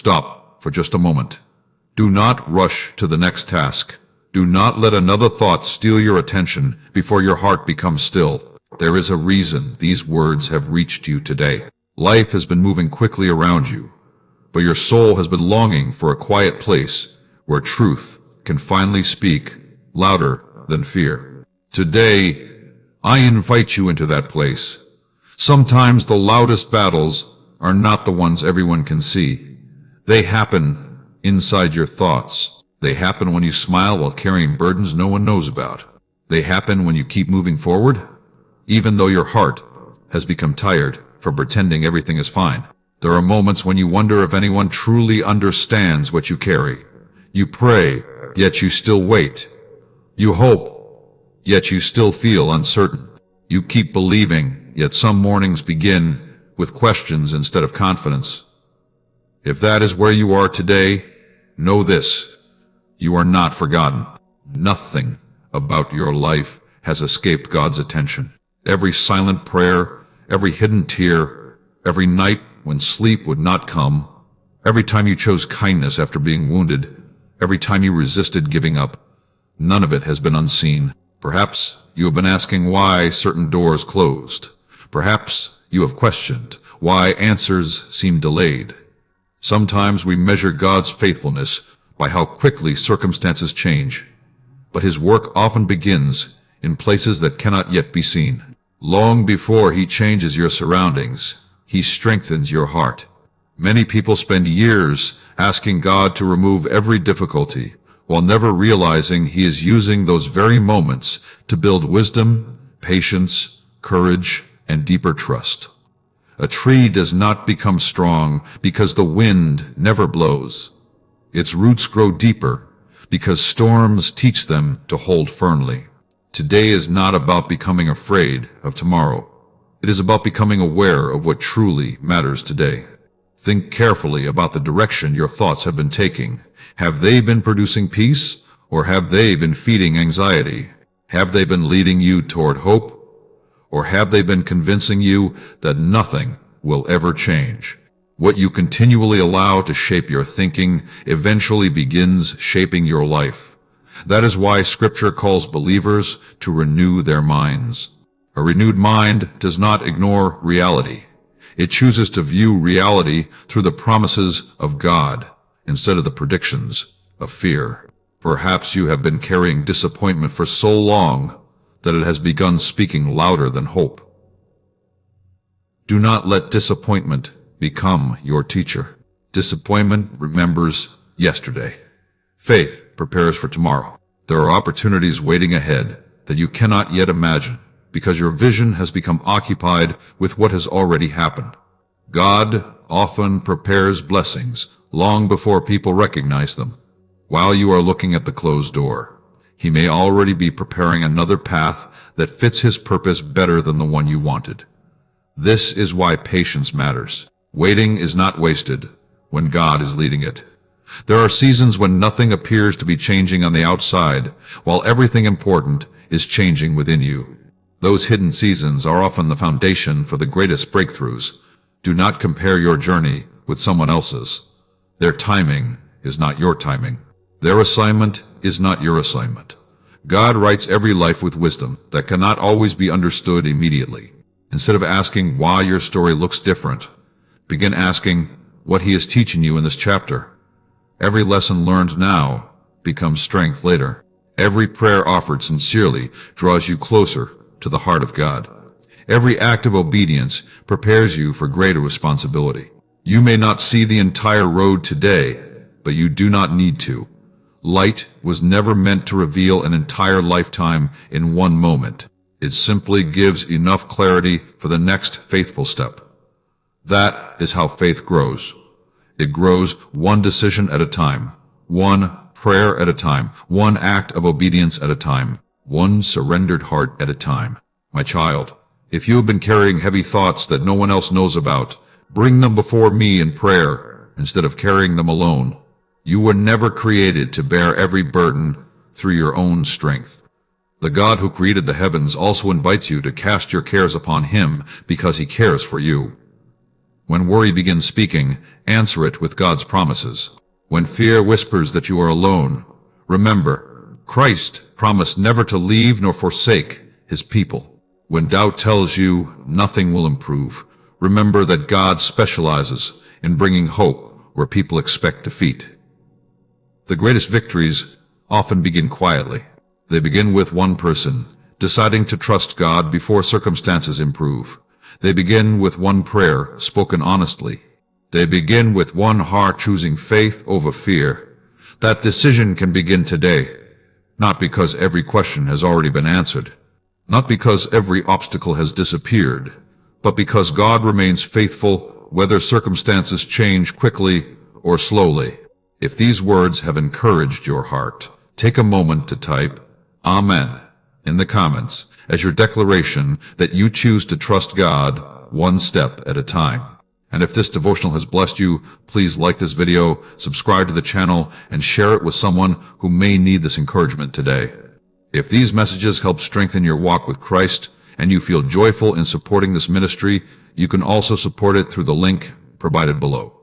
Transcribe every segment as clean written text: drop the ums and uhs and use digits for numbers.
Stop for just a moment. Do not rush to the next task. Do not let another thought steal your attention before your heart becomes still. There is a reason these words have reached you today. Life has been moving quickly around you, but your soul has been longing for a quiet place where truth can finally speak louder than fear. Today, I invite you into that place. Sometimes the loudest battles are not the ones everyone can see. They happen inside your thoughts. They happen when you smile while carrying burdens no one knows about. They happen when you keep moving forward, even though your heart has become tired from pretending everything is fine. There are moments when you wonder if anyone truly understands what you carry. You pray, yet you still wait. You hope, yet you still feel uncertain. You keep believing, yet some mornings begin with questions instead of confidence. If that is where you are today, know this: you are not forgotten. Nothing about your life has escaped God's attention. Every silent prayer, every hidden tear, every night when sleep would not come, every time you chose kindness after being wounded, every time you resisted giving up, none of it has been unseen. Perhaps you have been asking why certain doors closed. Perhaps you have questioned why answers seem delayed. Sometimes we measure God's faithfulness by how quickly circumstances change, but His work often begins in places that cannot yet be seen. Long before He changes your surroundings, He strengthens your heart. Many people spend years asking God to remove every difficulty, while never realizing He is using those very moments to build wisdom, patience, courage, and deeper trust. A tree does not become strong because the wind never blows. Its roots grow deeper because storms teach them to hold firmly. Today is not about becoming afraid of tomorrow. It is about becoming aware of what truly matters today. Think carefully about the direction your thoughts have been taking. Have they been producing peace, or have they been feeding anxiety? Have they been leading you toward hope, or have they been convincing you that nothing will ever change? What you continually allow to shape your thinking eventually begins shaping your life. That is why Scripture calls believers to renew their minds. A renewed mind does not ignore reality. It chooses to view reality through the promises of God instead of the predictions of fear. Perhaps you have been carrying disappointment for so long that it has begun speaking louder than hope. Do not let disappointment become your teacher. Disappointment remembers yesterday. Faith prepares for tomorrow. There are opportunities waiting ahead that you cannot yet imagine because your vision has become occupied with what has already happened. God often prepares blessings long before people recognize them. While you are looking at the closed door, He may already be preparing another path that fits His purpose better than the one you wanted. This is why patience matters. Waiting is not wasted when God is leading it. There are seasons when nothing appears to be changing on the outside, while everything important is changing within you. Those hidden seasons are often the foundation for the greatest breakthroughs. Do not compare your journey with someone else's. Their timing is not your timing. Their assignment is not your assignment. God writes every life with wisdom that cannot always be understood immediately. Instead of asking why your story looks different, begin asking what He is teaching you in this chapter. Every lesson learned now becomes strength later. Every prayer offered sincerely draws you closer to the heart of God. Every act of obedience prepares you for greater responsibility. You may not see the entire road today, but you do not need to. Light was never meant to reveal an entire lifetime in one moment. It simply gives enough clarity for the next faithful step. That is how faith grows. It grows one decision at a time, one prayer at a time, one act of obedience at a time, one surrendered heart at a time. My child, if you have been carrying heavy thoughts that no one else knows about, bring them before me in prayer instead of carrying them alone. You were never created to bear every burden through your own strength. The God who created the heavens also invites you to cast your cares upon Him because He cares for you. When worry begins speaking, answer it with God's promises. When fear whispers that you are alone, remember, Christ promised never to leave nor forsake his people. When doubt tells you nothing will improve, remember that God specializes in bringing hope where people expect defeat. The greatest victories often begin quietly. They begin with one person deciding to trust God before circumstances improve. They begin with one prayer spoken honestly. They begin with one heart choosing faith over fear. That decision can begin today, not because every question has already been answered, not because every obstacle has disappeared, but because God remains faithful whether circumstances change quickly or slowly. If these words have encouraged your heart, take a moment to type Amen in the comments as your declaration that you choose to trust God one step at a time. And if this devotional has blessed you, please like this video, subscribe to the channel, and share it with someone who may need this encouragement today. If these messages help strengthen your walk with Christ and you feel joyful in supporting this ministry, you can also support it through the link provided below.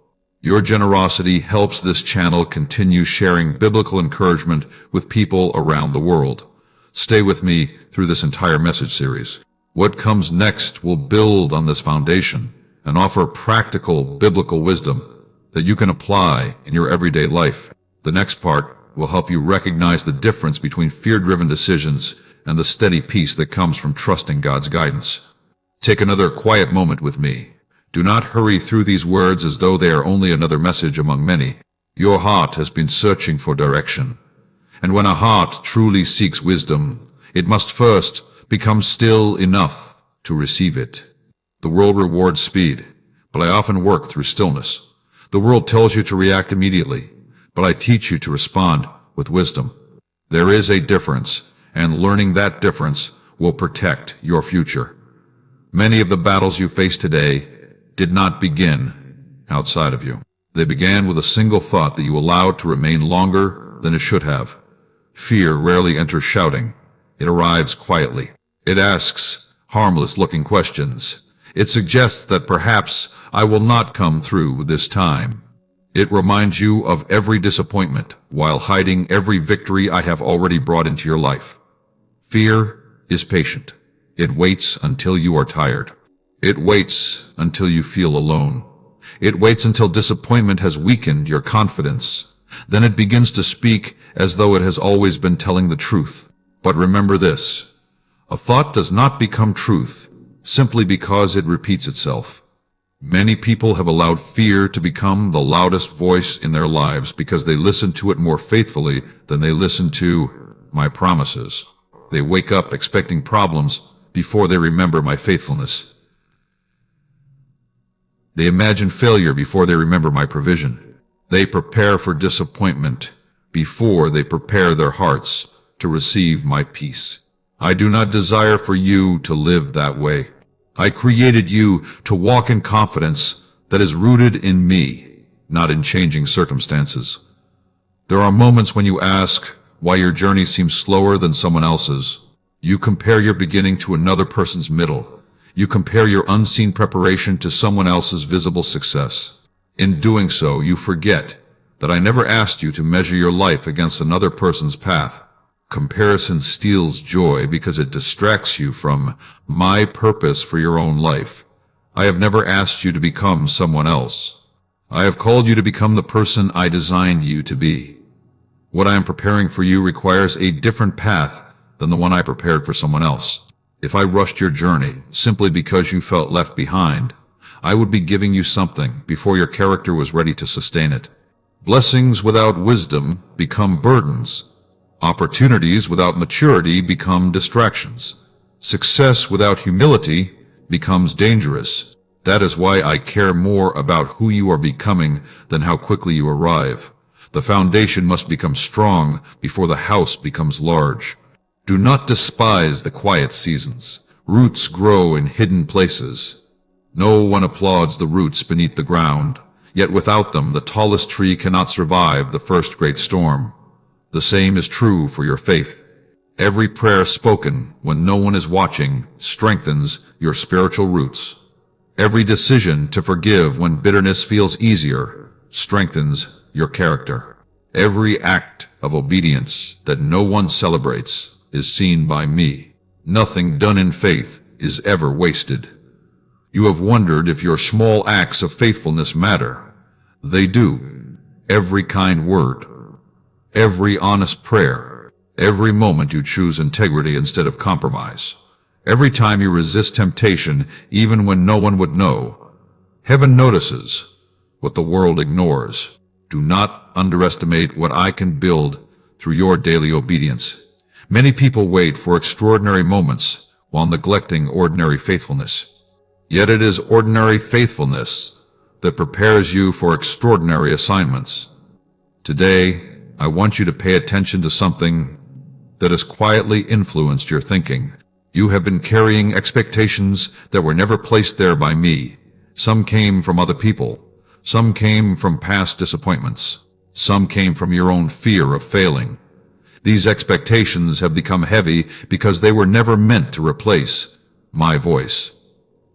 Your generosity helps this channel continue sharing biblical encouragement with people around the world. Stay with me through this entire message series. What comes next will build on this foundation and offer practical biblical wisdom that you can apply in your everyday life. The next part will help you recognize the difference between fear-driven decisions and the steady peace that comes from trusting God's guidance. Take another quiet moment with me. Do not hurry through these words as though they are only another message among many. Your heart has been searching for direction. And when a heart truly seeks wisdom, it must first become still enough to receive it. The world rewards speed, but I often work through stillness. The world tells you to react immediately, but I teach you to respond with wisdom. There is a difference, and learning that difference will protect your future. Many of the battles you face today did not begin outside of you. They began with a single thought that you allowed to remain longer than it should have. Fear rarely enters shouting. It arrives quietly. It asks harmless-looking questions. It suggests that perhaps I will not come through this time. It reminds you of every disappointment while hiding every victory I have already brought into your life. Fear is patient. It waits until you are tired. It waits until you feel alone. It waits until disappointment has weakened your confidence. Then it begins to speak as though it has always been telling the truth. But remember this, a thought does not become truth simply because it repeats itself. Many people have allowed fear to become the loudest voice in their lives because they listen to it more faithfully than they listen to my promises. They wake up expecting problems before they remember my faithfulness. They imagine failure before they remember my provision. They prepare for disappointment before they prepare their hearts to receive my peace. I do not desire for you to live that way. I created you to walk in confidence that is rooted in me, not in changing circumstances. There are moments when you ask why your journey seems slower than someone else's. You compare your beginning to another person's middle. You compare your unseen preparation to someone else's visible success. In doing so, you forget that I never asked you to measure your life against another person's path. Comparison steals joy because it distracts you from my purpose for your own life. I have never asked you to become someone else. I have called you to become the person I designed you to be. What I am preparing for you requires a different path than the one I prepared for someone else. If I rushed your journey simply because you felt left behind, I would be giving you something before your character was ready to sustain it. Blessings without wisdom become burdens. Opportunities without maturity become distractions. Success without humility becomes dangerous. That is why I care more about who you are becoming than how quickly you arrive. The foundation must become strong before the house becomes large. Do not despise the quiet seasons. Roots grow in hidden places. No one applauds the roots beneath the ground, yet without them the tallest tree cannot survive the first great storm. The same is true for your faith. Every prayer spoken when no one is watching strengthens your spiritual roots. Every decision to forgive when bitterness feels easier strengthens your character. Every act of obedience that no one celebrates is seen by me. Nothing done in faith is ever wasted. You have wondered if your small acts of faithfulness matter. They do. Every kind word, every honest prayer, every moment you choose integrity instead of compromise, every time you resist temptation even when no one would know. Heaven notices what the world ignores. Do not underestimate what I can build through your daily obedience. Many people wait for extraordinary moments while neglecting ordinary faithfulness. Yet it is ordinary faithfulness that prepares you for extraordinary assignments. Today, I want you to pay attention to something that has quietly influenced your thinking. You have been carrying expectations that were never placed there by me. Some came from other people. Some came from past disappointments. Some came from your own fear of failing. These expectations have become heavy because they were never meant to replace my voice.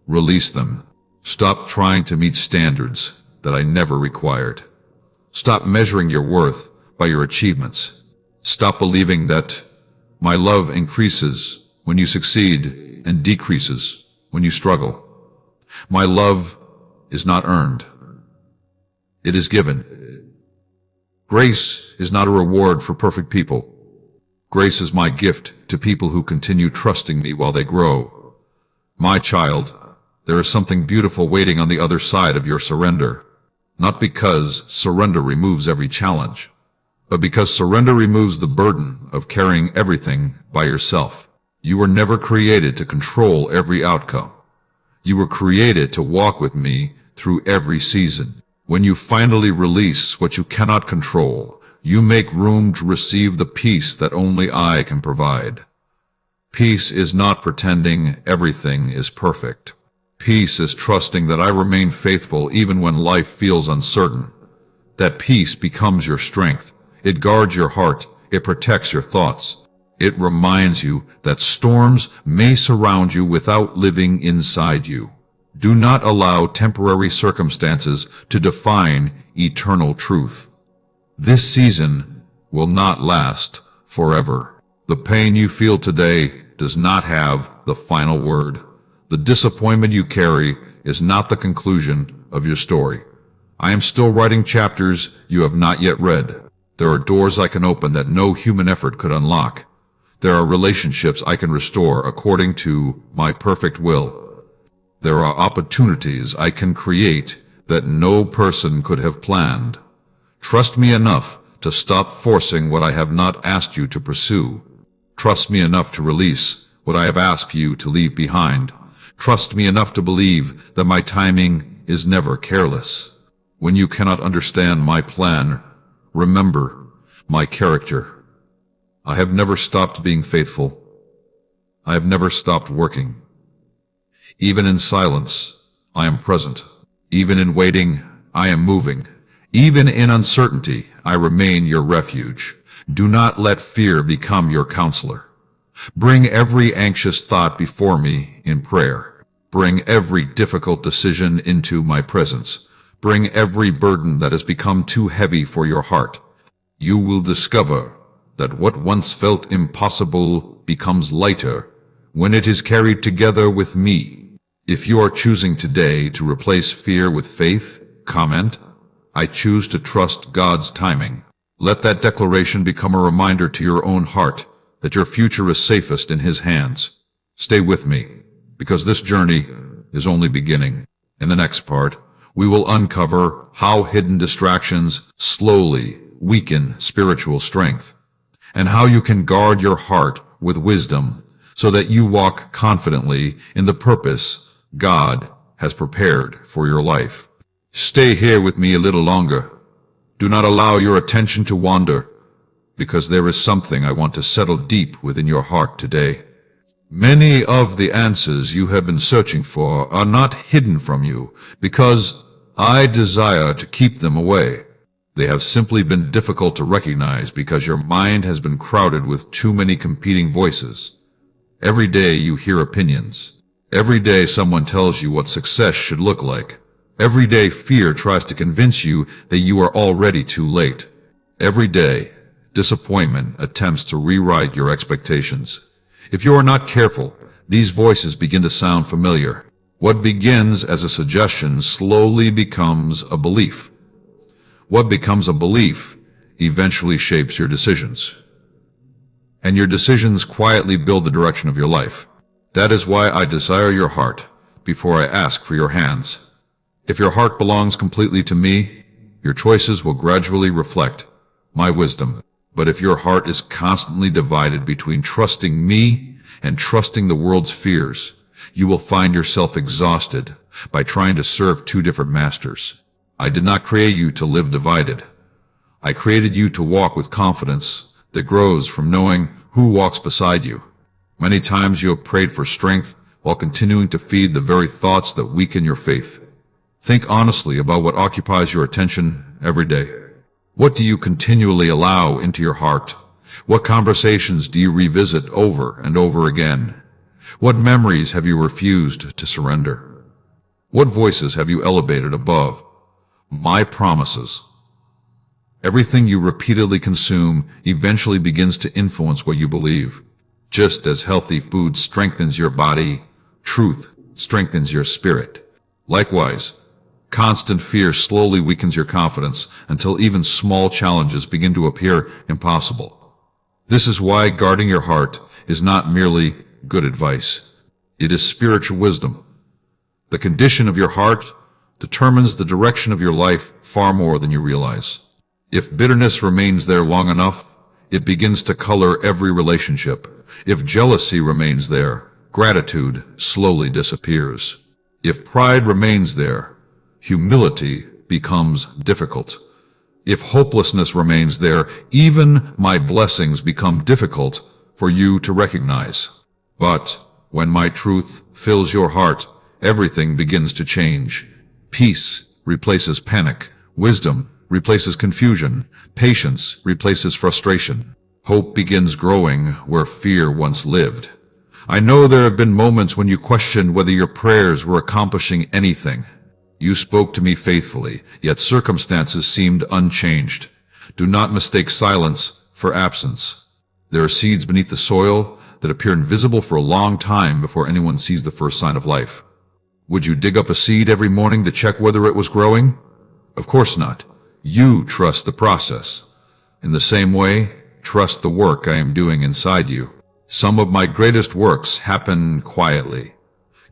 Release them. Stop trying to meet standards that I never required. Stop measuring your worth by your achievements. Stop believing that my love increases when you succeed and decreases when you struggle. My love is not earned. It is given. Grace is not a reward for perfect people. Grace is my gift to people who continue trusting me while they grow. My child, there is something beautiful waiting on the other side of your surrender. Not because surrender removes every challenge, but because surrender removes the burden of carrying everything by yourself. You were never created to control every outcome. You were created to walk with me through every season. When you finally release what you cannot control, you make room to receive the peace that only I can provide. Peace is not pretending everything is perfect. Peace is trusting that I remain faithful even when life feels uncertain. That peace becomes your strength. It guards your heart. It protects your thoughts. It reminds you that storms may surround you without living inside you. Do not allow temporary circumstances to define eternal truth. This season will not last forever. The pain you feel today does not have the final word. The disappointment you carry is not the conclusion of your story. I am still writing chapters you have not yet read. There are doors I can open that no human effort could unlock. There are relationships I can restore according to my perfect will. There are opportunities I can create that no person could have planned. Trust me enough to stop forcing what I have not asked you to pursue. Trust me enough to release what I have asked you to leave behind. Trust me enough to believe that my timing is never careless. When you cannot understand my plan, remember my character. I have never stopped being faithful. I have never stopped working. Even in silence, I am present. Even in waiting, I am moving. Even in uncertainty, I remain your refuge. Do not let fear become your counselor. Bring every anxious thought before me in prayer. Bring every difficult decision into my presence. Bring every burden that has become too heavy for your heart. You will discover that what once felt impossible becomes lighter when it is carried together with me. If you are choosing today to replace fear with faith, comment, I choose to trust God's timing. Let that declaration become a reminder to your own heart that your future is safest in His hands. Stay with me, because this journey is only beginning. In the next part, we will uncover how hidden distractions slowly weaken spiritual strength, and how you can guard your heart with wisdom so that you walk confidently in the purpose God has prepared for your life. Stay here with me a little longer. Do not allow your attention to wander, because there is something I want to settle deep within your heart today. Many of the answers you have been searching for are not hidden from you because I desire to keep them away. They have simply been difficult to recognize because your mind has been crowded with too many competing voices. Every day you hear opinions. Every day someone tells you what success should look like. Every day fear tries to convince you that you are already too late. Every day, disappointment attempts to rewrite your expectations. If you are not careful, these voices begin to sound familiar. What begins as a suggestion slowly becomes a belief. What becomes a belief eventually shapes your decisions. And your decisions quietly build the direction of your life. That is why I desire your heart before I ask for your hands. If your heart belongs completely to me, your choices will gradually reflect my wisdom. But if your heart is constantly divided between trusting me and trusting the world's fears, you will find yourself exhausted by trying to serve two different masters. I did not create you to live divided. I created you to walk with confidence that grows from knowing who walks beside you. Many times you have prayed for strength while continuing to feed the very thoughts that weaken your faith. Think honestly about what occupies your attention every day. What do you continually allow into your heart? What conversations do you revisit over and over again? What memories have you refused to surrender? What voices have you elevated above my promises? Everything you repeatedly consume eventually begins to influence what you believe. Just as healthy food strengthens your body, truth strengthens your spirit. Likewise, constant fear slowly weakens your confidence until even small challenges begin to appear impossible. This is why guarding your heart is not merely good advice. It is spiritual wisdom. The condition of your heart determines the direction of your life far more than you realize. If bitterness remains there long enough, it begins to color every relationship. If jealousy remains there, gratitude slowly disappears. If pride remains there, humility becomes difficult. If hopelessness remains there, even my blessings become difficult for you to recognize. But when my truth fills your heart, everything begins to change. Peace replaces panic. Wisdom replaces confusion. Patience replaces frustration. Hope begins growing where fear once lived. I know there have been moments when you questioned whether your prayers were accomplishing anything. You spoke to me faithfully, yet circumstances seemed unchanged. Do not mistake silence for absence. There are seeds beneath the soil that appear invisible for a long time before anyone sees the first sign of life. Would you dig up a seed every morning to check whether it was growing? Of course not. You trust the process. In the same way, trust the work I am doing inside you. Some of my greatest works happen quietly.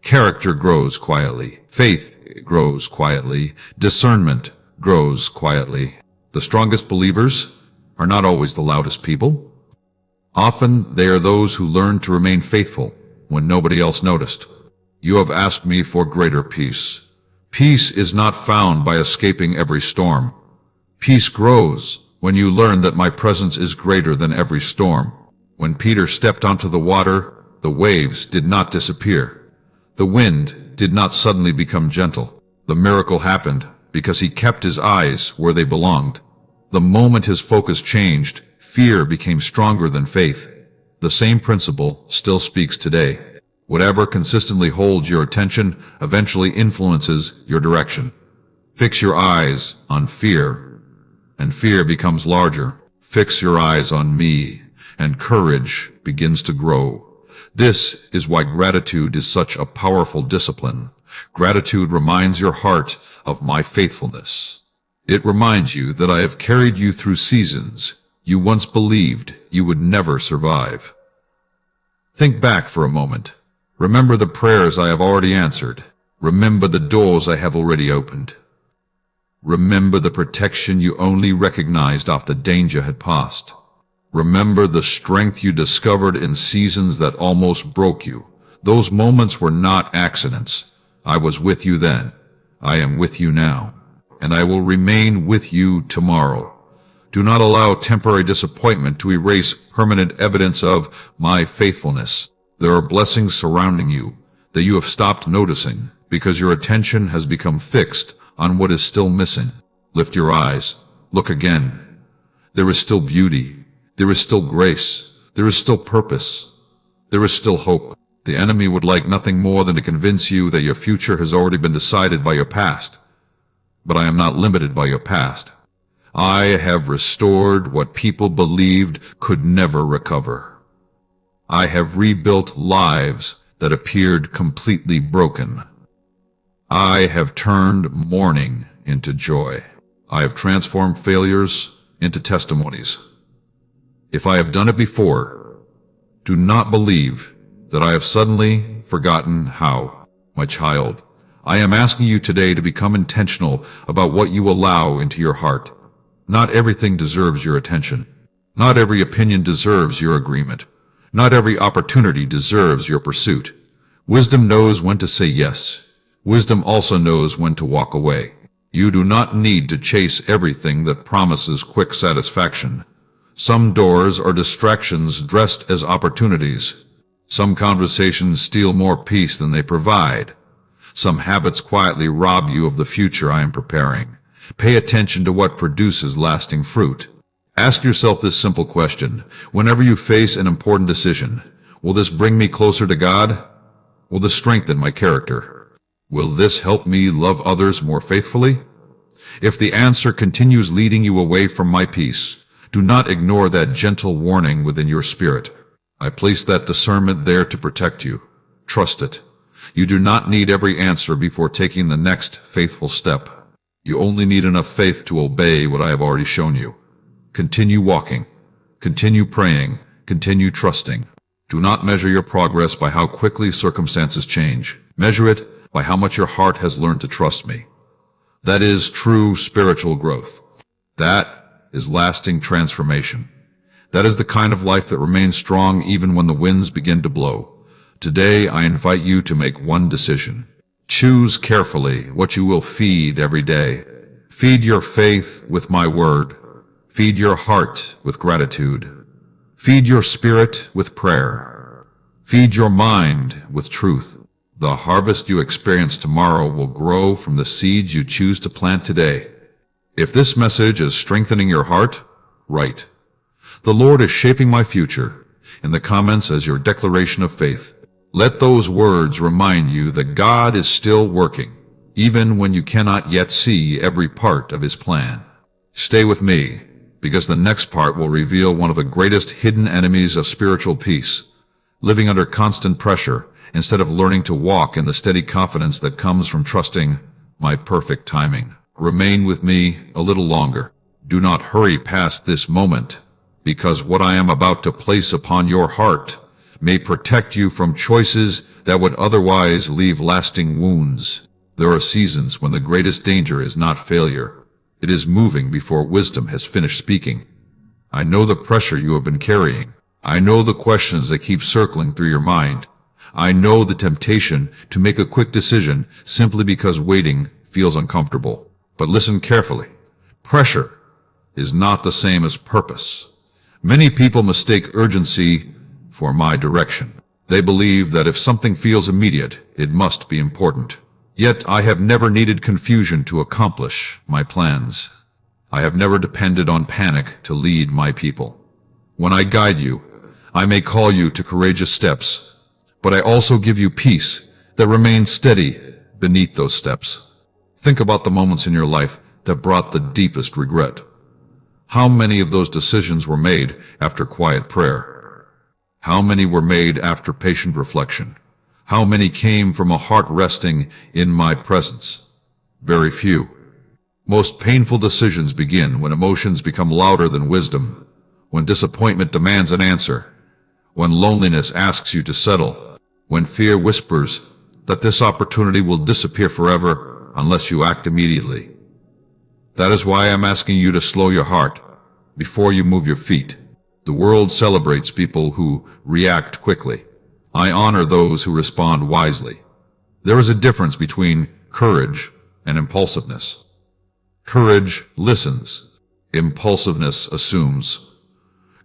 Character grows quietly. Faith grows quietly. Discernment grows quietly. The strongest believers are not always the loudest people. Often they are those who learn to remain faithful when nobody else noticed. You have asked me for greater peace. Peace is not found by escaping every storm. Peace grows when you learn that my presence is greater than every storm. When Peter stepped onto the water, the waves did not disappear. The wind did not suddenly become gentle. The miracle happened because he kept his eyes where they belonged. The moment his focus changed, fear became stronger than faith. The same principle still speaks today. Whatever consistently holds your attention eventually influences your direction. Fix your eyes on fear, and fear becomes larger. Fix your eyes on me, and courage begins to grow. This is why gratitude is such a powerful discipline. Gratitude reminds your heart of my faithfulness. It reminds you that I have carried you through seasons you once believed you would never survive. Think back for a moment. Remember the prayers I have already answered. Remember the doors I have already opened. Remember the protection you only recognized after danger had passed. Remember the strength you discovered in seasons that almost broke you. Those moments were not accidents. I was with you then. I am with you now. And I will remain with you tomorrow. Do not allow temporary disappointment to erase permanent evidence of my faithfulness. There are blessings surrounding you that you have stopped noticing because your attention has become fixed on what is still missing. Lift your eyes. Look again. There is still beauty. There is still grace. There is still purpose. There is still hope. The enemy would like nothing more than to convince you that your future has already been decided by your past. But I am not limited by your past. I have restored what people believed could never recover. I have rebuilt lives that appeared completely broken. I have turned mourning into joy. I have transformed failures into testimonies. If I have done it before, do not believe that I have suddenly forgotten how. My child, I am asking you today to become intentional about what you allow into your heart. Not everything deserves your attention. Not every opinion deserves your agreement. Not every opportunity deserves your pursuit. Wisdom knows when to say yes. Wisdom also knows when to walk away. You do not need to chase everything that promises quick satisfaction. Some doors are distractions dressed as opportunities. Some conversations steal more peace than they provide. Some habits quietly rob you of the future I am preparing. Pay attention to what produces lasting fruit. Ask yourself this simple question. Whenever you face an important decision, will this bring me closer to God? Will this strengthen my character? Will this help me love others more faithfully? If the answer continues leading you away from my peace, do not ignore that gentle warning within your spirit. I place that discernment there to protect you. Trust it. You do not need every answer before taking the next faithful step. You only need enough faith to obey what I have already shown you. Continue walking. Continue praying. Continue trusting. Do not measure your progress by how quickly circumstances change. Measure it by how much your heart has learned to trust me. That is true spiritual growth. That is lasting transformation. That is the kind of life that remains strong even when the winds begin to blow. Today, I invite you to make one decision. Choose carefully what you will feed every day. Feed your faith with my word. Feed your heart with gratitude. Feed your spirit with prayer. Feed your mind with truth. The harvest you experience tomorrow will grow from the seeds you choose to plant today. If this message is strengthening your heart, write, "The Lord is shaping my future," in the comments as your declaration of faith. Let those words remind you that God is still working, even when you cannot yet see every part of His plan. Stay with me, because the next part will reveal one of the greatest hidden enemies of spiritual peace, living under constant pressure instead of learning to walk in the steady confidence that comes from trusting my perfect timing. Remain with me a little longer. Do not hurry past this moment, because what I am about to place upon your heart may protect you from choices that would otherwise leave lasting wounds. There are seasons when the greatest danger is not failure. It is moving before wisdom has finished speaking. I know the pressure you have been carrying. I know the questions that keep circling through your mind. I know the temptation to make a quick decision simply because waiting feels uncomfortable. But listen carefully. Pressure is not the same as purpose. Many people mistake urgency for my direction. They believe that if something feels immediate, it must be important. Yet I have never needed confusion to accomplish my plans. I have never depended on panic to lead my people. When I guide you, I may call you to courageous steps, but I also give you peace that remains steady beneath those steps. Think about the moments in your life that brought the deepest regret. How many of those decisions were made after quiet prayer? How many were made after patient reflection? How many came from a heart resting in my presence? Very few. Most painful decisions begin when emotions become louder than wisdom, when disappointment demands an answer, when loneliness asks you to settle, when fear whispers that this opportunity will disappear forever unless you act immediately. That is why I'm asking you to slow your heart before you move your feet. The world celebrates people who react quickly. I honor those who respond wisely. There is a difference between courage and impulsiveness. Courage listens. Impulsiveness assumes.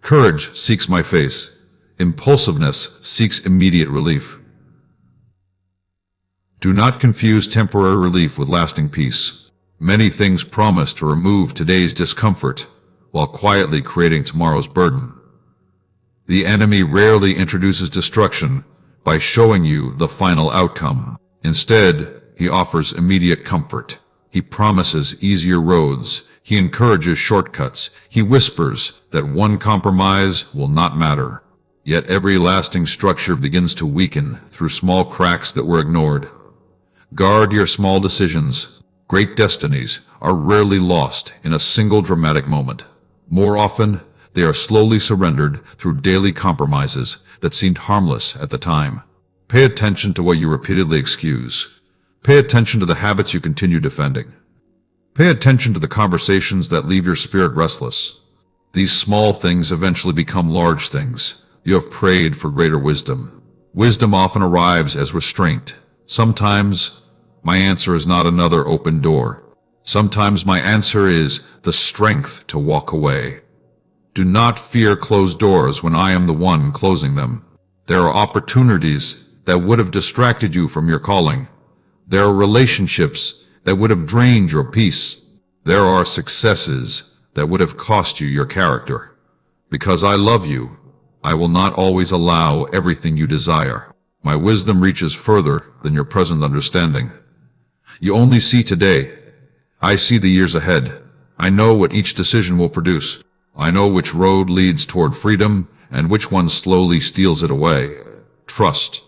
Courage seeks my face. Impulsiveness seeks immediate relief. Do not confuse temporary relief with lasting peace. Many things promise to remove today's discomfort while quietly creating tomorrow's burden. The enemy rarely introduces destruction, by showing you the final outcome. Instead, he offers immediate comfort. He promises easier roads. He encourages shortcuts. He whispers that one compromise will not matter. Yet every lasting structure begins to weaken through small cracks that were ignored. Guard your small decisions. Great destinies are rarely lost in a single dramatic moment. More often, they are slowly surrendered through daily compromises that seemed harmless at the time. Pay attention to what you repeatedly excuse. Pay attention to the habits you continue defending. Pay attention to the conversations that leave your spirit restless. These small things eventually become large things. You have prayed for greater wisdom. Wisdom often arrives as restraint. Sometimes my answer is not another open door. Sometimes my answer is the strength to walk away. Do not fear closed doors when I am the one closing them. There are opportunities that would have distracted you from your calling. There are relationships that would have drained your peace. There are successes that would have cost you your character. Because I love you, I will not always allow everything you desire. My wisdom reaches further than your present understanding. You only see today. I see the years ahead. I know what each decision will produce. I know which road leads toward freedom and which one slowly steals it away. Trust.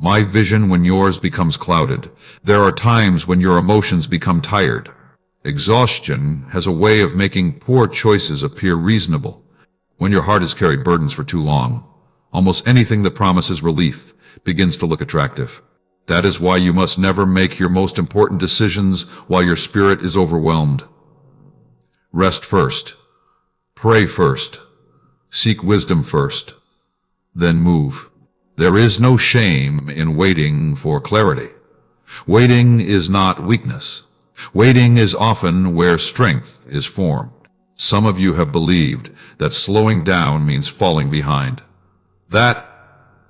My vision when yours becomes clouded. There are times when your emotions become tired. Exhaustion has a way of making poor choices appear reasonable. When your heart has carried burdens for too long, almost anything that promises relief begins to look attractive. That is why you must never make your most important decisions while your spirit is overwhelmed. Rest first. Pray first. Seek wisdom first. Then move. There is no shame in waiting for clarity. Waiting is not weakness. Waiting is often where strength is formed. Some of you have believed that slowing down means falling behind. That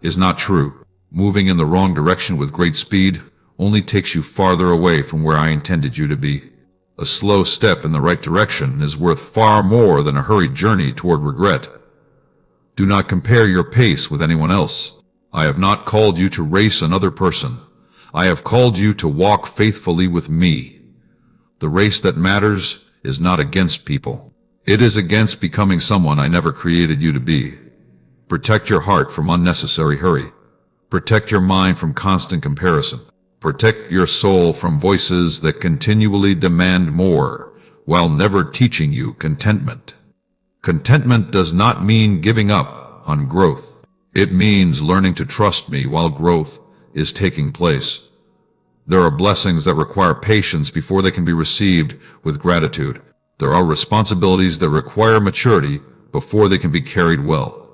is not true. Moving in the wrong direction with great speed only takes you farther away from where I intended you to be. A slow step in the right direction is worth far more than a hurried journey toward regret. Do not compare your pace with anyone else. I have not called you to race another person. I have called you to walk faithfully with me. The race that matters is not against people. It is against becoming someone I never created you to be. Protect your heart from unnecessary hurry. Protect your mind from constant comparison. Protect your soul from voices that continually demand more, while never teaching you contentment. Contentment does not mean giving up on growth. It means learning to trust me while growth is taking place. There are blessings that require patience before they can be received with gratitude. There are responsibilities that require maturity before they can be carried well.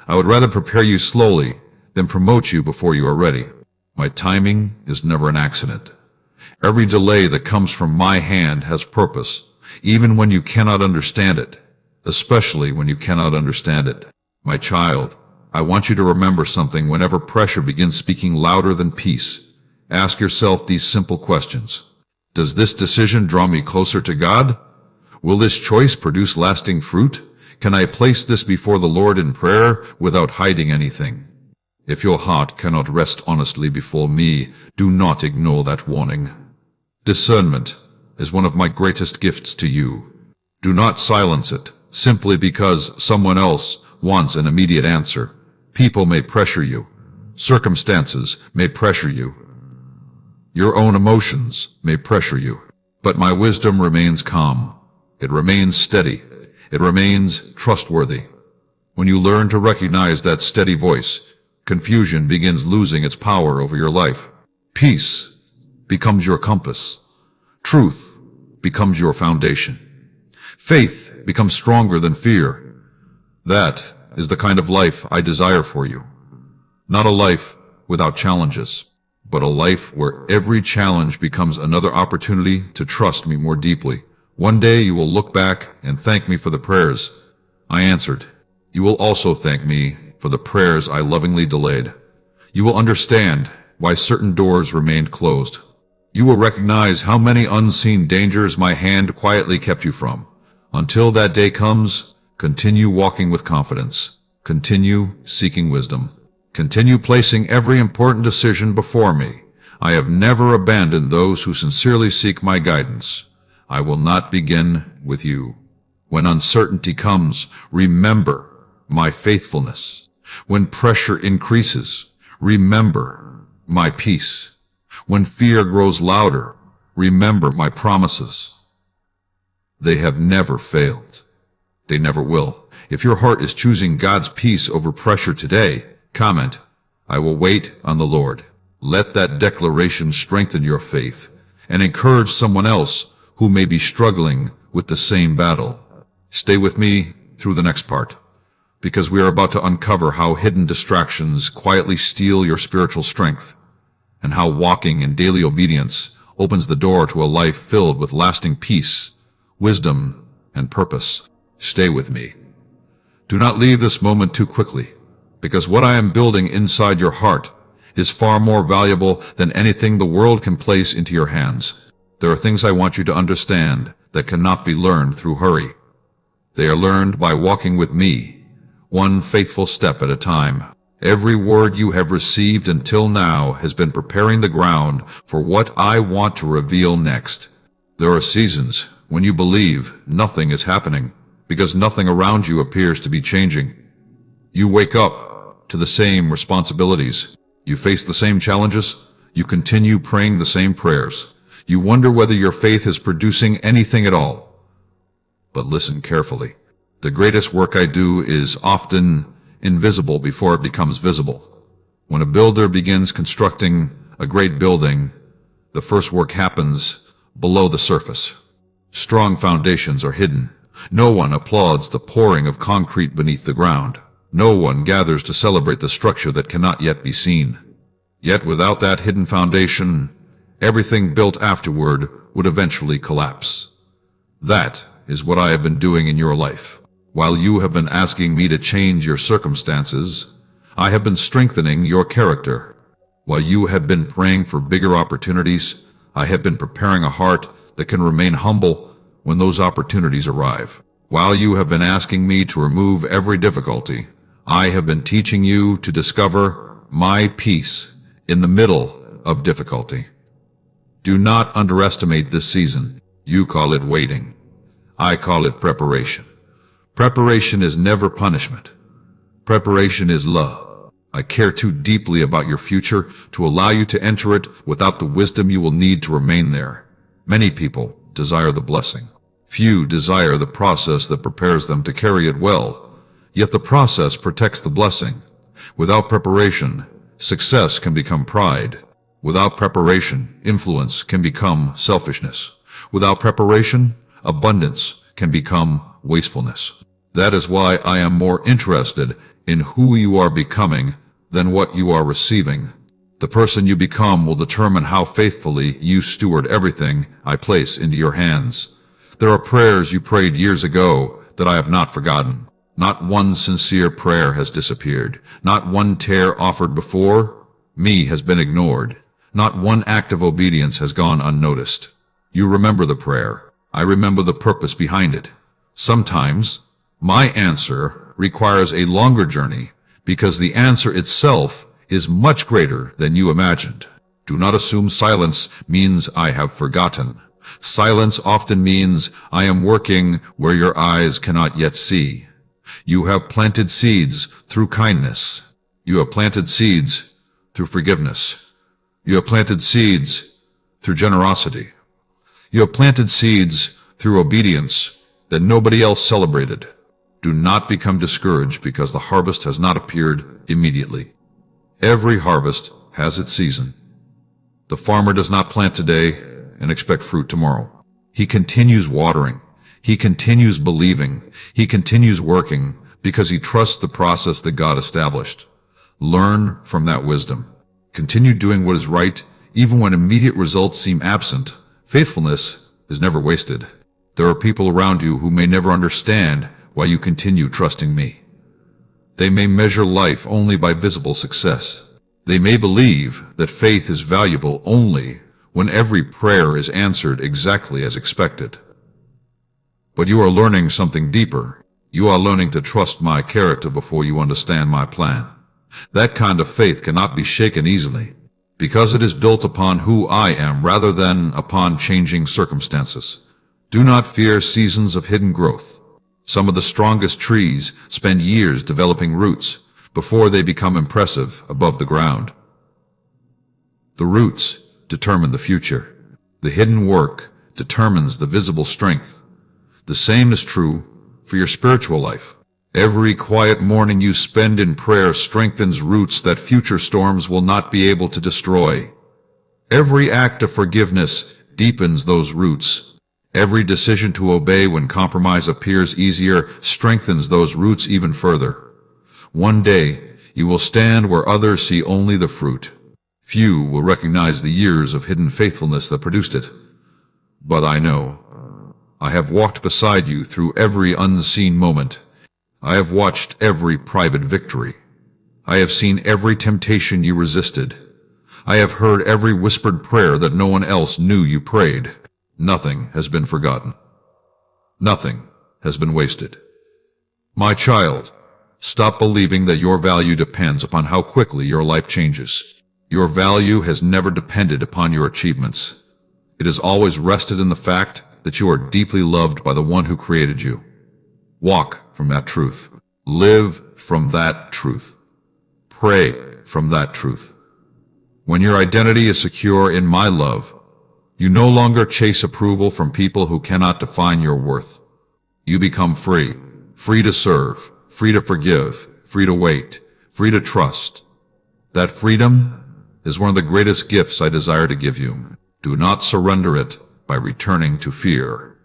I would rather prepare you slowly than promote you before you are ready. My timing is never an accident. Every delay that comes from my hand has purpose, even when you cannot understand it, especially when you cannot understand it. My child, I want you to remember something whenever pressure begins speaking louder than peace. Ask yourself these simple questions. Does this decision draw me closer to God? Will this choice produce lasting fruit? Can I place this before the Lord in prayer without hiding anything? If your heart cannot rest honestly before me, do not ignore that warning. Discernment is one of my greatest gifts to you. Do not silence it simply because someone else wants an immediate answer. People may pressure you. Circumstances may pressure you. Your own emotions may pressure you. But my wisdom remains calm. It remains steady. It remains trustworthy. When you learn to recognize that steady voice, confusion begins losing its power over your life. Peace becomes your compass. Truth becomes your foundation. Faith becomes stronger than fear. That is the kind of life I desire for you. Not a life without challenges, but a life where every challenge becomes another opportunity to trust me more deeply. One day you will look back and thank me for the prayers I answered. You will also thank me for the prayers I lovingly delayed. You will understand why certain doors remained closed. You will recognize how many unseen dangers my hand quietly kept you from. Until that day comes, continue walking with confidence. Continue seeking wisdom. Continue placing every important decision before me. I have never abandoned those who sincerely seek my guidance. I will not begin with you. When uncertainty comes, remember my faithfulness. When pressure increases, remember my peace. When fear grows louder, remember my promises. They have never failed. They never will. If your heart is choosing God's peace over pressure today, comment, "I will wait on the Lord." Let that declaration strengthen your faith and encourage someone else who may be struggling with the same battle. Stay with me through the next part, because we are about to uncover how hidden distractions quietly steal your spiritual strength, and how walking in daily obedience opens the door to a life filled with lasting peace, wisdom, and purpose. Stay with me. Do not leave this moment too quickly, because what I am building inside your heart is far more valuable than anything the world can place into your hands. There are things I want you to understand that cannot be learned through hurry. They are learned by walking with me, one faithful step at a time. Every word you have received until now has been preparing the ground for what I want to reveal next. There are seasons when you believe nothing is happening because nothing around you appears to be changing. You wake up to the same responsibilities. You face the same challenges. You continue praying the same prayers. You wonder whether your faith is producing anything at all. But listen carefully. The greatest work I do is often invisible before it becomes visible. When a builder begins constructing a great building, the first work happens below the surface. Strong foundations are hidden. No one applauds the pouring of concrete beneath the ground. No one gathers to celebrate the structure that cannot yet be seen. Yet without that hidden foundation, everything built afterward would eventually collapse. That is what I have been doing in your life. While you have been asking me to change your circumstances, I have been strengthening your character. While you have been praying for bigger opportunities, I have been preparing a heart that can remain humble when those opportunities arrive. While you have been asking me to remove every difficulty, I have been teaching you to discover my peace in the middle of difficulty. Do not underestimate this season. You call it waiting. I call it preparation. Preparation is never punishment. Preparation is love. I care too deeply about your future to allow you to enter it without the wisdom you will need to remain there. Many people desire the blessing. Few desire the process that prepares them to carry it well. Yet the process protects the blessing. Without preparation, success can become pride. Without preparation, influence can become selfishness. Without preparation, abundance can become wastefulness. That is why I am more interested in who you are becoming than what you are receiving. The person you become will determine how faithfully you steward everything I place into your hands. There are prayers you prayed years ago that I have not forgotten. Not one sincere prayer has disappeared. Not one tear offered before me has been ignored. Not one act of obedience has gone unnoticed. You remember the prayer. I remember the purpose behind it. Sometimes, my answer requires a longer journey because the answer itself is much greater than you imagined. Do not assume silence means I have forgotten. Silence often means I am working where your eyes cannot yet see. You have planted seeds through kindness. You have planted seeds through forgiveness. You have planted seeds through generosity. You have planted seeds through obedience that nobody else celebrated. Do not become discouraged because the harvest has not appeared immediately. Every harvest has its season. The farmer does not plant today and expect fruit tomorrow. He continues watering. He continues believing. He continues working because he trusts the process that God established. Learn from that wisdom. Continue doing what is right even when immediate results seem absent. Faithfulness is never wasted. There are people around you who may never understand why you continue trusting me. They may measure life only by visible success. They may believe that faith is valuable only when every prayer is answered exactly as expected. But you are learning something deeper. You are learning to trust my character before you understand my plan. That kind of faith cannot be shaken easily, because it is built upon who I am rather than upon changing circumstances. Do not fear seasons of hidden growth. Some of the strongest trees spend years developing roots before they become impressive above the ground. The roots determine the future. The hidden work determines the visible strength. The same is true for your spiritual life. Every quiet morning you spend in prayer strengthens roots that future storms will not be able to destroy. Every act of forgiveness deepens those roots. Every decision to obey when compromise appears easier strengthens those roots even further. One day, you will stand where others see only the fruit. Few will recognize the years of hidden faithfulness that produced it. But I know. I have walked beside you through every unseen moment. I have watched every private victory. I have seen every temptation you resisted. I have heard every whispered prayer that no one else knew you prayed. Nothing has been forgotten. Nothing has been wasted. My child, stop believing that your value depends upon how quickly your life changes. Your value has never depended upon your achievements. It has always rested in the fact that you are deeply loved by the one who created you. Walk from that truth. Live from that truth. Pray from that truth. When your identity is secure in my love, you no longer chase approval from people who cannot define your worth. You become free, free to serve, free to forgive, free to wait, free to trust. That freedom is one of the greatest gifts I desire to give you. Do not surrender it by returning to fear.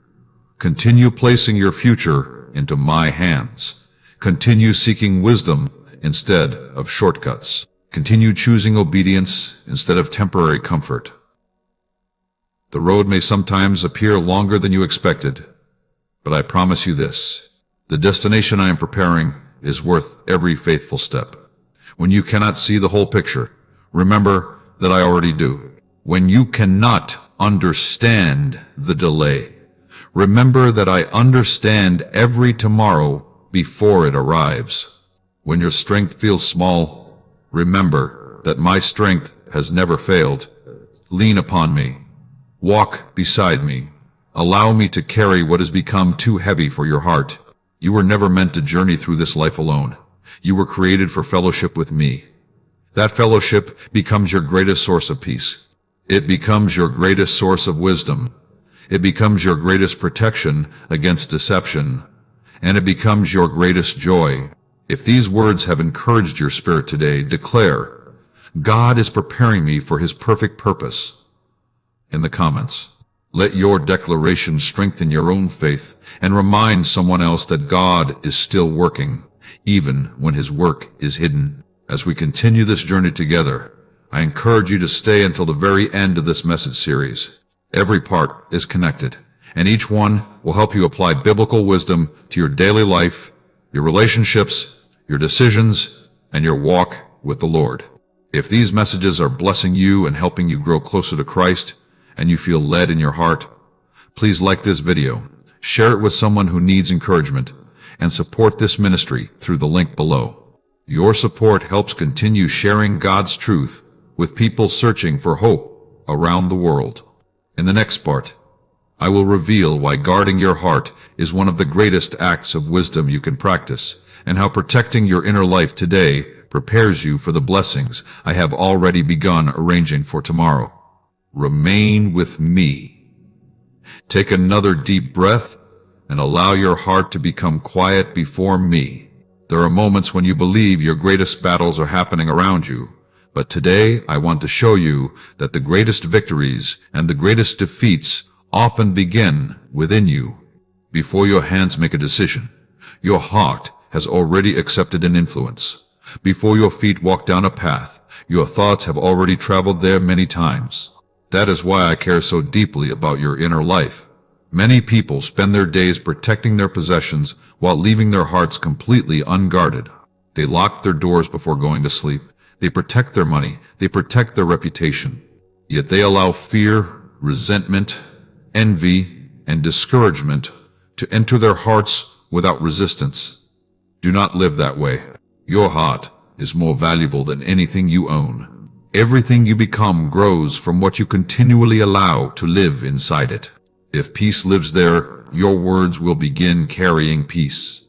Continue placing your future into my hands. Continue seeking wisdom instead of shortcuts. Continue choosing obedience instead of temporary comfort. The road may sometimes appear longer than you expected, but I promise you this: the destination I am preparing is worth every faithful step. When you cannot see the whole picture, remember that I already do. When you cannot understand the delay, remember that I understand every tomorrow before it arrives. When your strength feels small, remember that my strength has never failed. Lean upon me. Walk beside me. Allow me to carry what has become too heavy for your heart. You were never meant to journey through this life alone. You were created for fellowship with me. That fellowship becomes your greatest source of peace. It becomes your greatest source of wisdom. It becomes your greatest protection against deception. And it becomes your greatest joy. If these words have encouraged your spirit today, declare, God is preparing me for his perfect purpose. In the comments, let your declaration strengthen your own faith and remind someone else that God is still working, even when his work is hidden. As we continue this journey together, I encourage you to stay until the very end of this message series. Every part is connected, and each one will help you apply biblical wisdom to your daily life, your relationships, your decisions, and your walk with the Lord. If these messages are blessing you and helping you grow closer to Christ, and you feel led in your heart, please like this video, share it with someone who needs encouragement, and support this ministry through the link below. Your support helps continue sharing God's truth with people searching for hope around the world. In the next part, I will reveal why guarding your heart is one of the greatest acts of wisdom you can practice, and how protecting your inner life today prepares you for the blessings I have already begun arranging for tomorrow. Remain with me. Take another deep breath and allow your heart to become quiet before me. There are moments when you believe your greatest battles are happening around you, but today I want to show you that the greatest victories and the greatest defeats often begin within you. Before your hands make a decision, your heart has already accepted an influence. Before your feet walk down a path, your thoughts have already traveled there many times. That is why I care so deeply about your inner life. Many people spend their days protecting their possessions while leaving their hearts completely unguarded. They lock their doors before going to sleep. They protect their money. They protect their reputation. Yet they allow fear, resentment, envy, and discouragement to enter their hearts without resistance. Do not live that way. Your heart is more valuable than anything you own. Everything you become grows from what you continually allow to live inside it. If peace lives there, your words will begin carrying peace.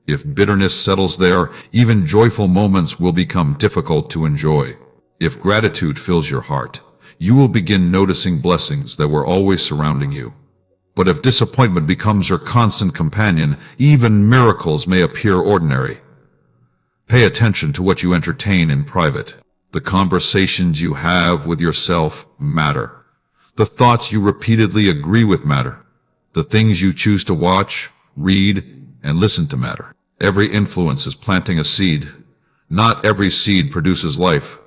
If bitterness settles there, even joyful moments will become difficult to enjoy. If gratitude fills your heart, you will begin noticing blessings that were always surrounding you. But if disappointment becomes your constant companion, even miracles may appear ordinary. Pay attention to what you entertain in private. The conversations you have with yourself matter. The thoughts you repeatedly agree with matter. The things you choose to watch, read, and listen to matter. Every influence is planting a seed. Not every seed produces life.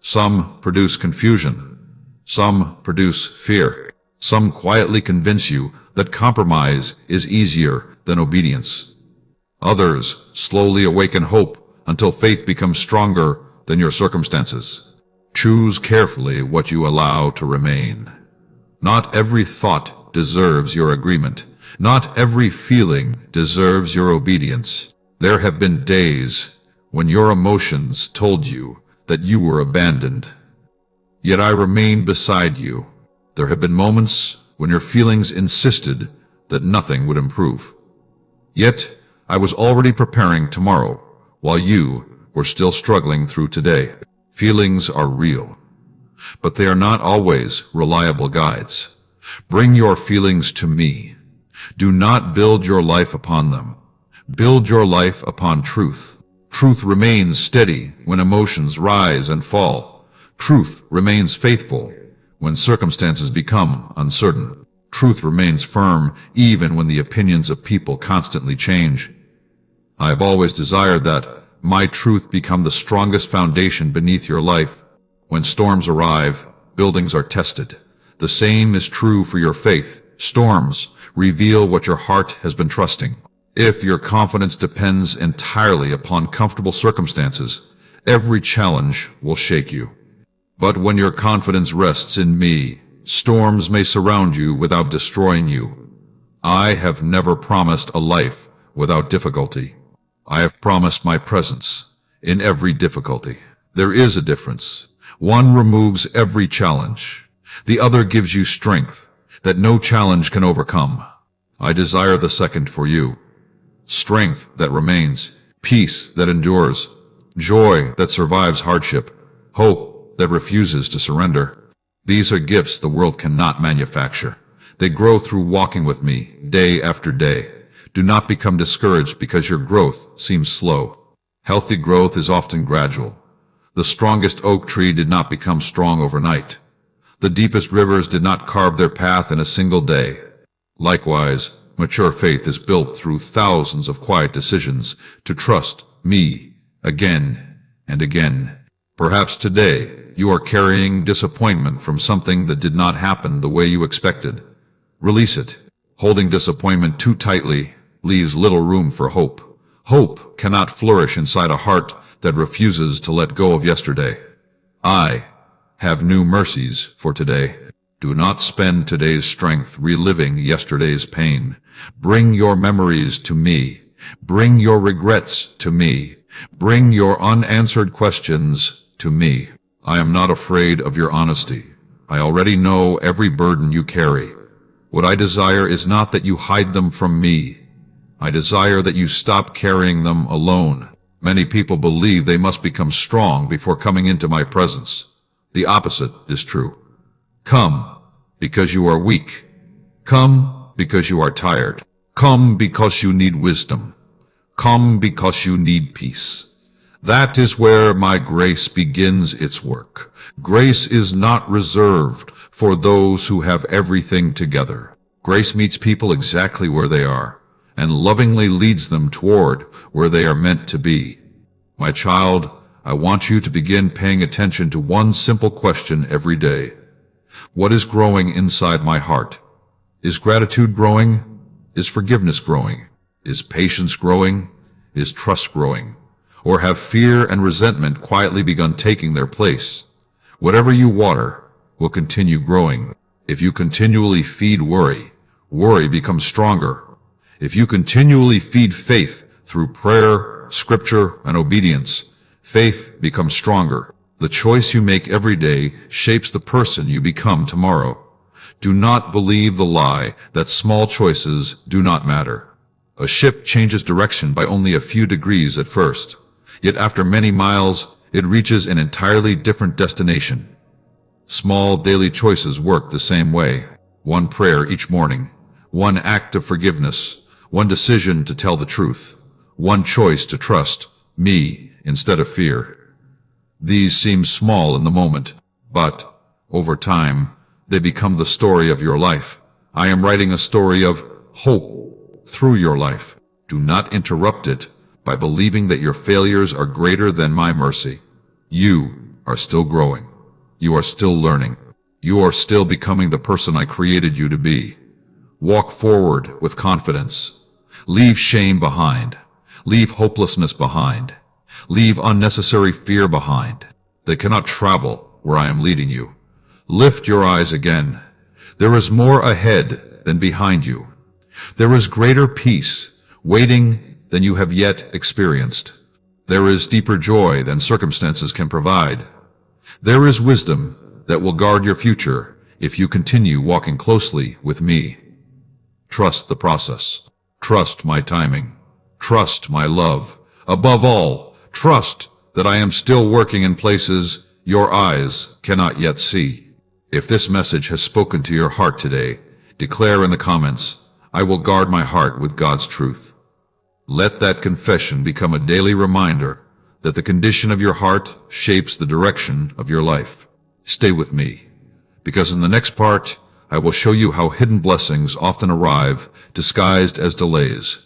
Some produce confusion. Some produce fear. Some quietly convince you that compromise is easier than obedience. Others slowly awaken hope until faith becomes stronger than your circumstances. Choose carefully what you allow to remain. Not every thought deserves your agreement. Not every feeling deserves your obedience. There have been days when your emotions told you that you were abandoned. Yet I remained beside you. There have been moments when your feelings insisted that nothing would improve. Yet I was already preparing tomorrow while you were still struggling through today. Feelings are real, but they are not always reliable guides. Bring your feelings to me. Do not build your life upon them. Build your life upon truth. Truth remains steady when emotions rise and fall. Truth remains faithful when circumstances become uncertain. Truth remains firm even when the opinions of people constantly change. I have always desired that my truth become the strongest foundation beneath your life. When storms arrive, buildings are tested. The same is true for your faith. Storms reveal what your heart has been trusting. If your confidence depends entirely upon comfortable circumstances, every challenge will shake you. But when your confidence rests in me, storms may surround you without destroying you. I have never promised a life without difficulty. I have promised my presence in every difficulty. There is a difference. One removes every challenge. The other gives you strength that no challenge can overcome. I desire the second for you. Strength that remains, peace that endures, joy that survives hardship, hope that refuses to surrender. These are gifts the world cannot manufacture. They grow through walking with me day after day. Do not become discouraged because your growth seems slow. Healthy growth is often gradual. The strongest oak tree did not become strong overnight. The deepest rivers did not carve their path in a single day. Likewise, mature faith is built through thousands of quiet decisions to trust me again and again. Perhaps today you are carrying disappointment from something that did not happen the way you expected. Release it. Holding disappointment too tightly leaves little room for hope. Hope cannot flourish inside a heart that refuses to let go of yesterday. I have new mercies for today. Do not spend today's strength reliving yesterday's pain. Bring your memories to me. Bring your regrets to me. Bring your unanswered questions to me. I am not afraid of your honesty. I already know every burden you carry. What I desire is not that you hide them from me. I desire that you stop carrying them alone. Many people believe they must become strong before coming into my presence. The opposite is true. Come because you are weak. Come because you are tired. Come because you need wisdom. Come because you need peace. That is where my grace begins its work. Grace is not reserved for those who have everything together. Grace meets people exactly where they are and lovingly leads them toward where they are meant to be. My child, I want you to begin paying attention to one simple question every day. What is growing inside my heart? Is gratitude growing? Is forgiveness growing? Is patience growing? Is trust growing? Or have fear and resentment quietly begun taking their place? Whatever you water will continue growing. If you continually feed worry, worry becomes stronger. If you continually feed faith through prayer, scripture, and obedience, Faith becomes stronger. The choice you make every day shapes the person you become tomorrow. Do not believe the lie that small choices do not matter. A ship changes direction by only a few degrees at first, yet after many miles, it reaches an entirely different destination. Small daily choices work the same way. One prayer each morning, one act of forgiveness, one decision to tell the truth, one choice to trust me instead of fear. These seem small in the moment, but over time, they become the story of your life. I am writing a story of hope through your life. Do not interrupt it by believing that your failures are greater than my mercy. You are still growing. You are still learning. You are still becoming the person I created you to be. Walk forward with confidence. Leave shame behind. Leave hopelessness behind. Leave unnecessary fear behind. They cannot travel where I am leading you. Lift your eyes again. There is more ahead than behind you. There is greater peace waiting than you have yet experienced. There is deeper joy than circumstances can provide. There is wisdom that will guard your future if you continue walking closely with me. Trust the process. Trust my timing. Trust my love. Above all, trust that I am still working in places your eyes cannot yet see. If this message has spoken to your heart today, declare in the comments, I will guard my heart with God's truth. Let that confession become a daily reminder that the condition of your heart shapes the direction of your life. Stay with me, because in the next part, I will show you how hidden blessings often arrive disguised as delays,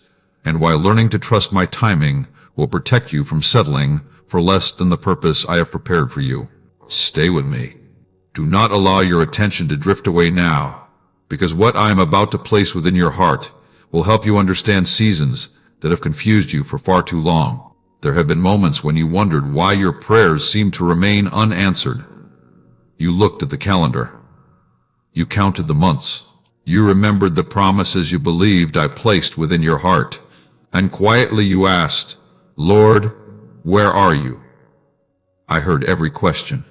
and why learning to trust my timing will protect you from settling for less than the purpose I have prepared for you. Stay with me. Do not allow your attention to drift away now, because what I am about to place within your heart will help you understand seasons that have confused you for far too long. There have been moments when you wondered why your prayers seemed to remain unanswered. You looked at the calendar. You counted the months. You remembered the promises you believed I placed within your heart. And quietly you asked, Lord, where are you? I heard every question.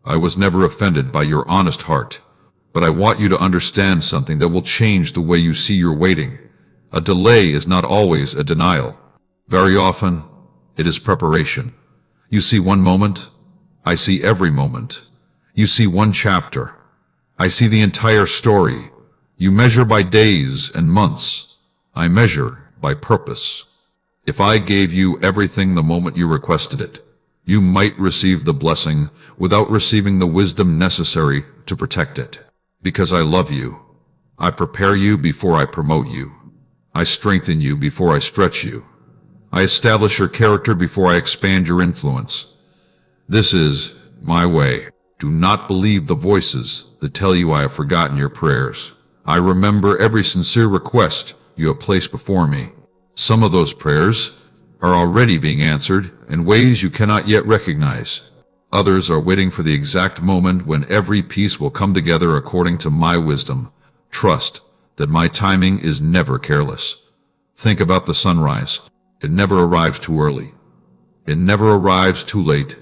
I was never offended by your honest heart, but I want you to understand something that will change the way you see your waiting. A delay is not always a denial. Very often, it is preparation. You see one moment, I see every moment. You see one chapter, I see the entire story. You measure by days and months. I measure by purpose. If I gave you everything the moment you requested it, you might receive the blessing without receiving the wisdom necessary to protect it. Because I love you, I prepare you before I promote you. I strengthen you before I stretch you. I establish your character before I expand your influence. This is my way. Do not believe the voices that tell you I have forgotten your prayers. I remember every sincere request you have placed before me. Some of those prayers are already being answered in ways you cannot yet recognize. Others are waiting for the exact moment when every piece will come together according to my wisdom. Trust that my timing is never careless. Think about the sunrise. It never arrives too early. It never arrives too late.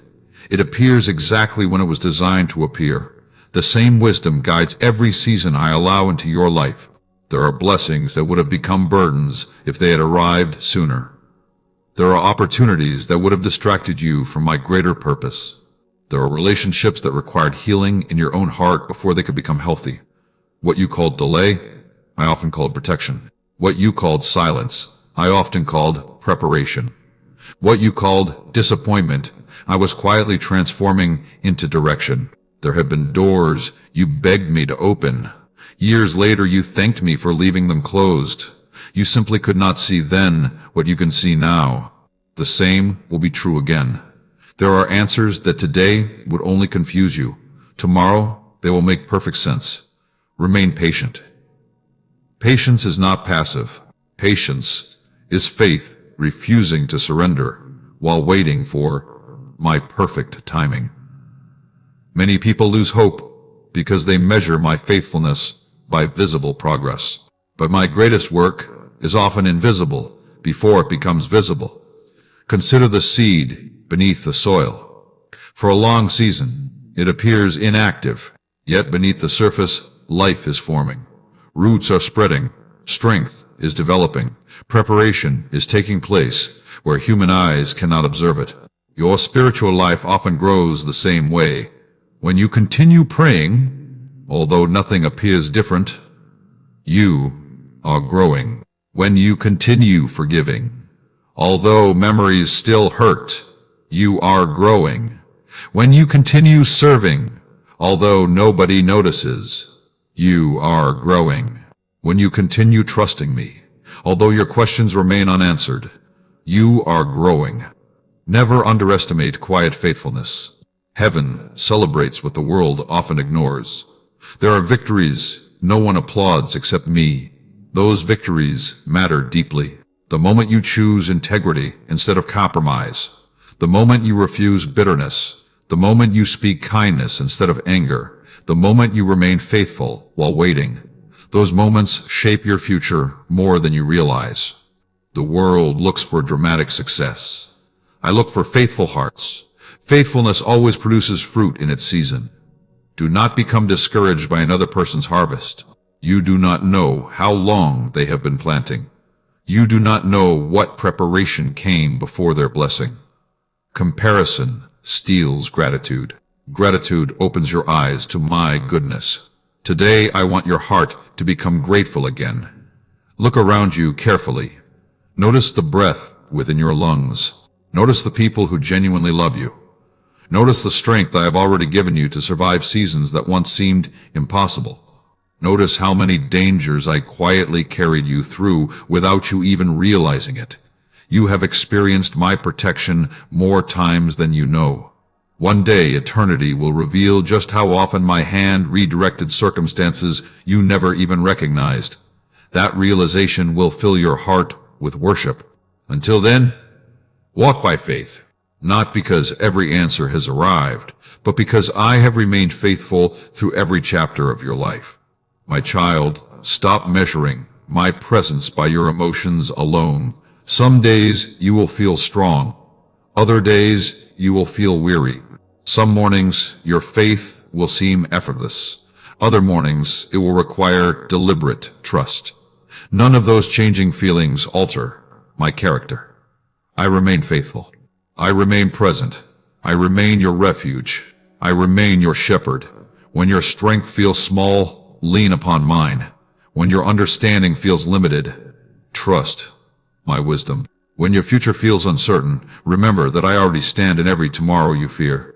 It appears exactly when it was designed to appear. The same wisdom guides every season I allow into your life. There are blessings that would have become burdens if they had arrived sooner. There are opportunities that would have distracted you from my greater purpose. There are relationships that required healing in your own heart before they could become healthy. What you called delay, I often called protection. What you called silence, I often called preparation. What you called disappointment, I was quietly transforming into direction. There have been doors you begged me to open. Years later, you thanked me for leaving them closed. You simply could not see then what you can see now. The same will be true again. There are answers that today would only confuse you. Tomorrow, they will make perfect sense. Remain patient. Patience is not passive. Patience is faith refusing to surrender while waiting for my perfect timing. Many people lose hope because they measure my faithfulness by visible progress. But my greatest work is often invisible before it becomes visible. Consider the seed beneath the soil. For a long season, it appears inactive, yet beneath the surface, life is forming. Roots are spreading, strength is developing, preparation is taking place where human eyes cannot observe it. Your spiritual life often grows the same way. When you continue praying, although nothing appears different, you are growing. When you continue forgiving, although memories still hurt, you are growing. When you continue serving, although nobody notices, you are growing. When you continue trusting me, although your questions remain unanswered, you are growing. Never underestimate quiet faithfulness. Heaven celebrates what the world often ignores. There are victories no one applauds except me. Those victories matter deeply. The moment you choose integrity instead of compromise, the moment you refuse bitterness, the moment you speak kindness instead of anger, the moment you remain faithful while waiting, those moments shape your future more than you realize. The world looks for dramatic success. I look for faithful hearts. Faithfulness always produces fruit in its season. Do not become discouraged by another person's harvest. You do not know how long they have been planting. You do not know what preparation came before their blessing. Comparison steals gratitude. Gratitude opens your eyes to my goodness. Today I want your heart to become grateful again. Look around you carefully. Notice the breath within your lungs. Notice the people who genuinely love you. Notice the strength I have already given you to survive seasons that once seemed impossible. Notice how many dangers I quietly carried you through without you even realizing it. You have experienced my protection more times than you know. One day eternity will reveal just how often my hand redirected circumstances you never even recognized. That realization will fill your heart with worship. Until then, walk by faith, not because every answer has arrived, but because I have remained faithful through every chapter of your life. My child, stop measuring my presence by your emotions alone. Some days you will feel strong. Other days you will feel weary. Some mornings your faith will seem effortless. Other mornings it will require deliberate trust. None of those changing feelings alter my character. I remain faithful. I remain present. I remain your refuge. I remain your shepherd. When your strength feels small, lean upon mine. When your understanding feels limited, trust my wisdom. When your future feels uncertain, remember that I already stand in every tomorrow you fear.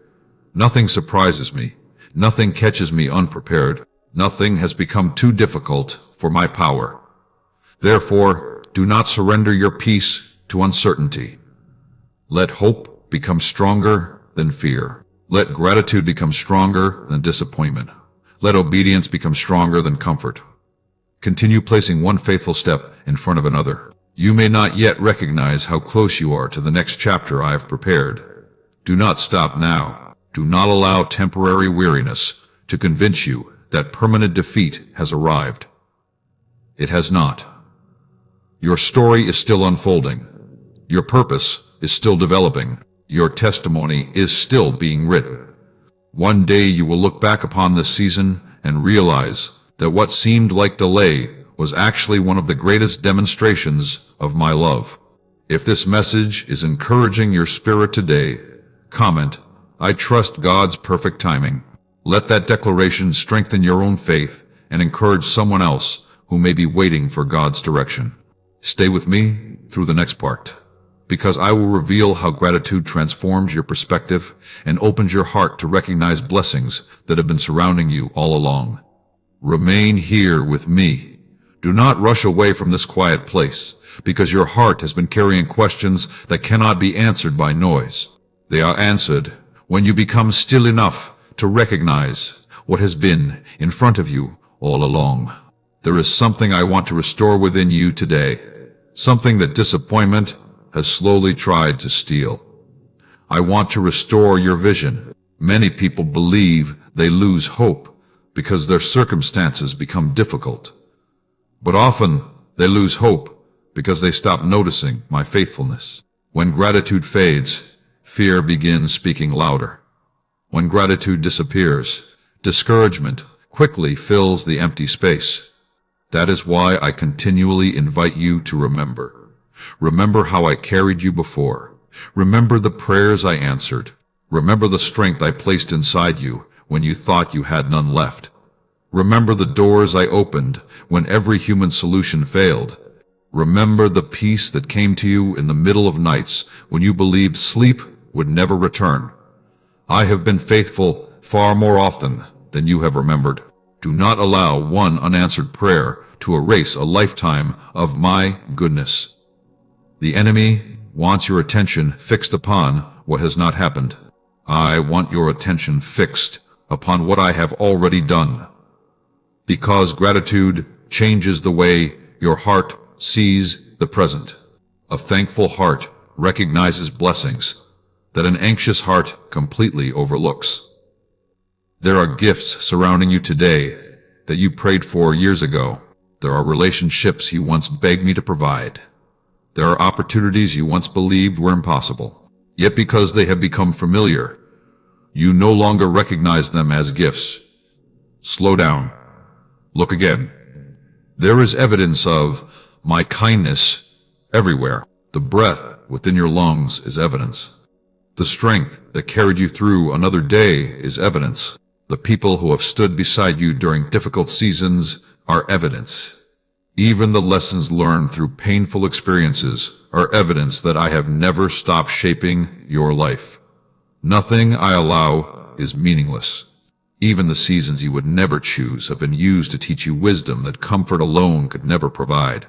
Nothing surprises me. Nothing catches me unprepared. Nothing has become too difficult for my power. Therefore, do not surrender your peace to uncertainty. Let hope become stronger than fear. Let gratitude become stronger than disappointment. Let obedience become stronger than comfort. Continue placing one faithful step in front of another. You may not yet recognize how close you are to the next chapter I have prepared. Do not stop now. Do not allow temporary weariness to convince you that permanent defeat has arrived. It has not. Your story is still unfolding. Your purpose is still developing. Your testimony is still being written. One day you will look back upon this season and realize that what seemed like delay was actually one of the greatest demonstrations of my love. If this message is encouraging your spirit today, comment, "I trust God's perfect timing." Let that declaration strengthen your own faith and encourage someone else who may be waiting for God's direction. Stay with me through the next part, because I will reveal how gratitude transforms your perspective and opens your heart to recognize blessings that have been surrounding you all along. Remain here with me. Do not rush away from this quiet place, because your heart has been carrying questions that cannot be answered by noise. They are answered when you become still enough to recognize what has been in front of you all along. There is something I want to restore within you today, something that disappointment has slowly tried to steal. I want to restore your vision. Many people believe they lose hope because their circumstances become difficult. But often they lose hope because they stop noticing my faithfulness. When gratitude fades, fear begins speaking louder. When gratitude disappears, discouragement quickly fills the empty space. That is why I continually invite you to remember. Remember how I carried you before. Remember the prayers I answered. Remember the strength I placed inside you when you thought you had none left. Remember the doors I opened when every human solution failed. Remember the peace that came to you in the middle of nights when you believed sleep would never return. I have been faithful far more often than you have remembered. Do not allow one unanswered prayer to erase a lifetime of my goodness. The enemy wants your attention fixed upon what has not happened. I want your attention fixed upon what I have already done. Because gratitude changes the way your heart sees the present. A thankful heart recognizes blessings that an anxious heart completely overlooks. There are gifts surrounding you today that you prayed for years ago. There are relationships you once begged me to provide. There are opportunities you once believed were impossible. Yet because they have become familiar, you no longer recognize them as gifts. Slow down. Look again. There is evidence of my kindness everywhere. The breath within your lungs is evidence. The strength that carried you through another day is evidence. The people who have stood beside you during difficult seasons are evidence. Even the lessons learned through painful experiences are evidence that I have never stopped shaping your life. Nothing I allow is meaningless. Even the seasons you would never choose have been used to teach you wisdom that comfort alone could never provide.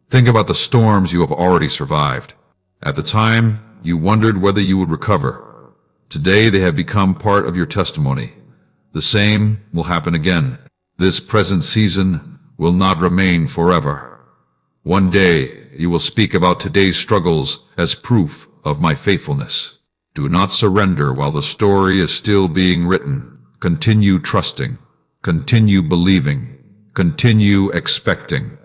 Think about the storms you have already survived. At the time, you wondered whether you would recover. Today they have become part of your testimony. The same will happen again. This present season will not remain forever. One day you will speak about today's struggles as proof of my faithfulness. Do not surrender while the story is still being written. Continue trusting. Continue believing. Continue expecting.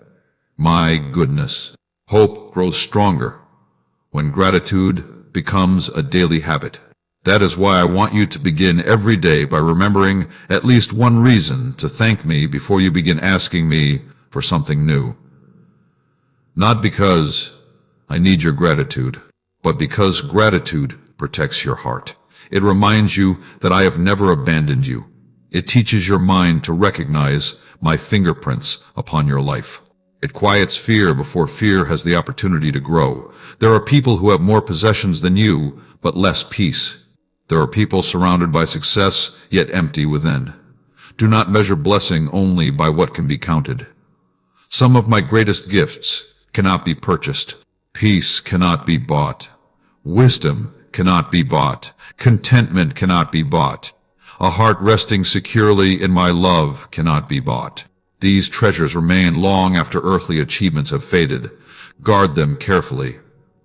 My goodness. Hope grows stronger when gratitude becomes a daily habit. That is why I want you to begin every day by remembering at least one reason to thank me before you begin asking me for something new. Not because I need your gratitude, but because gratitude protects your heart. It reminds you that I have never abandoned you. It teaches your mind to recognize my fingerprints upon your life. It quiets fear before fear has the opportunity to grow. There are people who have more possessions than you, but less peace. There are people surrounded by success, yet empty within. Do not measure blessing only by what can be counted. Some of my greatest gifts cannot be purchased. Peace cannot be bought. Wisdom cannot be bought. Contentment cannot be bought. A heart resting securely in my love cannot be bought. These treasures remain long after earthly achievements have faded. Guard them carefully.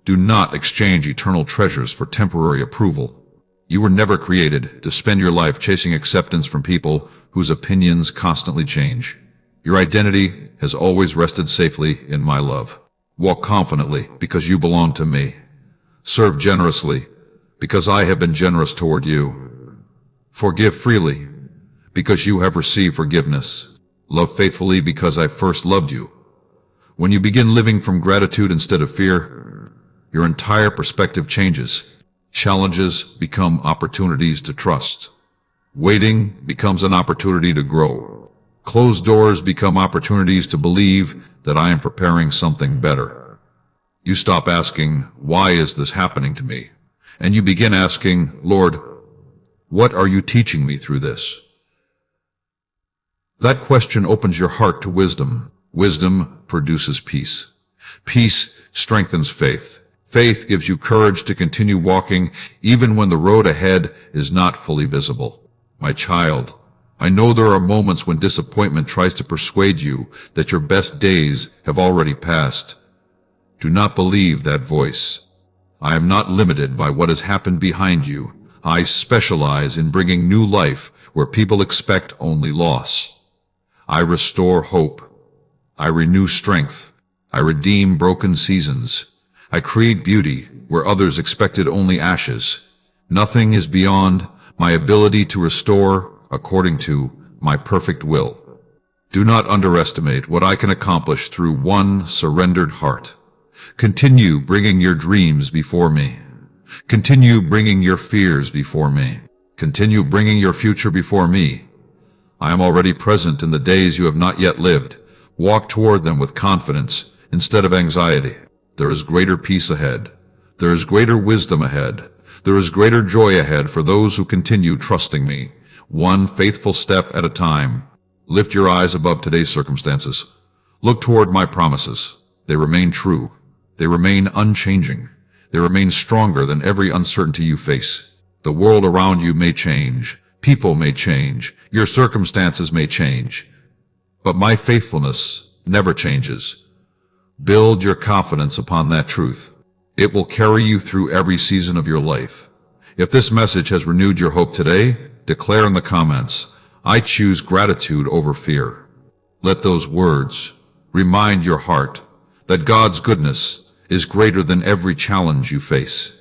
Do not exchange eternal treasures for temporary approval. You were never created to spend your life chasing acceptance from people whose opinions constantly change. Your identity has always rested safely in my love. Walk confidently because you belong to me. Serve generously because I have been generous toward you. Forgive freely because you have received forgiveness. Love faithfully because I first loved you. When you begin living from gratitude instead of fear, your entire perspective changes. Challenges become opportunities to trust. Waiting becomes an opportunity to grow. Closed doors become opportunities to believe that I am preparing something better. You stop asking, why is this happening to me? And you begin asking, Lord, what are you teaching me through this? That question opens your heart to wisdom. Wisdom produces peace. Peace strengthens faith. Faith gives you courage to continue walking even when the road ahead is not fully visible. My child, I know there are moments when disappointment tries to persuade you that your best days have already passed. Do not believe that voice. I am not limited by what has happened behind you. I specialize in bringing new life where people expect only loss. I restore hope. I renew strength. I redeem broken seasons. I create beauty where others expected only ashes. Nothing is beyond my ability to restore according to my perfect will. Do not underestimate what I can accomplish through one surrendered heart. Continue bringing your dreams before me. Continue bringing your fears before me. Continue bringing your future before me. I am already present in the days you have not yet lived. Walk toward them with confidence instead of anxiety. There is greater peace ahead. There is greater wisdom ahead. There is greater joy ahead for those who continue trusting me, one faithful step at a time. Lift your eyes above today's circumstances. Look toward my promises. They remain true. They remain unchanging. They remain stronger than every uncertainty you face. The world around you may change. People may change. Your circumstances may change. But my faithfulness never changes. Build your confidence upon that truth. It will carry you through every season of your life. If this message has renewed your hope today, declare in the comments, I choose gratitude over fear. Let those words remind your heart that God's goodness is greater than every challenge you face.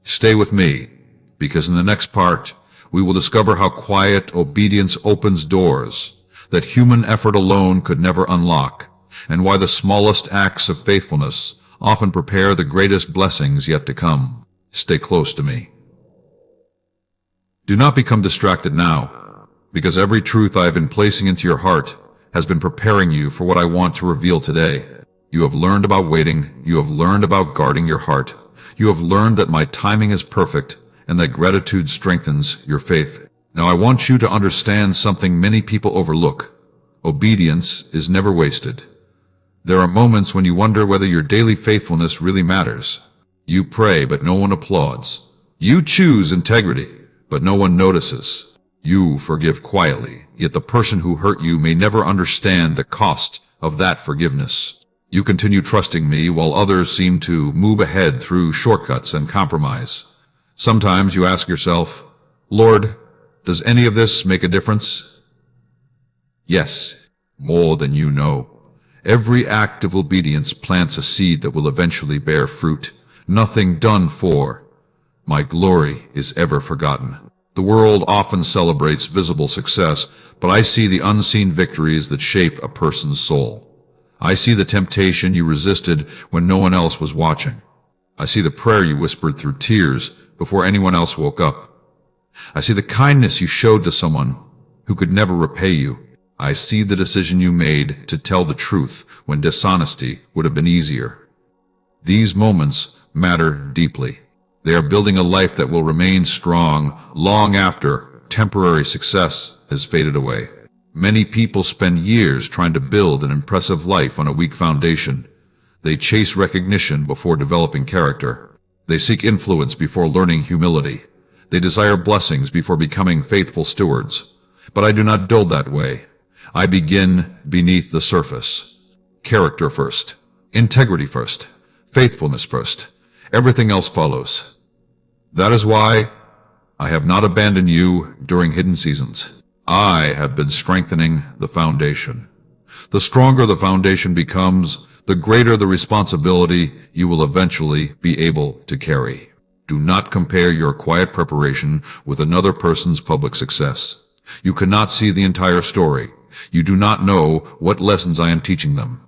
Stay with me, because in the next part, we will discover how quiet obedience opens doors that human effort alone could never unlock, and why the smallest acts of faithfulness often prepare the greatest blessings yet to come. Stay close to me. Do not become distracted now, because every truth I have been placing into your heart has been preparing you for what I want to reveal today. You have learned about waiting. You have learned about guarding your heart. You have learned that my timing is perfect and that gratitude strengthens your faith. Now I want you to understand something many people overlook. Obedience is never wasted. There are moments when you wonder whether your daily faithfulness really matters. You pray, but no one applauds. You choose integrity, but no one notices. You forgive quietly, yet the person who hurt you may never understand the cost of that forgiveness. You continue trusting me while others seem to move ahead through shortcuts and compromise. Sometimes you ask yourself, Lord, does any of this make a difference? Yes, more than you know. Every act of obedience plants a seed that will eventually bear fruit. Nothing done for my glory is ever forgotten. The world often celebrates visible success, but I see the unseen victories that shape a person's soul. I see the temptation you resisted when no one else was watching. I see the prayer you whispered through tears before anyone else woke up. I see the kindness you showed to someone who could never repay you. I see the decision you made to tell the truth when dishonesty would have been easier. These moments matter deeply. They are building a life that will remain strong long after temporary success has faded away. Many people spend years trying to build an impressive life on a weak foundation. They chase recognition before developing character. They seek influence before learning humility. They desire blessings before becoming faithful stewards. But I do not build that way. I begin beneath the surface. Character first. Integrity first. Faithfulness first. Everything else follows. That is why I have not abandoned you during hidden seasons. I have been strengthening the foundation. The stronger the foundation becomes, the greater the responsibility you will eventually be able to carry. Do not compare your quiet preparation with another person's public success. You cannot see the entire story. You do not know what lessons I am teaching them.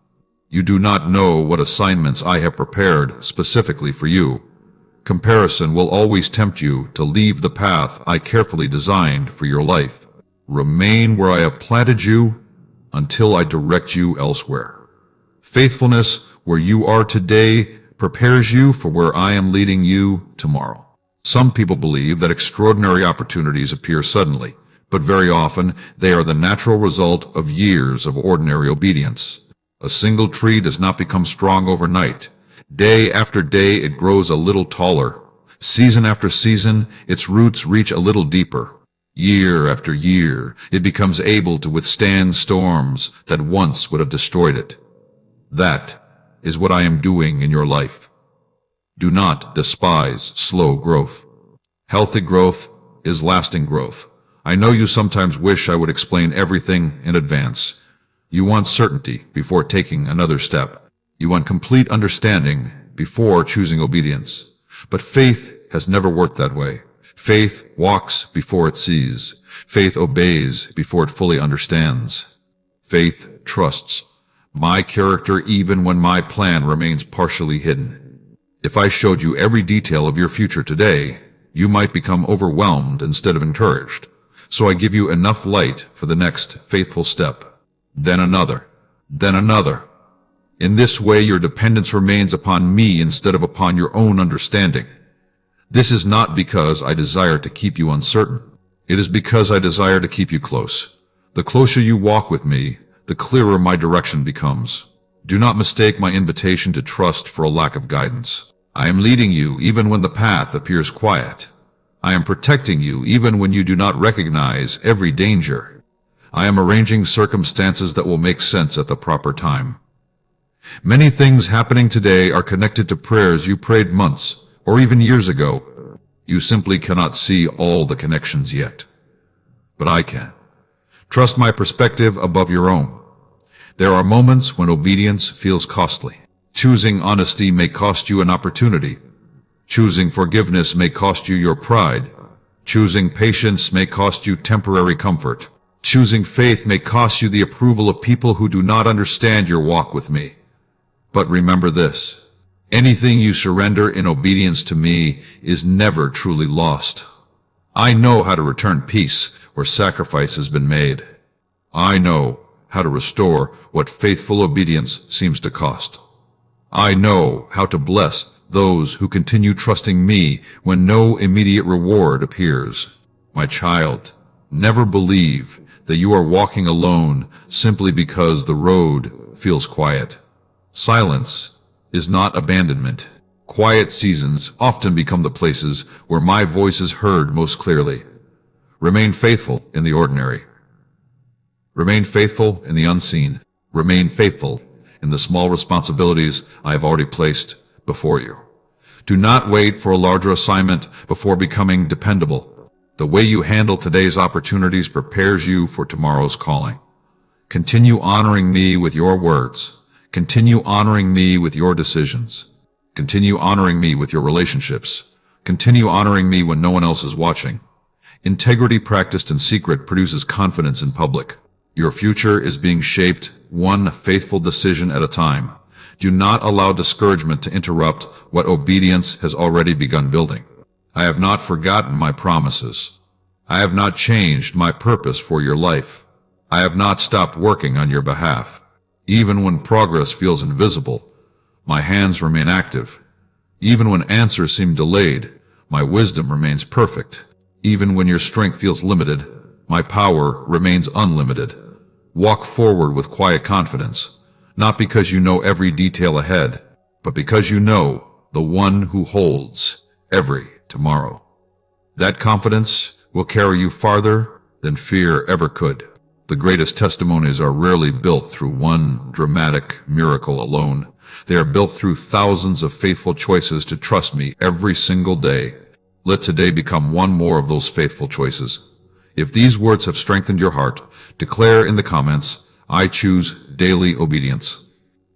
You do not know what assignments I have prepared specifically for you. Comparison will always tempt you to leave the path I carefully designed for your life. Remain where I have planted you until I direct you elsewhere. Faithfulness where you are today prepares you for where I am leading you tomorrow. Some people believe that extraordinary opportunities appear suddenly, but very often they are the natural result of years of ordinary obedience. A single tree does not become strong overnight. Day after day it grows a little taller. Season after season its roots reach a little deeper. Year after year it becomes able to withstand storms that once would have destroyed it. That is what I am doing in your life. Do not despise slow growth. Healthy growth is lasting growth. I know you sometimes wish I would explain everything in advance. You want certainty before taking another step. You want complete understanding before choosing obedience. But faith has never worked that way. Faith walks before it sees. Faith obeys before it fully understands. Faith trusts my character even when my plan remains partially hidden. If I showed you every detail of your future today, you might become overwhelmed instead of encouraged. So I give you enough light for the next faithful step. Then another. Then another. In this way your dependence remains upon me instead of upon your own understanding. This is not because I desire to keep you uncertain. It is because I desire to keep you close. The closer you walk with me, the clearer my direction becomes. Do not mistake my invitation to trust for a lack of guidance. I am leading you even when the path appears quiet. I am protecting you even when you do not recognize every danger. I am arranging circumstances that will make sense at the proper time. Many things happening today are connected to prayers you prayed months or even years ago. You simply cannot see all the connections yet. But I can. Trust my perspective above your own. There are moments when obedience feels costly. Choosing honesty may cost you an opportunity. Choosing forgiveness may cost you your pride. Choosing patience may cost you temporary comfort. Choosing faith may cost you the approval of people who do not understand your walk with me. But remember this. Anything you surrender in obedience to me is never truly lost. I know how to return peace where sacrifice has been made. I know how to restore what faithful obedience seems to cost. I know how to bless those who continue trusting me when no immediate reward appears. My child, never believe that you are walking alone simply because the road feels quiet. Silence is not abandonment. Quiet seasons often become the places where my voice is heard most clearly. Remain faithful in the ordinary. Remain faithful in the unseen. Remain faithful in the small responsibilities I have already placed before you. Do not wait for a larger assignment before becoming dependable. The way you handle today's opportunities prepares you for tomorrow's calling. Continue honoring me with your words. Continue honoring me with your decisions. Continue honoring me with your relationships. Continue honoring me when no one else is watching. Integrity practiced in secret produces confidence in public. Your future is being shaped one faithful decision at a time. Do not allow discouragement to interrupt what obedience has already begun building. I have not forgotten my promises. I have not changed my purpose for your life. I have not stopped working on your behalf. Even when progress feels invisible, my hands remain active. Even when answers seem delayed, my wisdom remains perfect. Even when your strength feels limited, my power remains unlimited. Walk forward with quiet confidence, not because you know every detail ahead, but because you know the one who holds every tomorrow. That confidence will carry you farther than fear ever could. The greatest testimonies are rarely built through one dramatic miracle alone. They are built through thousands of faithful choices to trust me every single day. Let today become one more of those faithful choices. If these words have strengthened your heart, declare in the comments, I choose daily obedience.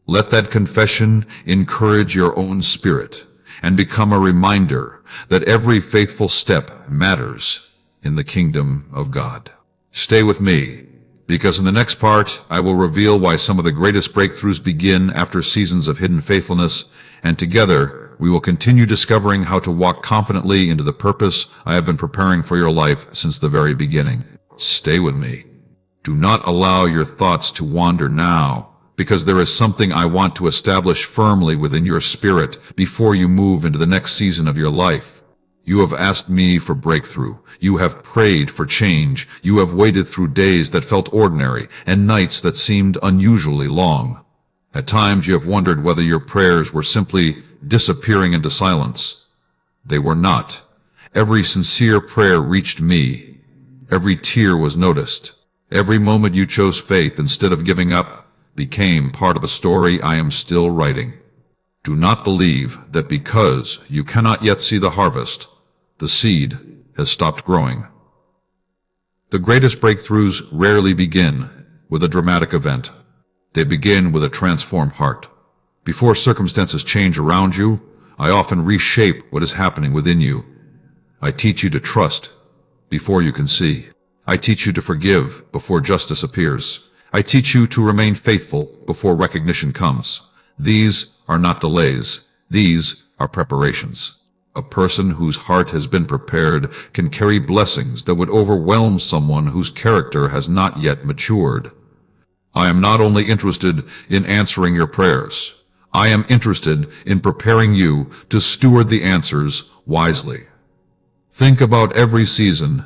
Let that confession encourage your own spirit and become a reminder that every faithful step matters in the kingdom of God. Stay with me, because in the next part, I will reveal why some of the greatest breakthroughs begin after seasons of hidden faithfulness, and together we will continue discovering how to walk confidently into the purpose I have been preparing for your life since the very beginning. Stay with me. Do not allow your thoughts to wander now, because there is something I want to establish firmly within your spirit before you move into the next season of your life. You have asked me for breakthrough. You have prayed for change. You have waited through days that felt ordinary and nights that seemed unusually long. At times you have wondered whether your prayers were simply disappearing into silence. They were not. Every sincere prayer reached me. Every tear was noticed. Every moment you chose faith instead of giving up became part of a story I am still writing. Do not believe that because you cannot yet see the harvest, the seed has stopped growing. The greatest breakthroughs rarely begin with a dramatic event. They begin with a transformed heart. Before circumstances change around you, I often reshape what is happening within you. I teach you to trust before you can see. I teach you to forgive before justice appears. I teach you to remain faithful before recognition comes. These are not delays. These are preparations. A person whose heart has been prepared can carry blessings that would overwhelm someone whose character has not yet matured. I am not only interested in answering your prayers. I am interested in preparing you to steward the answers wisely. Think about every season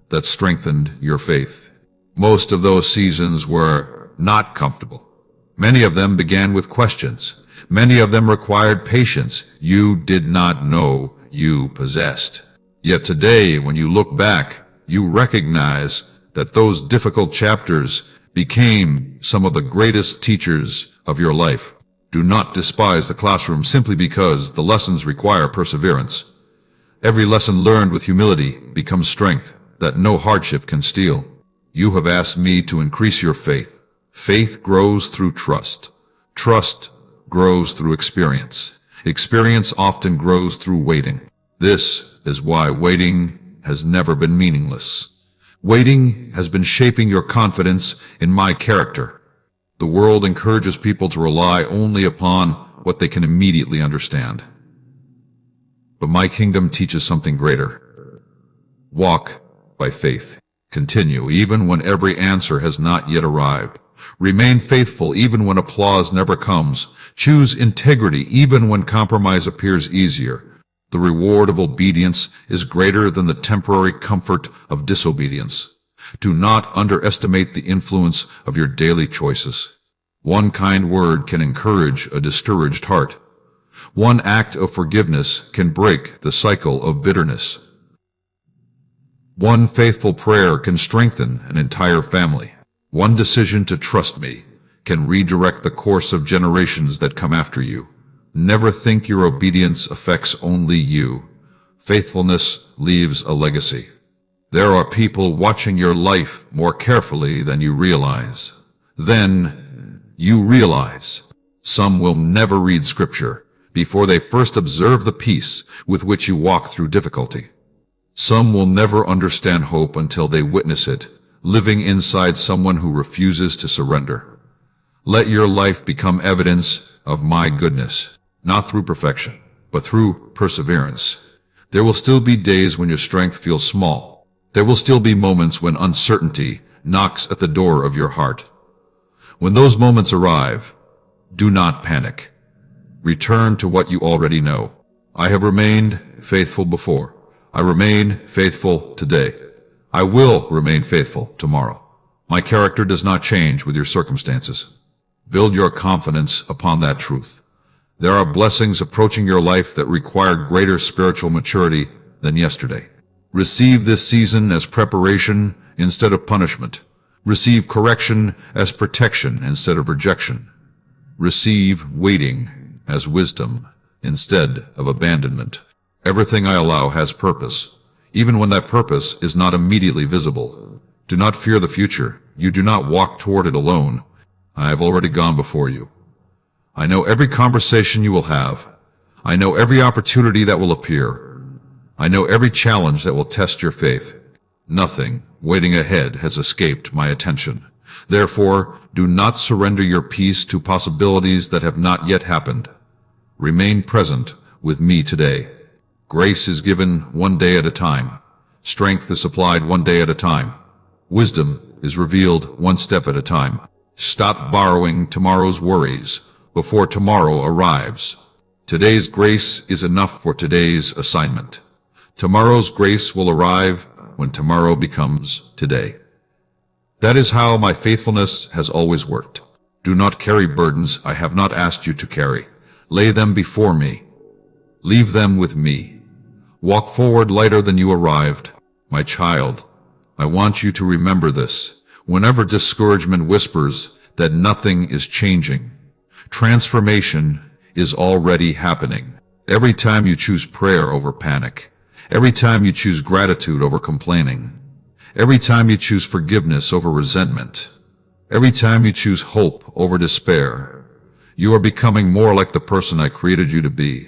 that strengthened your faith. Most of those seasons were not comfortable. Many of them began with questions. Many of them required patience you did not know you possessed. Yet today, when you look back, you recognize that those difficult chapters became some of the greatest teachers of your life. Do not despise the classroom simply because the lessons require perseverance. Every lesson learned with humility becomes strength that no hardship can steal. You have asked me to increase your faith. Faith grows through trust. Trust grows through experience. Experience often grows through waiting. This is why waiting has never been meaningless. Waiting has been shaping your confidence in my character. The world encourages people to rely only upon what they can immediately understand. But my kingdom teaches something greater. Walk by faith. Continue even when every answer has not yet arrived. Remain faithful even when applause never comes. Choose integrity even when compromise appears easier. The reward of obedience is greater than the temporary comfort of disobedience. Do not underestimate the influence of your daily choices. One kind word can encourage a discouraged heart. One act of forgiveness can break the cycle of bitterness. One faithful prayer can strengthen an entire family. One decision to trust me can redirect the course of generations that come after you. Never think your obedience affects only you. Faithfulness leaves a legacy. There are people watching your life more carefully than you realize. Then you realize some will never read Scripture before they first observe the peace with which you walk through difficulty. Some will never understand hope until they witness it, living inside someone who refuses to surrender. Let your life become evidence of my goodness, not through perfection, but through perseverance. There will still be days when your strength feels small. There will still be moments when uncertainty knocks at the door of your heart. When those moments arrive, do not panic. Return to what you already know. I have remained faithful before. I remain faithful today. I will remain faithful tomorrow. My character does not change with your circumstances. Build your confidence upon that truth. There are blessings approaching your life that require greater spiritual maturity than yesterday. Receive this season as preparation instead of punishment. Receive correction as protection instead of rejection. Receive waiting as wisdom instead of abandonment. Everything I allow has purpose, even when that purpose is not immediately visible. Do not fear the future. You do not walk toward it alone. I have already gone before you. I know every conversation you will have. I know every opportunity that will appear. I know every challenge that will test your faith. Nothing waiting ahead has escaped my attention. Therefore, do not surrender your peace to possibilities that have not yet happened. Remain present with me today. Grace is given one day at a time. Strength is supplied one day at a time. Wisdom is revealed one step at a time. Stop borrowing tomorrow's worries before tomorrow arrives. Today's grace is enough for today's assignment. Tomorrow's grace will arrive when tomorrow becomes today. That is how my faithfulness has always worked. Do not carry burdens I have not asked you to carry. Lay them before me. Leave them with me. Walk forward lighter than you arrived. My child, I want you to remember this. Whenever discouragement whispers that nothing is changing, transformation is already happening. Every time you choose prayer over panic, every time you choose gratitude over complaining, every time you choose forgiveness over resentment, every time you choose hope over despair, you are becoming more like the person I created you to be.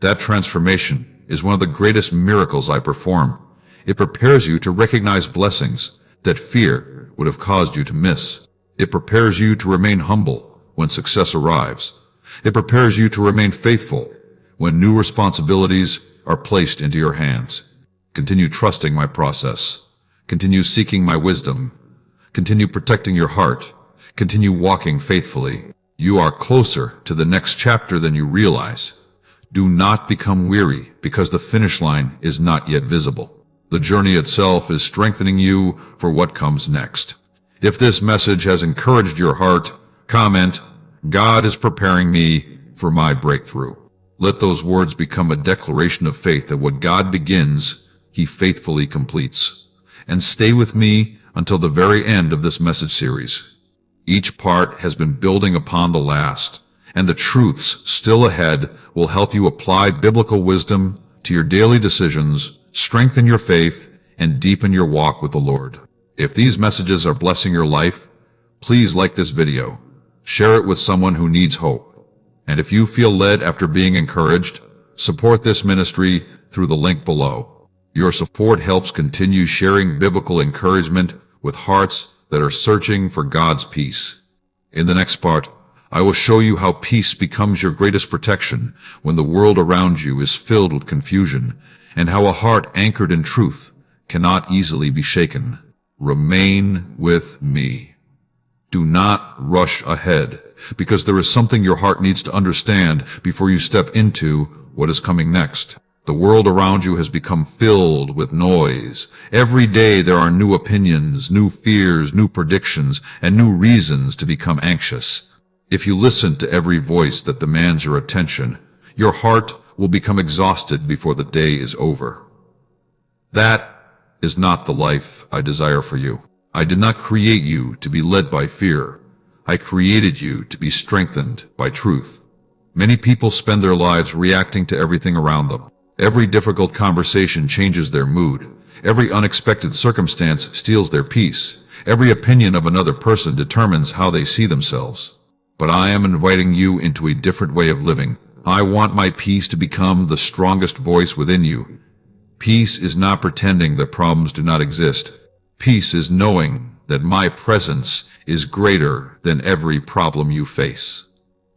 That transformation is one of the greatest miracles I perform. It prepares you to recognize blessings that fear would have caused you to miss. It prepares you to remain humble when success arrives. It prepares you to remain faithful when new responsibilities are placed into your hands. Continue trusting my process. Continue seeking my wisdom. Continue protecting your heart. Continue walking faithfully. You are closer to the next chapter than you realize. Do not become weary because the finish line is not yet visible. The journey itself is strengthening you for what comes next. If this message has encouraged your heart, comment, "God is preparing me for my breakthrough." Let those words become a declaration of faith that what God begins, He faithfully completes. And stay with me until the very end of this message series. Each part has been building upon the last, and the truths still ahead will help you apply biblical wisdom to your daily decisions, strengthen your faith, and deepen your walk with the Lord. If these messages are blessing your life, please like this video. Share it with someone who needs hope. And if you feel led after being encouraged, support this ministry through the link below. Your support helps continue sharing biblical encouragement with hearts that are searching for God's peace. In the next part, I will show you how peace becomes your greatest protection when the world around you is filled with confusion, and how a heart anchored in truth cannot easily be shaken. Remain with me. Do not rush ahead, because there is something your heart needs to understand before you step into what is coming next. The world around you has become filled with noise. Every day there are new opinions, new fears, new predictions, and new reasons to become anxious. If you listen to every voice that demands your attention, your heart will become exhausted before the day is over. That is not the life I desire for you. I did not create you to be led by fear. I created you to be strengthened by truth. Many people spend their lives reacting to everything around them. Every difficult conversation changes their mood. Every unexpected circumstance steals their peace. Every opinion of another person determines how they see themselves. But I am inviting you into a different way of living. I want my peace to become the strongest voice within you. Peace is not pretending that problems do not exist. Peace is knowing that my presence is greater than every problem you face.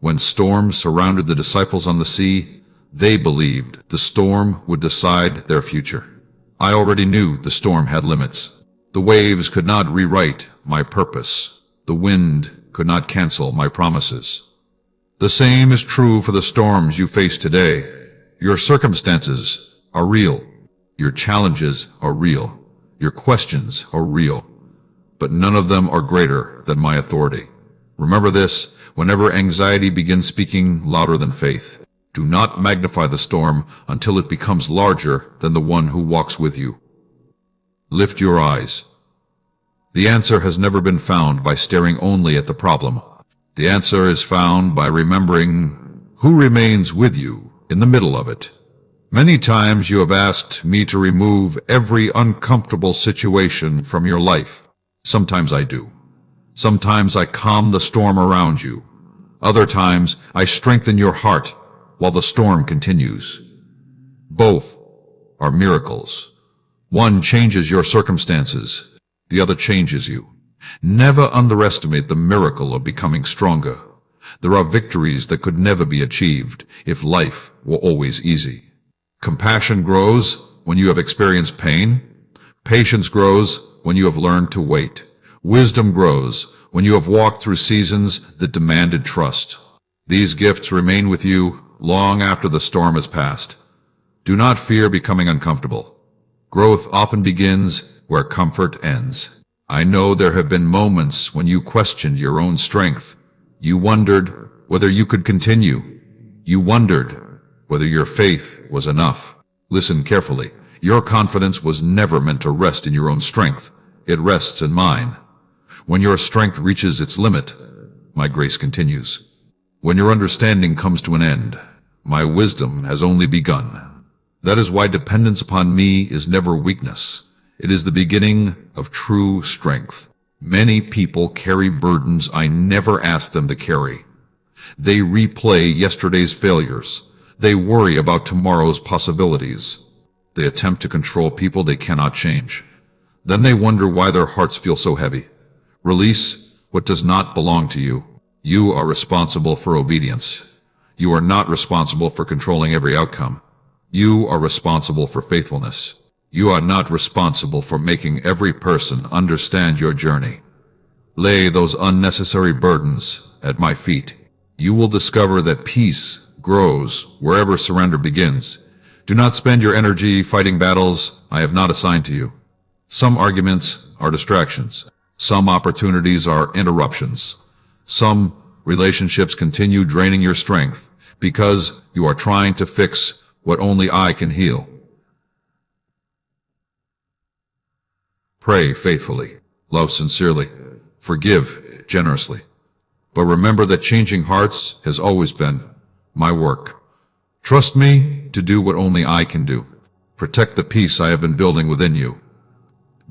When storms surrounded the disciples on the sea, they believed the storm would decide their future. I already knew the storm had limits. The waves could not rewrite my purpose. The wind could not cancel my promises. The same is true for the storms you face today. Your circumstances are real. Your challenges are real. Your questions are real. But none of them are greater than my authority. Remember this whenever anxiety begins speaking louder than faith. Do not magnify the storm until it becomes larger than the one who walks with you. Lift your eyes. The answer has never been found by staring only at the problem. The answer is found by remembering who remains with you in the middle of it. Many times you have asked me to remove every uncomfortable situation from your life. Sometimes I do. Sometimes I calm the storm around you. Other times I strengthen your heart while the storm continues. Both are miracles. One changes your circumstances. The other changes you. Never underestimate the miracle of becoming stronger. There are victories that could never be achieved if life were always easy. Compassion grows when you have experienced pain. Patience grows when you have learned to wait. Wisdom grows when you have walked through seasons that demanded trust. These gifts remain with you long after the storm has passed. Do not fear becoming uncomfortable. Growth often begins where comfort ends. I know there have been moments when you questioned your own strength. You wondered whether you could continue. You wondered whether your faith was enough. Listen carefully. Your confidence was never meant to rest in your own strength. It rests in mine. When your strength reaches its limit, my grace continues. When your understanding comes to an end, my wisdom has only begun. That is why dependence upon me is never weakness. It is the beginning of true strength. Many people carry burdens I never asked them to carry. They replay yesterday's failures. They worry about tomorrow's possibilities. They attempt to control people they cannot change. Then they wonder why their hearts feel so heavy. Release what does not belong to you. You are responsible for obedience. You are not responsible for controlling every outcome. You are responsible for faithfulness. You are not responsible for making every person understand your journey. Lay those unnecessary burdens at my feet. You will discover that peace grows wherever surrender begins. Do not spend your energy fighting battles I have not assigned to you. Some arguments are distractions. Some opportunities are interruptions. Some relationships continue draining your strength because you are trying to fix what only I can heal. Pray faithfully, love sincerely, forgive generously. But remember that changing hearts has always been my work. Trust me to do what only I can do. Protect the peace I have been building within you.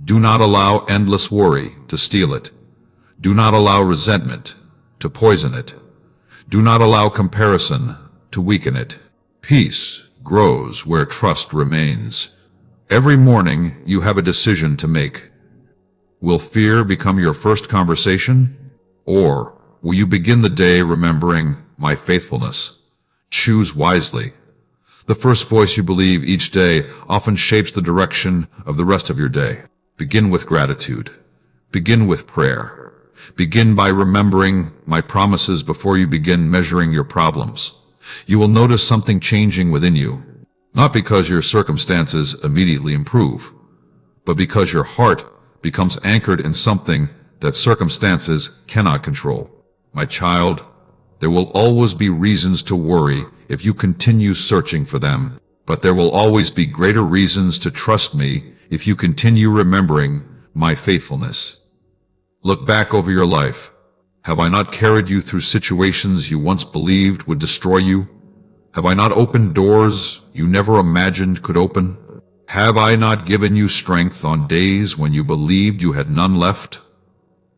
Do not allow endless worry to steal it. Do not allow resentment to poison it. Do not allow comparison to weaken it. Peace grows where trust remains. Every morning you have a decision to make. Will fear become your first conversation? Or will you begin the day remembering my faithfulness? Choose wisely. The first voice you believe each day often shapes the direction of the rest of your day. Begin with gratitude. Begin with prayer. Begin by remembering my promises before you begin measuring your problems. You will notice something changing within you, not because your circumstances immediately improve, but because your heart becomes anchored in something that circumstances cannot control. My child, there will always be reasons to worry if you continue searching for them, but there will always be greater reasons to trust me if you continue remembering my faithfulness. Look back over your life. Have I not carried you through situations you once believed would destroy you? Have I not opened doors you never imagined could open? Have I not given you strength on days when you believed you had none left?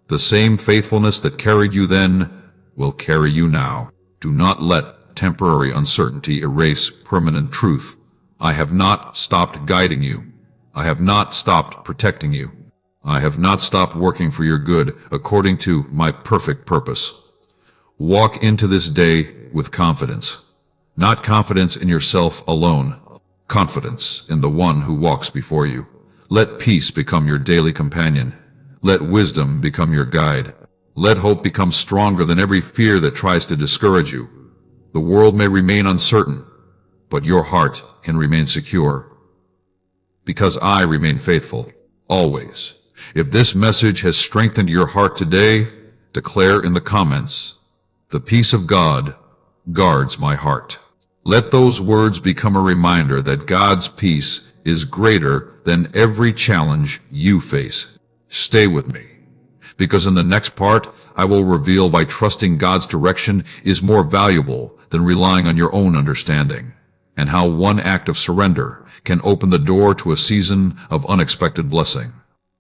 The same faithfulness that carried you then will carry you now. Do not let temporary uncertainty erase permanent truth. I have not stopped guiding you. I have not stopped protecting you. I have not stopped working for your good according to my perfect purpose. Walk into this day with confidence. Not confidence in yourself alone. Confidence in the one who walks before you. Let peace become your daily companion. Let wisdom become your guide. Let hope become stronger than every fear that tries to discourage you. The world may remain uncertain, but your heart can remain secure. Because I remain faithful, always. If this message has strengthened your heart today, declare in the comments, "The peace of God guards my heart." Let those words become a reminder that God's peace is greater than every challenge you face. Stay with me, because in the next part, I will reveal why trusting God's direction is more valuable than relying on your own understanding, and how one act of surrender can open the door to a season of unexpected blessing.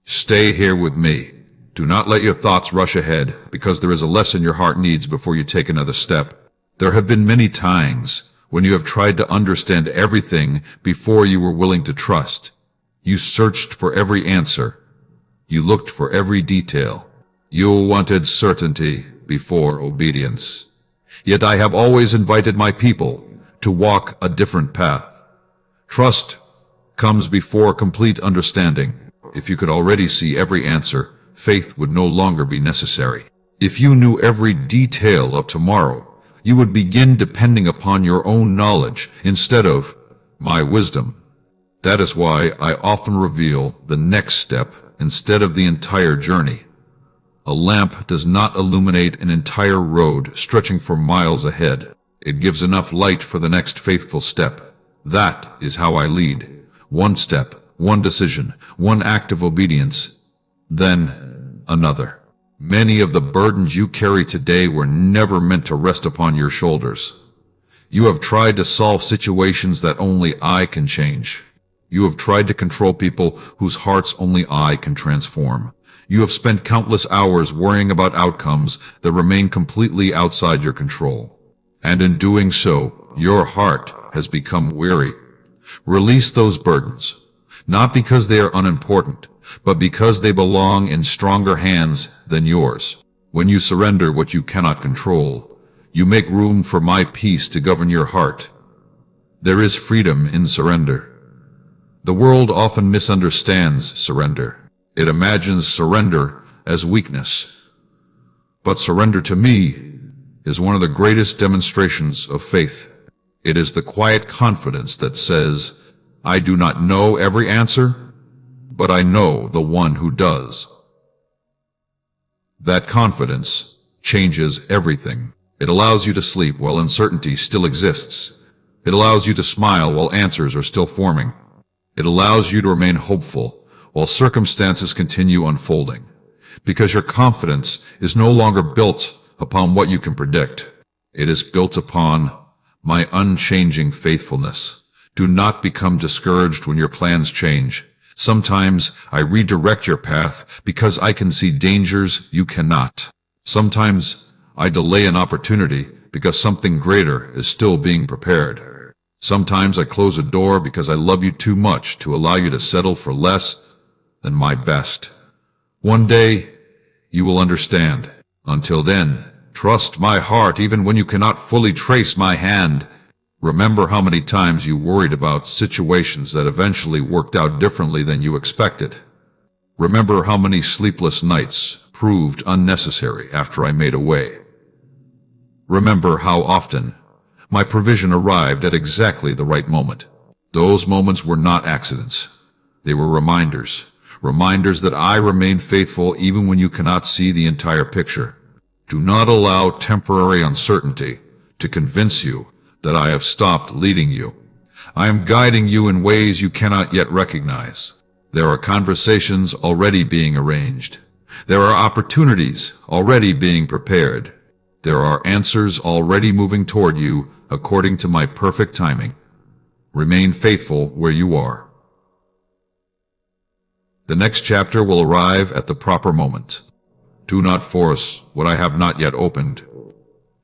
Stay here with me. Do not let your thoughts rush ahead, because there is a lesson your heart needs before you take another step. There have been many times when you have tried to understand everything before you were willing to trust. You searched for every answer. You looked for every detail. You wanted certainty before obedience. Yet I have always invited my people to walk a different path. Trust comes before complete understanding. If you could already see every answer, faith would no longer be necessary. If you knew every detail of tomorrow, you would begin depending upon your own knowledge instead of my wisdom. That is why I often reveal the next step instead of the entire journey. A lamp does not illuminate an entire road stretching for miles ahead. It gives enough light for the next faithful step. That is how I lead. One step, one decision, one act of obedience, then another. Many of the burdens you carry today were never meant to rest upon your shoulders. You have tried to solve situations that only I can change. You have tried to control people whose hearts only I can transform. You have spent countless hours worrying about outcomes that remain completely outside your control. And in doing so, your heart has become weary. Release those burdens, not because they are unimportant, but because they belong in stronger hands than yours. When you surrender what you cannot control, you make room for my peace to govern your heart. There is freedom in surrender. The world often misunderstands surrender. It imagines surrender as weakness. But surrender to me is one of the greatest demonstrations of faith. It is the quiet confidence that says, I do not know every answer, but I know the one who does. That confidence changes everything. It allows you to sleep while uncertainty still exists. It allows you to smile while answers are still forming. It allows you to remain hopeful while circumstances continue unfolding, because your confidence is no longer built upon what you can predict. It is built upon my unchanging faithfulness. Do not become discouraged when your plans change. Sometimes I redirect your path because I can see dangers you cannot. Sometimes I delay an opportunity because something greater is still being prepared. Sometimes I close a door because I love you too much to allow you to settle for less than my best. One day, you will understand. Until then, trust my heart even when you cannot fully trace my hand. Remember how many times you worried about situations that eventually worked out differently than you expected. Remember how many sleepless nights proved unnecessary after I made a way. Remember how often my provision arrived at exactly the right moment. Those moments were not accidents. They were reminders. Reminders that I remain faithful even when you cannot see the entire picture. Do not allow temporary uncertainty to convince you that I have stopped leading you. I am guiding you in ways you cannot yet recognize. There are conversations already being arranged. There are opportunities already being prepared. There are answers already moving toward you according to my perfect timing. Remain faithful where you are. The next chapter will arrive at the proper moment. Do not force what I have not yet opened.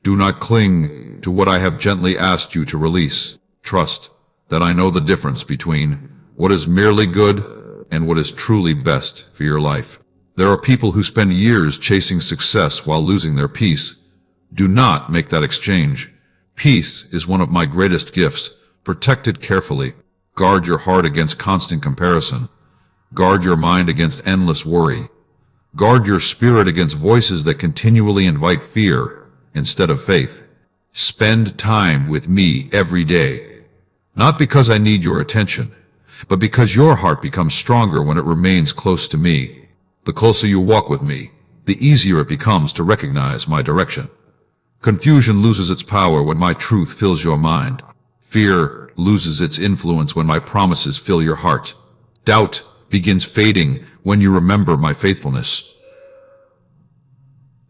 Do not cling to what I have gently asked you to release. Trust that I know the difference between what is merely good and what is truly best for your life. There are people who spend years chasing success while losing their peace. Do not make that exchange. Peace is one of my greatest gifts. Protect it carefully. Guard your heart against constant comparison. Guard your mind against endless worry. Guard your spirit against voices that continually invite fear instead of faith. Spend time with me every day. Not because I need your attention, but because your heart becomes stronger when it remains close to me. The closer you walk with me, the easier it becomes to recognize my direction. Confusion loses its power when my truth fills your mind. Fear loses its influence when my promises fill your heart. Doubt begins fading when you remember my faithfulness.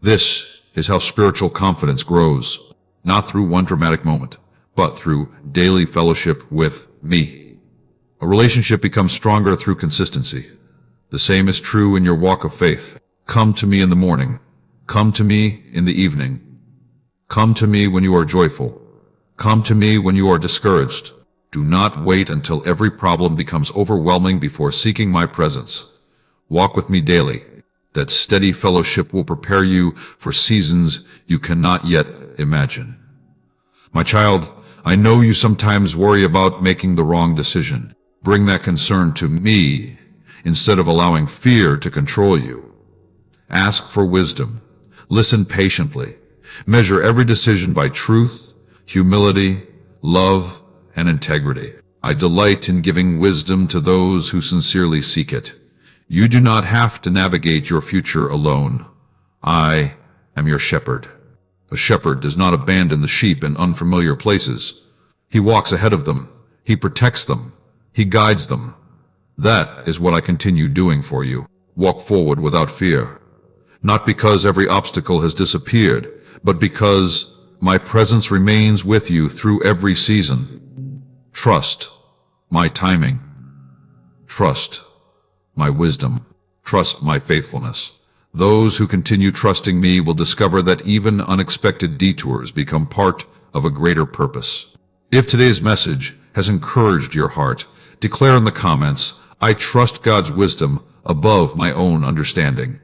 This is how spiritual confidence grows, not through one dramatic moment, but through daily fellowship with me. A relationship becomes stronger through consistency. The same is true in your walk of faith. Come to me in the morning. Come to me in the evening. Come to me when you are joyful. Come to me when you are discouraged. Do not wait until every problem becomes overwhelming before seeking my presence. Walk with me daily. That steady fellowship will prepare you for seasons you cannot yet imagine. My child, I know you sometimes worry about making the wrong decision. Bring that concern to me instead of allowing fear to control you. Ask for wisdom. Listen patiently. Measure every decision by truth, humility, love, and integrity. I delight in giving wisdom to those who sincerely seek it. You do not have to navigate your future alone. I am your shepherd. A shepherd does not abandon the sheep in unfamiliar places. He walks ahead of them. He protects them. He guides them. That is what I continue doing for you. Walk forward without fear. Not because every obstacle has disappeared, but because my presence remains with you through every season. Trust my timing. Trust my wisdom. Trust my faithfulness. Those who continue trusting me will discover that even unexpected detours become part of a greater purpose. If today's message has encouraged your heart, declare in the comments, "I trust God's wisdom above my own understanding."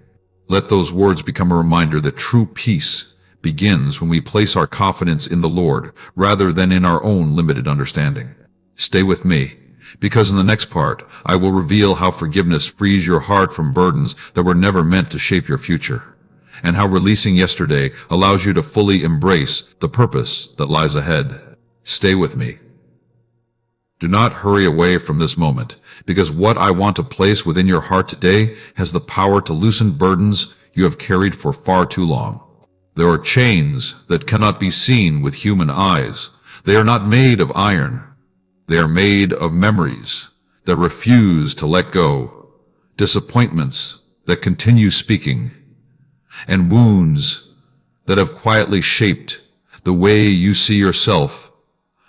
Let those words become a reminder that true peace begins when we place our confidence in the Lord rather than in our own limited understanding. Stay with me, because in the next part, I will reveal how forgiveness frees your heart from burdens that were never meant to shape your future, and how releasing yesterday allows you to fully embrace the purpose that lies ahead. Stay with me. Do not hurry away from this moment, because what I want to place within your heart today has the power to loosen burdens you have carried for far too long. There are chains that cannot be seen with human eyes. They are not made of iron. They are made of memories that refuse to let go, disappointments that continue speaking, and wounds that have quietly shaped the way you see yourself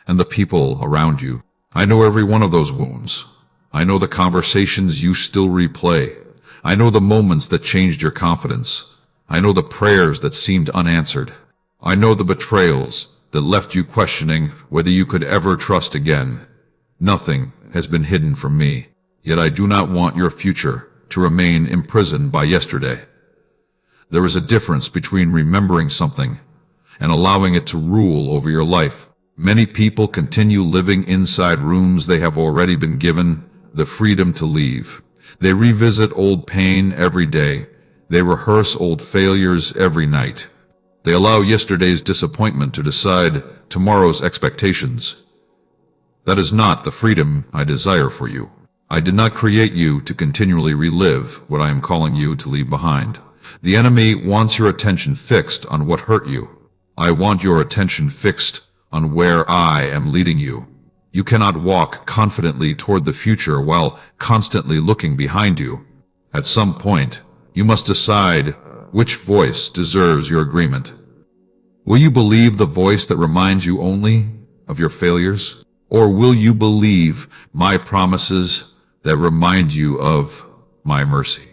and the people around you. I know every one of those wounds. I know the conversations you still replay. I know the moments that changed your confidence. I know the prayers that seemed unanswered. I know the betrayals that left you questioning whether you could ever trust again. Nothing has been hidden from me, yet I do not want your future to remain imprisoned by yesterday. There is a difference between remembering something and allowing it to rule over your life. Many people continue living inside rooms they have already been given the freedom to leave. They revisit old pain every day. They rehearse old failures every night. They allow yesterday's disappointment to decide tomorrow's expectations. That is not the freedom I desire for you. I did not create you to continually relive what I am calling you to leave behind. The enemy wants your attention fixed on what hurt you. I want your attention fixed on where I am leading you. You cannot walk confidently toward the future while constantly looking behind you. At some point, you must decide which voice deserves your agreement. Will you believe the voice that reminds you only of your failures? Or will you believe my promises that remind you of my mercy?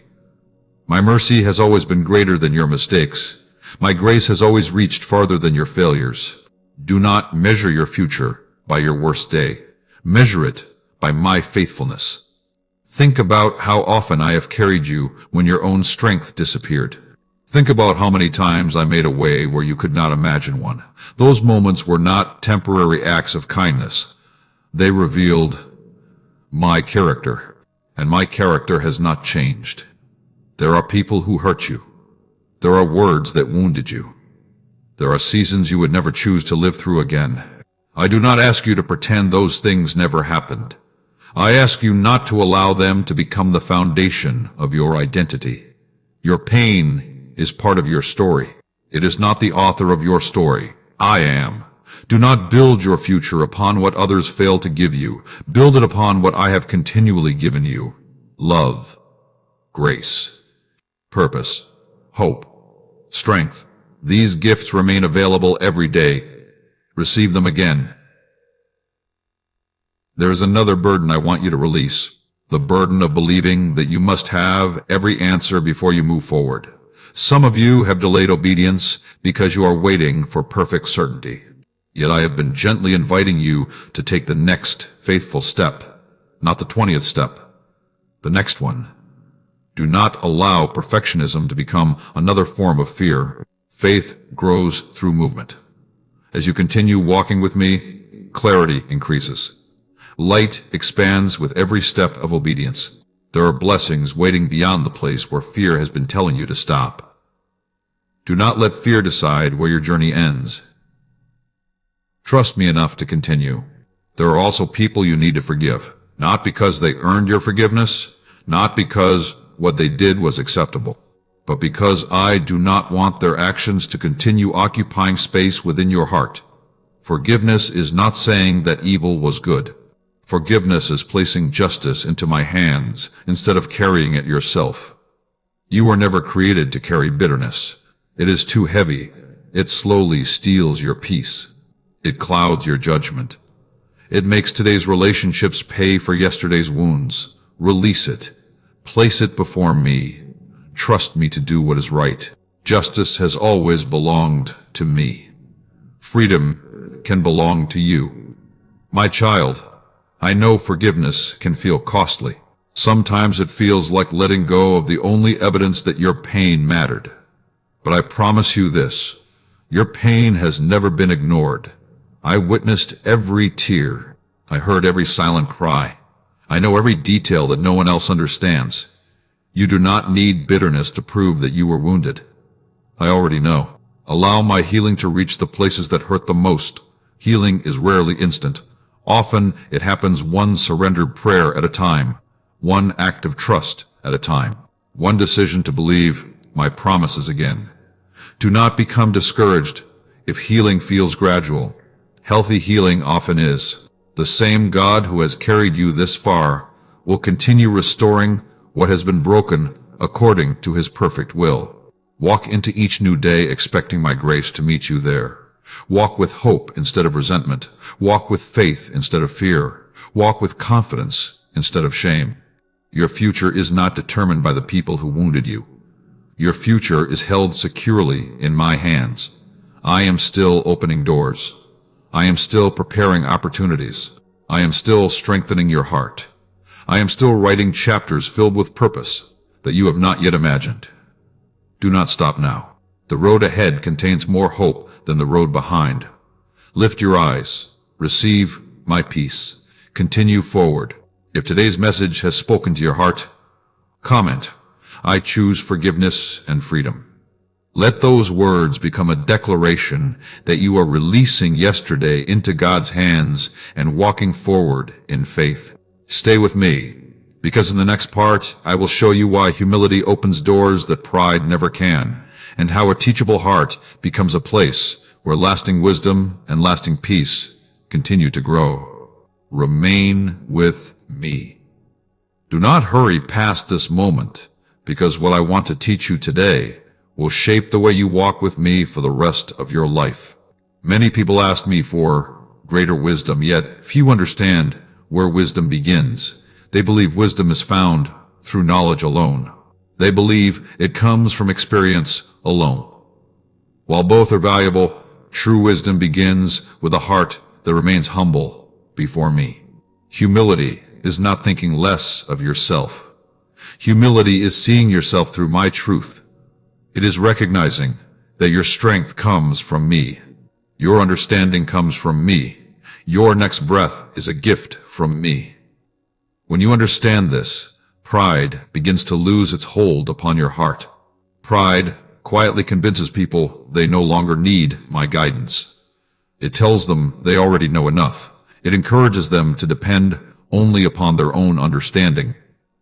My mercy has always been greater than your mistakes. My grace has always reached farther than your failures. Do not measure your future by your worst day. Measure it by my faithfulness. Think about how often I have carried you when your own strength disappeared. Think about how many times I made a way where you could not imagine one. Those moments were not temporary acts of kindness. They revealed my character, and my character has not changed. There are people who hurt you. There are words that wounded you. There are seasons you would never choose to live through again. I do not ask you to pretend those things never happened. I ask you not to allow them to become the foundation of your identity. Your pain is part of your story. It is not the author of your story. I am. Do not build your future upon what others fail to give you. Build it upon what I have continually given you. Love, grace, purpose, hope, strength. These gifts remain available every day. Receive them again. There is another burden I want you to release. The burden of believing that you must have every answer before you move forward. Some of you have delayed obedience because you are waiting for perfect certainty. Yet I have been gently inviting you to take the next faithful step, not the 20th step, the next one. Do not allow perfectionism to become another form of fear. Faith grows through movement. As you continue walking with me, clarity increases. Light expands with every step of obedience. There are blessings waiting beyond the place where fear has been telling you to stop. Do not let fear decide where your journey ends. Trust me enough to continue. There are also people you need to forgive, not because they earned your forgiveness, not because what they did was acceptable, but because I do not want their actions to continue occupying space within your heart. Forgiveness is not saying that evil was good. Forgiveness is placing justice into my hands instead of carrying it yourself. You were never created to carry bitterness. It is too heavy. It slowly steals your peace. It clouds your judgment. It makes today's relationships pay for yesterday's wounds. Release it. Place it before me. Trust me to do what is right. Justice has always belonged to me. Freedom can belong to you. My child, I know forgiveness can feel costly. Sometimes it feels like letting go of the only evidence that your pain mattered. But I promise you this, your pain has never been ignored. I witnessed every tear. I heard every silent cry. I know every detail that no one else understands. You do not need bitterness to prove that you were wounded. I already know. Allow my healing to reach the places that hurt the most. Healing is rarely instant. Often it happens one surrendered prayer at a time, one act of trust at a time, one decision to believe my promises again. Do not become discouraged if healing feels gradual. Healthy healing often is. The same God who has carried you this far will continue restoring what has been broken according to his perfect will. Walk into each new day expecting my grace to meet you there. Walk with hope instead of resentment. Walk with faith instead of fear. Walk with confidence instead of shame. Your future is not determined by the people who wounded you. Your future is held securely in my hands. I am still opening doors. I am still preparing opportunities. I am still strengthening your heart. I am still writing chapters filled with purpose that you have not yet imagined. Do not stop now. The road ahead contains more hope than the road behind. Lift your eyes. Receive my peace. Continue forward. If today's message has spoken to your heart, comment, I choose forgiveness and freedom. Let those words become a declaration that you are releasing yesterday into God's hands and walking forward in faith. Stay with me, because in the next part, I will show you why humility opens doors that pride never can, and how a teachable heart becomes a place where lasting wisdom and lasting peace continue to grow. Remain with me. Do not hurry past this moment, because what I want to teach you today will shape the way you walk with me for the rest of your life. Many people ask me for greater wisdom, yet few understand where wisdom begins. They believe wisdom is found through knowledge alone. They believe it comes from experience alone. While both are valuable, true wisdom begins with a heart that remains humble before me. Humility is not thinking less of yourself. Humility is seeing yourself through my truth. It is recognizing that your strength comes from me. Your understanding comes from me. Your next breath is a gift from me. When you understand this, pride begins to lose its hold upon your heart. Pride quietly convinces people they no longer need my guidance. It tells them they already know enough. It encourages them to depend only upon their own understanding.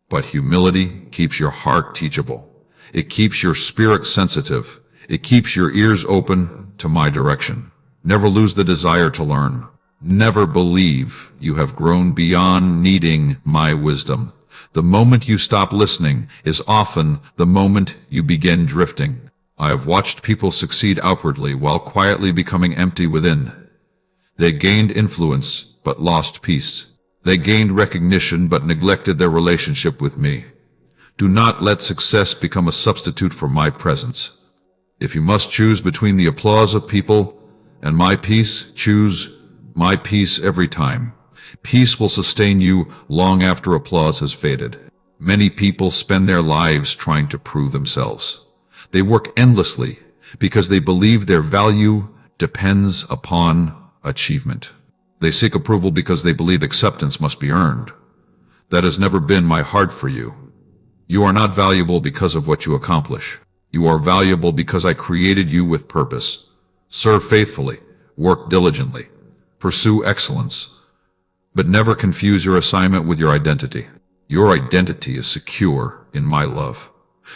But humility keeps your heart teachable. It keeps your spirit sensitive. It keeps your ears open to my direction. Never lose the desire to learn. Never believe you have grown beyond needing my wisdom. The moment you stop listening is often the moment you begin drifting. I have watched people succeed outwardly while quietly becoming empty within. They gained influence but lost peace. They gained recognition but neglected their relationship with me. Do not let success become a substitute for my presence. If you must choose between the applause of people and my peace, choose my peace every time. Peace will sustain you long after applause has faded. Many people spend their lives trying to prove themselves. They work endlessly because they believe their value depends upon achievement. They seek approval because they believe acceptance must be earned. That has never been my heart for you. You are not valuable because of what you accomplish. You are valuable because I created you with purpose. Serve faithfully, work diligently, pursue excellence, but never confuse your assignment with your identity. Your identity is secure in my love.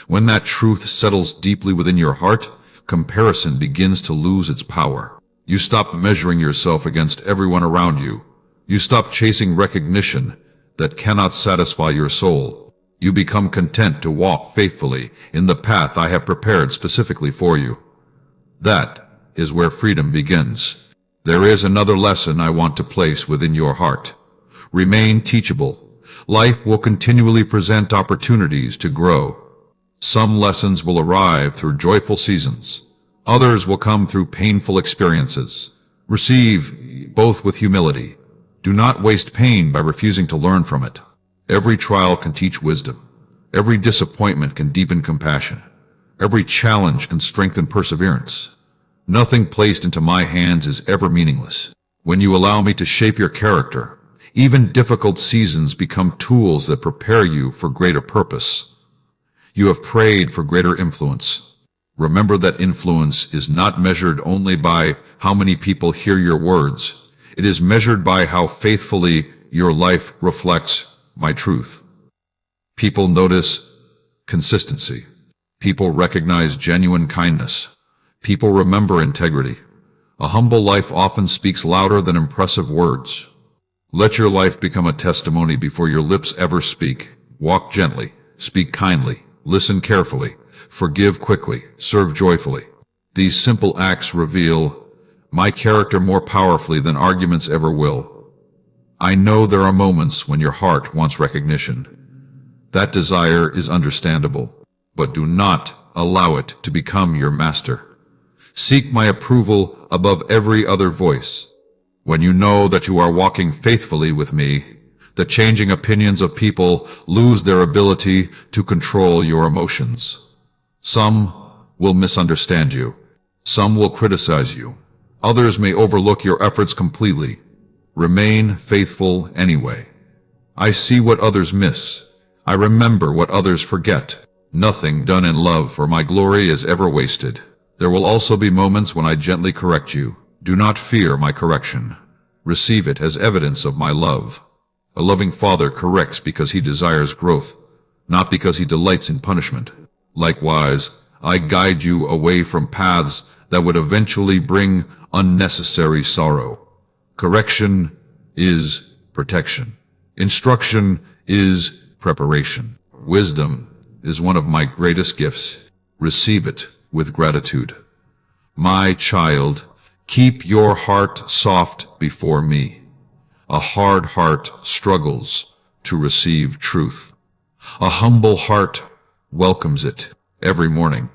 When that truth settles deeply within your heart, comparison begins to lose its power. You stop measuring yourself against everyone around you. You stop chasing recognition that cannot satisfy your soul. You become content to walk faithfully in the path I have prepared specifically for you. That is where freedom begins. There is another lesson I want to place within your heart. Remain teachable. Life will continually present opportunities to grow. Some lessons will arrive through joyful seasons. Others will come through painful experiences. Receive both with humility. Do not waste pain by refusing to learn from it. Every trial can teach wisdom. Every disappointment can deepen compassion. Every challenge can strengthen perseverance. Nothing placed into my hands is ever meaningless. When you allow me to shape your character, even difficult seasons become tools that prepare you for greater purpose. You have prayed for greater influence. Remember that influence is not measured only by how many people hear your words. It is measured by how faithfully your life reflects my truth. People notice consistency. People recognize genuine kindness. People remember integrity. A humble life often speaks louder than impressive words. Let your life become a testimony before your lips ever speak. Walk gently, speak kindly, listen carefully, forgive quickly, serve joyfully. These simple acts reveal my character more powerfully than arguments ever will. I know there are moments when your heart wants recognition. That desire is understandable, but do not allow it to become your master. Seek my approval above every other voice. When you know that you are walking faithfully with me, the changing opinions of people lose their ability to control your emotions. Some will misunderstand you. Some will criticize you. Others may overlook your efforts completely. Remain faithful anyway. I see what others miss. I remember what others forget. Nothing done in love for my glory is ever wasted. There will also be moments when I gently correct you. Do not fear my correction. Receive it as evidence of my love. A loving father corrects because he desires growth, not because he delights in punishment. Likewise, I guide you away from paths that would eventually bring unnecessary sorrow. Correction is protection. Instruction is preparation. Wisdom is one of my greatest gifts. Receive it with gratitude. My child, keep your heart soft before me. A hard heart struggles to receive truth. A humble heart welcomes it every morning.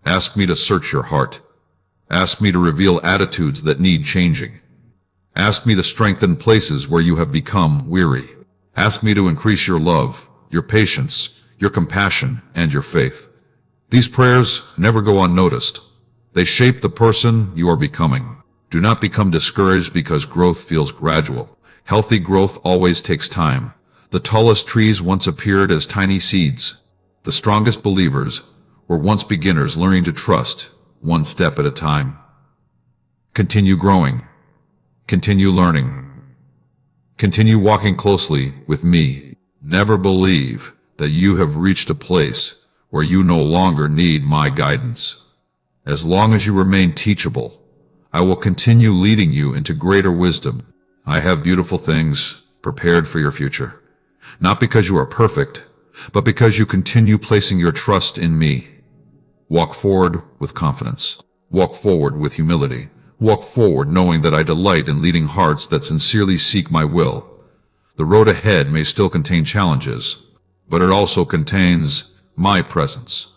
Ask me to search your heart. Ask me to reveal attitudes that need changing. Ask me to strengthen places where you have become weary. Ask me to increase your love, your patience, your compassion, and your faith. These prayers never go unnoticed. They shape the person you are becoming. Do not become discouraged because growth feels gradual. Healthy growth always takes time. The tallest trees once appeared as tiny seeds. The strongest believers were once beginners learning to trust, one step at a time. Continue growing. Continue learning. Continue walking closely with me. Never believe that you have reached a place where you no longer need my guidance. As long as you remain teachable, I will continue leading you into greater wisdom. I have beautiful things prepared for your future, not because you are perfect, but because you continue placing your trust in me. Walk forward with confidence. Walk forward with humility. Walk forward knowing that I delight in leading hearts that sincerely seek my will. The road ahead may still contain challenges, but it also contains my presence.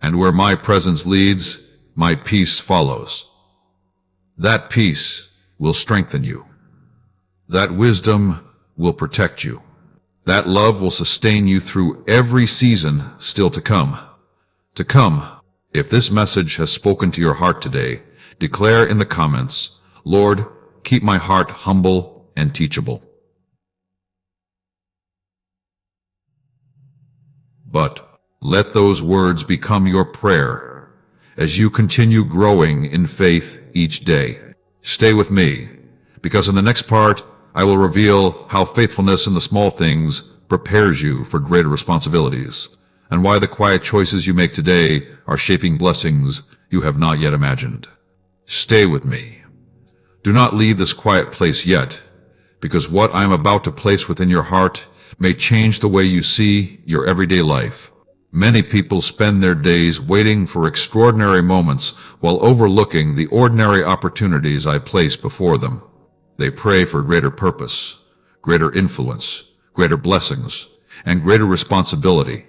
And where my presence leads, my peace follows. That peace will strengthen you. That wisdom will protect you. That love will sustain you through every season still to come. To come. If this message has spoken to your heart today, declare in the comments, Lord, keep my heart humble and teachable. But let those words become your prayer as you continue growing in faith each day. Stay with me, because in the next part, I will reveal how faithfulness in the small things prepares you for greater responsibilities, and why the quiet choices you make today are shaping blessings you have not yet imagined. Stay with me. Do not leave this quiet place yet, because what I am about to place within your heart may change the way you see your everyday life. Many people spend their days waiting for extraordinary moments while overlooking the ordinary opportunities I place before them. They pray for greater purpose, greater influence, greater blessings, and greater responsibility.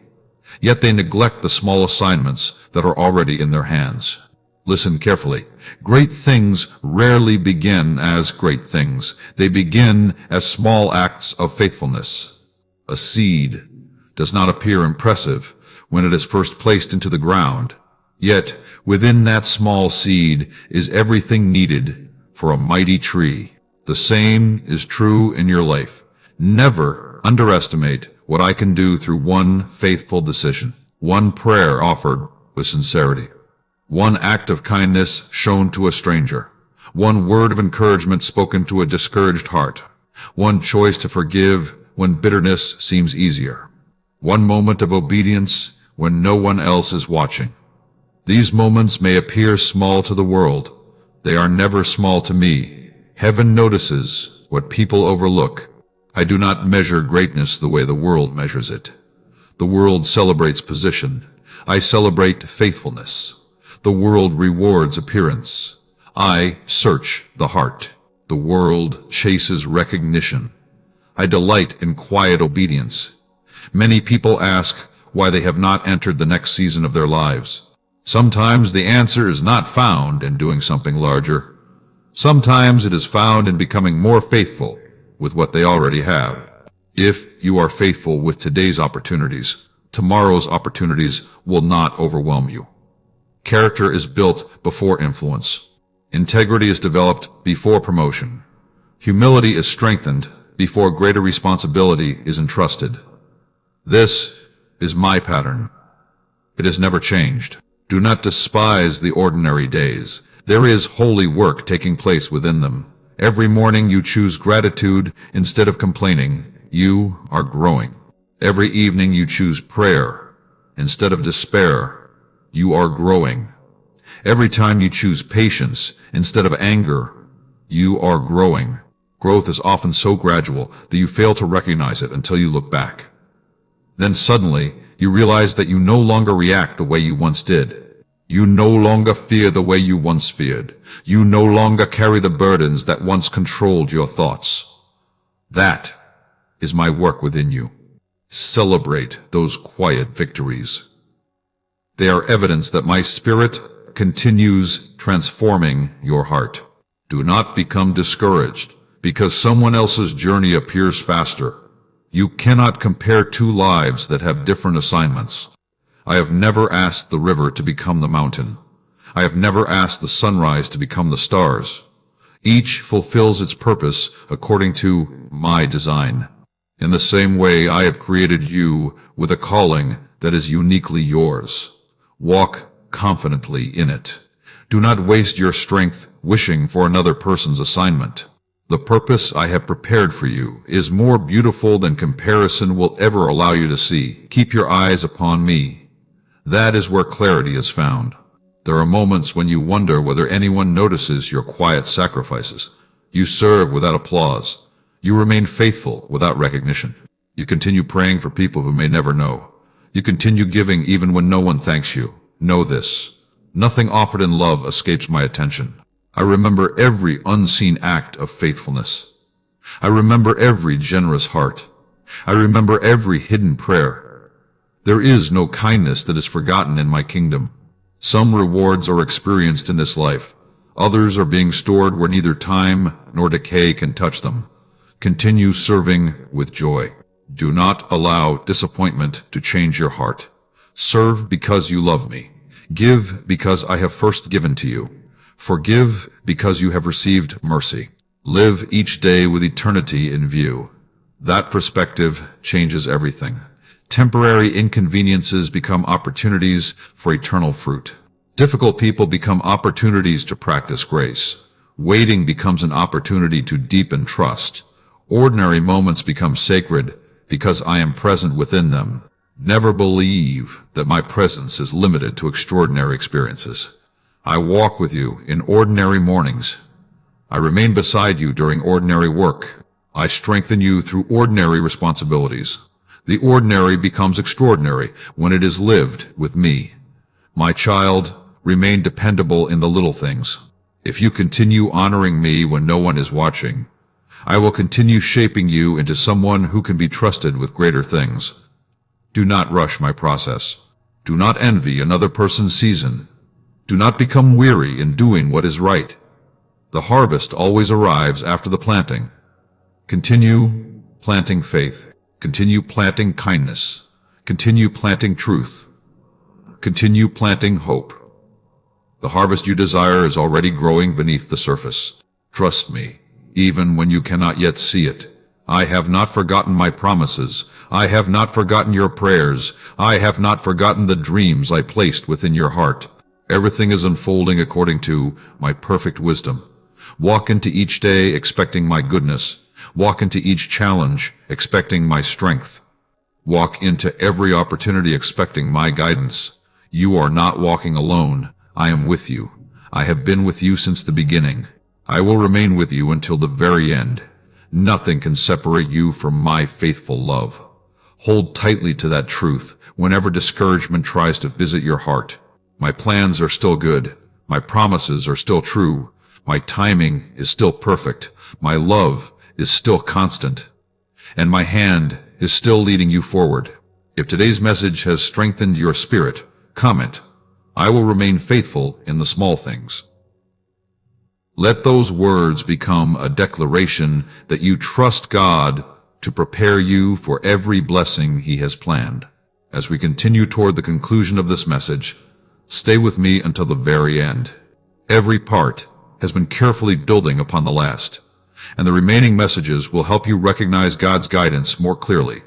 Yet they neglect the small assignments that are already in their hands. Listen carefully. Great things rarely begin as great things. They begin as small acts of faithfulness. A seed does not appear impressive when it is first placed into the ground. Yet, within that small seed is everything needed for a mighty tree. The same is true in your life. Never underestimate what I can do through one faithful decision, one prayer offered with sincerity, one act of kindness shown to a stranger, one word of encouragement spoken to a discouraged heart, one choice to forgive when bitterness seems easier, one moment of obedience when no one else is watching. These moments may appear small to the world. They are never small to me. Heaven notices what people overlook. I do not measure greatness the way the world measures it. The world celebrates position. I celebrate faithfulness. The world rewards appearance. I search the heart. The world chases recognition. I delight in quiet obedience. Many people ask why they have not entered the next season of their lives. Sometimes the answer is not found in doing something larger. Sometimes it is found in becoming more faithful with what they already have. If you are faithful with today's opportunities, tomorrow's opportunities will not overwhelm you. Character is built before influence. Integrity is developed before promotion. Humility is strengthened before greater responsibility is entrusted. This is my pattern. It has never changed. Do not despise the ordinary days. There is holy work taking place within them. Every morning you choose gratitude instead of complaining. You are growing. Every evening you choose prayer instead of despair. You are growing. Every time you choose patience instead of anger, you are growing. Growth is often so gradual that you fail to recognize it until you look back. Then suddenly, you realize that you no longer react the way you once did. You no longer fear the way you once feared. You no longer carry the burdens that once controlled your thoughts. That is my work within you. Celebrate those quiet victories. They are evidence that my spirit continues transforming your heart. Do not become discouraged because someone else's journey appears faster. You cannot compare two lives that have different assignments. I have never asked the river to become the mountain. I have never asked the sunrise to become the stars. Each fulfills its purpose according to my design. In the same way, I have created you with a calling that is uniquely yours. Walk confidently in it. Do not waste your strength wishing for another person's assignment. The purpose I have prepared for you is more beautiful than comparison will ever allow you to see. Keep your eyes upon me. That is where clarity is found. There are moments when you wonder whether anyone notices your quiet sacrifices. You serve without applause. You remain faithful without recognition. You continue praying for people who may never know. You continue giving even when no one thanks you. Know this. Nothing offered in love escapes my attention. I remember every unseen act of faithfulness. I remember every generous heart. I remember every hidden prayer. There is no kindness that is forgotten in my kingdom. Some rewards are experienced in this life. Others are being stored where neither time nor decay can touch them. Continue serving with joy. Do not allow disappointment to change your heart. Serve because you love me. Give because I have first given to you. Forgive because you have received mercy. Live each day with eternity in view. That perspective changes everything. Temporary inconveniences become opportunities for eternal fruit. Difficult people become opportunities to practice grace. Waiting becomes an opportunity to deepen trust. Ordinary moments become sacred because I am present within them. Never believe that my presence is limited to extraordinary experiences. I walk with you in ordinary mornings. I remain beside you during ordinary work. I strengthen you through ordinary responsibilities. The ordinary becomes extraordinary when it is lived with me. My child, remain dependable in the little things. If you continue honoring me when no one is watching, I will continue shaping you into someone who can be trusted with greater things. Do not rush my process. Do not envy another person's season. Do not become weary in doing what is right. The harvest always arrives after the planting. Continue planting faith. Continue planting kindness. Continue planting truth. Continue planting hope. The harvest you desire is already growing beneath the surface. Trust me, even when you cannot yet see it. I have not forgotten my promises. I have not forgotten your prayers. I have not forgotten the dreams I placed within your heart. Everything is unfolding according to my perfect wisdom. Walk into each day expecting my goodness. Walk into each challenge expecting my strength. Walk into every opportunity expecting my guidance. You are not walking alone. I am with you. I have been with you since the beginning. I will remain with you until the very end. Nothing can separate you from my faithful love. Hold tightly to that truth whenever discouragement tries to visit your heart. My plans are still good. My promises are still true. My timing is still perfect. My love is still constant. And my hand is still leading you forward. If today's message has strengthened your spirit, comment, I will remain faithful in the small things. Let those words become a declaration that you trust God to prepare you for every blessing He has planned. As we continue toward the conclusion of this message, stay with me until the very end. Every part has been carefully building upon the last, and the remaining messages will help you recognize God's guidance more clearly,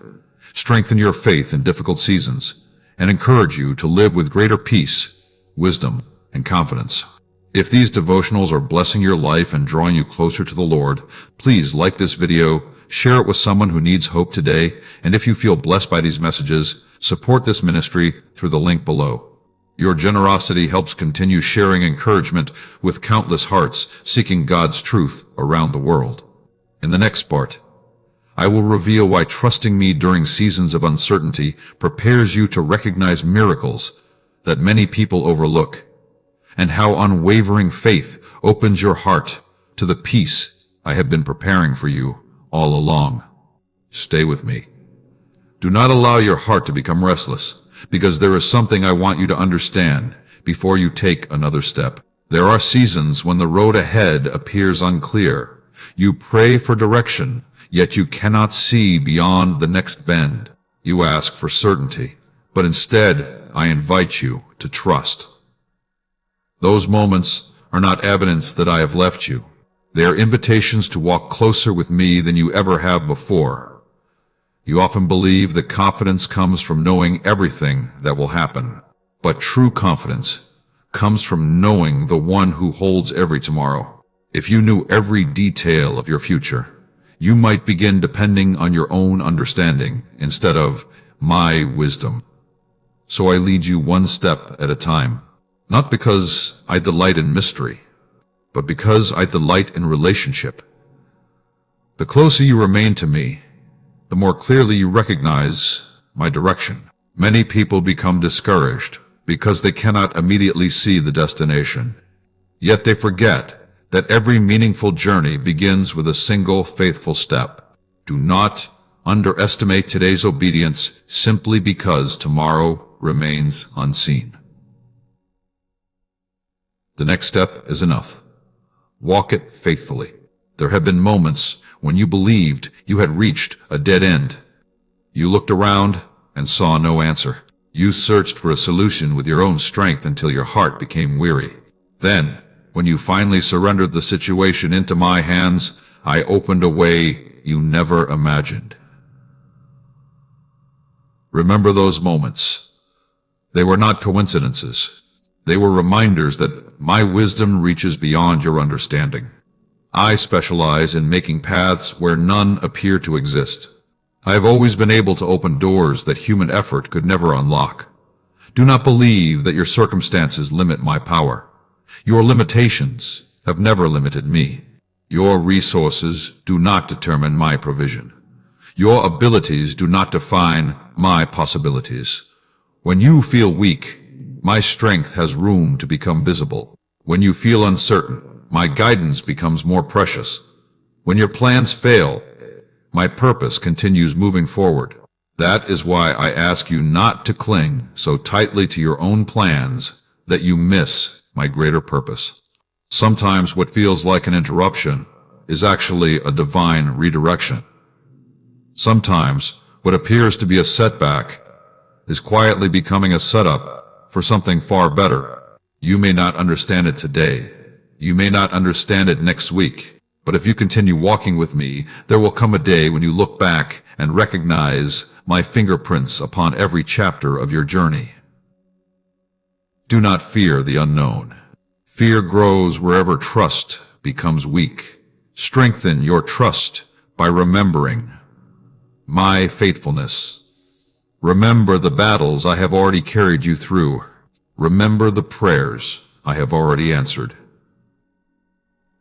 strengthen your faith in difficult seasons, and encourage you to live with greater peace, wisdom, and confidence. If these devotionals are blessing your life and drawing you closer to the Lord, please like this video, share it with someone who needs hope today, and if you feel blessed by these messages, support this ministry through the link below. Your generosity helps continue sharing encouragement with countless hearts seeking God's truth around the world. In the next part, I will reveal why trusting me during seasons of uncertainty prepares you to recognize miracles that many people overlook, and how unwavering faith opens your heart to the peace I have been preparing for you all along. Stay with me. Do not allow your heart to become restless, because there is something I want you to understand before you take another step. There are seasons when the road ahead appears unclear. You pray for direction, yet you cannot see beyond the next bend. You ask for certainty, but instead I invite you to trust. Those moments are not evidence that I have left you. They are invitations to walk closer with me than you ever have before. You often believe that confidence comes from knowing everything that will happen. But true confidence comes from knowing the one who holds every tomorrow. If you knew every detail of your future, you might begin depending on your own understanding instead of my wisdom. So I lead you one step at a time. Not because I delight in mystery, but because I delight in relationship. The closer you remain to me, the more clearly you recognize my direction. Many people become discouraged because they cannot immediately see the destination. Yet they forget that every meaningful journey begins with a single faithful step. Do not underestimate today's obedience simply because tomorrow remains unseen. The next step is enough. Walk it faithfully. There have been moments when you believed you had reached a dead end. You looked around and saw no answer. You searched for a solution with your own strength until your heart became weary. Then, when you finally surrendered the situation into my hands, I opened a way you never imagined. Remember those moments. They were not coincidences. They were reminders that my wisdom reaches beyond your understanding. I specialize in making paths where none appear to exist. I have always been able to open doors that human effort could never unlock. Do not believe that your circumstances limit my power. Your limitations have never limited me. Your resources do not determine my provision. Your abilities do not define my possibilities. When you feel weak, my strength has room to become visible. When you feel uncertain, my guidance becomes more precious. When your plans fail, my purpose continues moving forward. That is why I ask you not to cling so tightly to your own plans that you miss my greater purpose. Sometimes what feels like an interruption is actually a divine redirection. Sometimes what appears to be a setback is quietly becoming a setup for something far better. You may not understand it today. You may not understand it next week. But if you continue walking with me, there will come a day when you look back and recognize my fingerprints upon every chapter of your journey. Do not fear the unknown. Fear grows wherever trust becomes weak. Strengthen your trust by remembering my faithfulness. Remember the battles I have already carried you through. Remember the prayers I have already answered.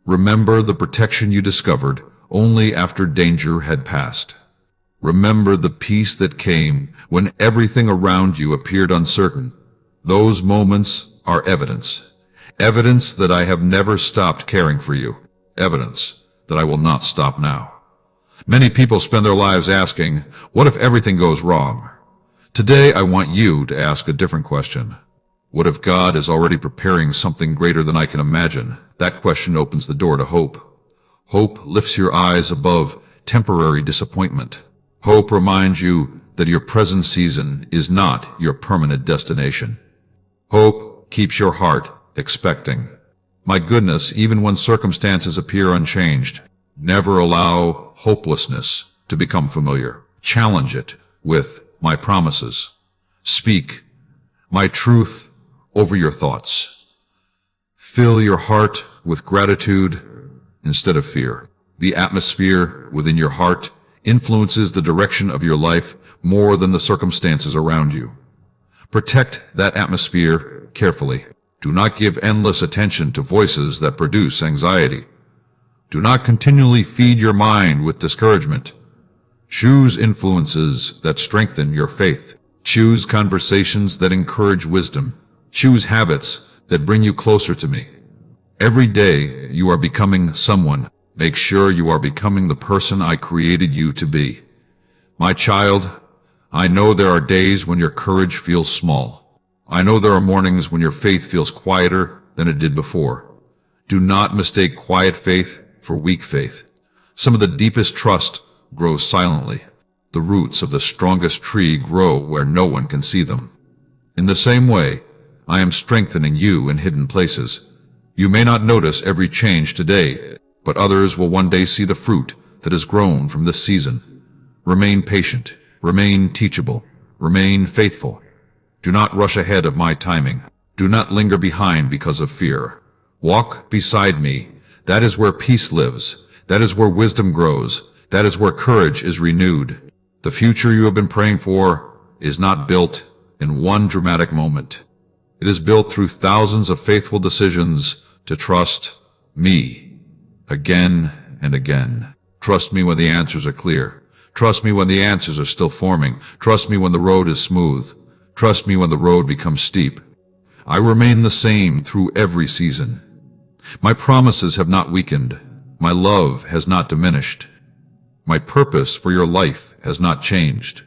Remember the protection you discovered only after danger had passed. Remember the peace that came when everything around you appeared uncertain. Those moments are evidence. Evidence that I have never stopped caring for you. Evidence that I will not stop now. Many people spend their lives asking, what if everything goes wrong? Today I want you to ask a different question. What if God is already preparing something greater than I can imagine? That question opens the door to hope. Hope lifts your eyes above temporary disappointment. Hope reminds you that your present season is not your permanent destination. Hope keeps your heart expecting. My goodness, even when circumstances appear unchanged, never allow hopelessness to become familiar. Challenge it with my promises. Speak my truth over your thoughts. Fill your heart with gratitude instead of fear. The atmosphere within your heart influences the direction of your life more than the circumstances around you. Protect that atmosphere carefully. Do not give endless attention to voices that produce anxiety. Do not continually feed your mind with discouragement. Choose influences that strengthen your faith. Choose conversations that encourage wisdom. Choose habits that bring you closer to me. Every day you are becoming someone. Make sure you are becoming the person I created you to be. My child, I know there are days when your courage feels small. I know there are mornings when your faith feels quieter than it did before. Do not mistake quiet faith for weak faith. Some of the deepest trust grows silently. The roots of the strongest tree grow where no one can see them. In the same way, I am strengthening you in hidden places. You may not notice every change today, but others will one day see the fruit that has grown from this season. Remain patient. Remain teachable. Remain faithful. Do not rush ahead of my timing. Do not linger behind because of fear. Walk beside me. That is where peace lives. That is where wisdom grows. That is where courage is renewed. The future you have been praying for is not built in one dramatic moment. It is built through thousands of faithful decisions to trust me again and again. Trust me when the answers are clear. Trust me when the answers are still forming. Trust me when the road is smooth. Trust me when the road becomes steep. I remain the same through every season. My promises have not weakened. My love has not diminished. My purpose for your life has not changed.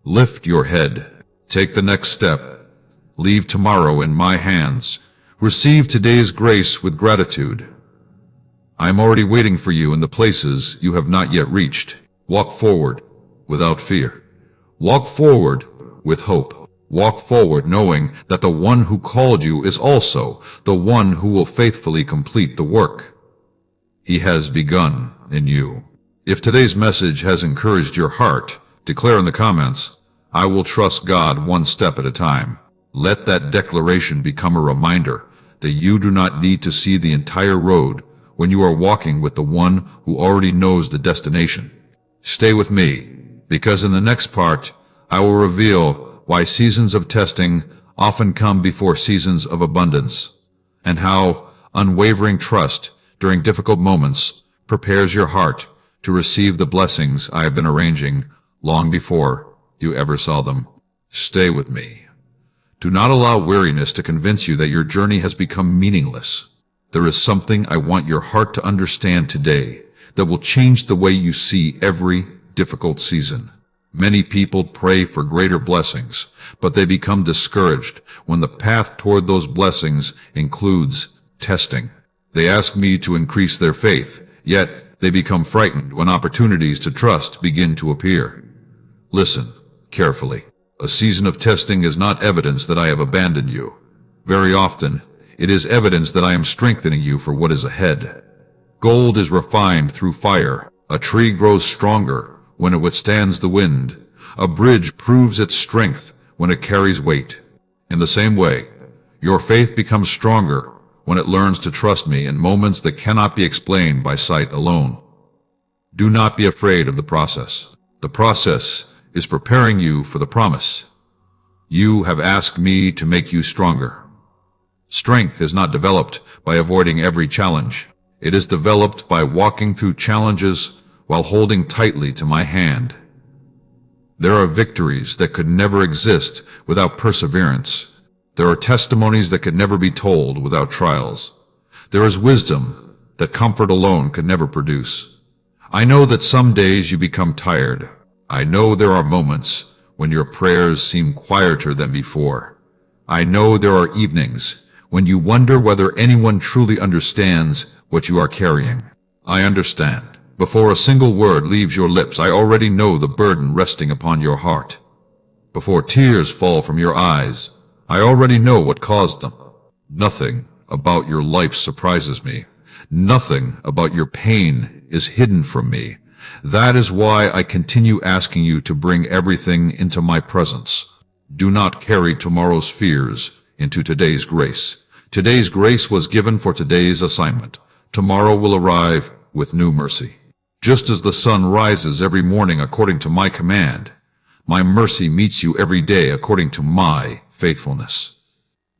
Lift your head. Take the next step. Leave tomorrow in my hands. Receive today's grace with gratitude. I am already waiting for you in the places you have not yet reached. Walk forward without fear. Walk forward with hope. Walk forward knowing that the one who called you is also the one who will faithfully complete the work he has begun in you. If today's message has encouraged your heart, declare in the comments, I will trust God one step at a time. Let that declaration become a reminder that you do not need to see the entire road when you are walking with the one who already knows the destination. Stay with me, because in the next part, I will reveal why seasons of testing often come before seasons of abundance, and how unwavering trust during difficult moments prepares your heart to receive the blessings I have been arranging long before you ever saw them. Stay with me. Do not allow weariness to convince you that your journey has become meaningless. There is something I want your heart to understand today that will change the way you see every difficult season. Many people pray for greater blessings, but they become discouraged when the path toward those blessings includes testing. They ask me to increase their faith, yet they become frightened when opportunities to trust begin to appear. Listen carefully. A season of testing is not evidence that I have abandoned you. Very often, it is evidence that I am strengthening you for what is ahead. Gold is refined through fire. A tree grows stronger when it withstands the wind. A bridge proves its strength when it carries weight. In the same way, your faith becomes stronger when it learns to trust me in moments that cannot be explained by sight alone. Do not be afraid of the process. The process is preparing you for the promise. You have asked me to make you stronger. Strength is not developed by avoiding every challenge. It is developed by walking through challenges while holding tightly to my hand. There are victories that could never exist without perseverance. There are testimonies that could never be told without trials. There is wisdom that comfort alone could never produce. I know that some days you become tired. I know there are moments when your prayers seem quieter than before. I know there are evenings when you wonder whether anyone truly understands what you are carrying. I understand. Before a single word leaves your lips, I already know the burden resting upon your heart. Before tears fall from your eyes, I already know what caused them. Nothing about your life surprises me. Nothing about your pain is hidden from me. That is why I continue asking you to bring everything into my presence. Do not carry tomorrow's fears into today's grace. Today's grace was given for today's assignment. Tomorrow will arrive with new mercy. Just as the sun rises every morning according to my command, my mercy meets you every day according to my faithfulness.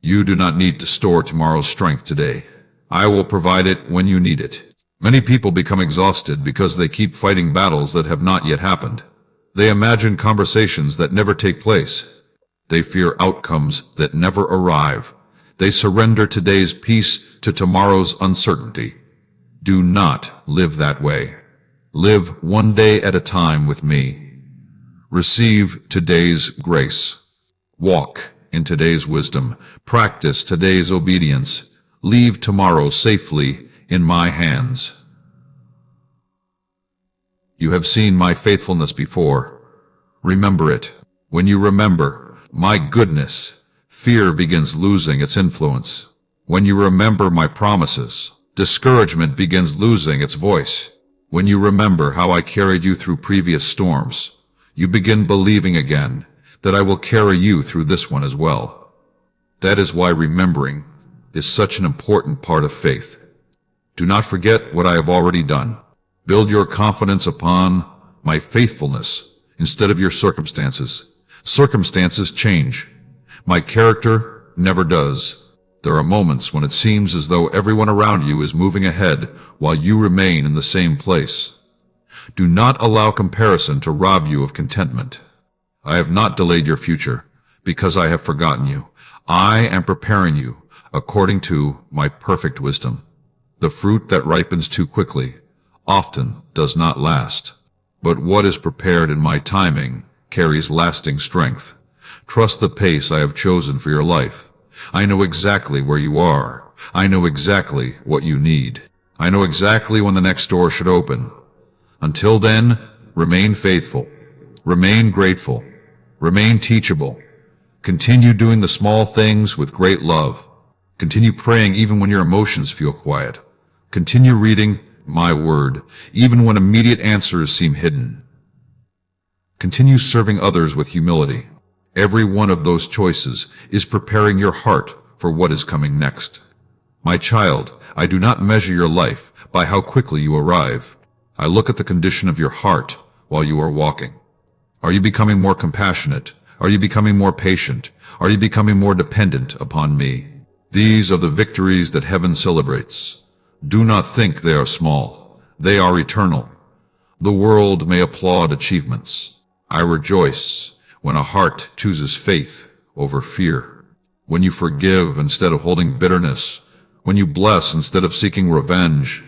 You do not need to store tomorrow's strength today. I will provide it when you need it. Many people become exhausted because they keep fighting battles that have not yet happened. They imagine conversations that never take place. They fear outcomes that never arrive. They surrender today's peace to tomorrow's uncertainty. Do not live that way. Live one day at a time with me. Receive today's grace. Walk in today's wisdom. Practice today's obedience. Leave tomorrow safely in my hands. You have seen my faithfulness before. Remember it. When you remember my goodness, fear begins losing its influence. When you remember my promises, discouragement begins losing its voice. When you remember how I carried you through previous storms, you begin believing again that I will carry you through this one as well. That is why remembering is such an important part of faith. Do not forget what I have already done. Build your confidence upon my faithfulness instead of your circumstances. Circumstances change. My character never does. There are moments when it seems as though everyone around you is moving ahead while you remain in the same place. Do not allow comparison to rob you of contentment. I have not delayed your future because I have forgotten you. I am preparing you according to my perfect wisdom. The fruit that ripens too quickly often does not last, but what is prepared in my timing carries lasting strength. Trust the pace I have chosen for your life. I know exactly where you are. I know exactly what you need. I know exactly when the next door should open. Until then, remain faithful. Remain grateful. Remain teachable. Continue doing the small things with great love. Continue praying even when your emotions feel quiet. Continue reading my word, even when immediate answers seem hidden. Continue serving others with humility. Every one of those choices is preparing your heart for what is coming next. My child, I do not measure your life by how quickly you arrive. I look at the condition of your heart while you are walking. Are you becoming more compassionate? Are you becoming more patient? Are you becoming more dependent upon me? These are the victories that heaven celebrates. Do not think they are small. They are eternal. The world may applaud achievements. I rejoice when a heart chooses faith over fear. When you forgive instead of holding bitterness. When you bless instead of seeking revenge.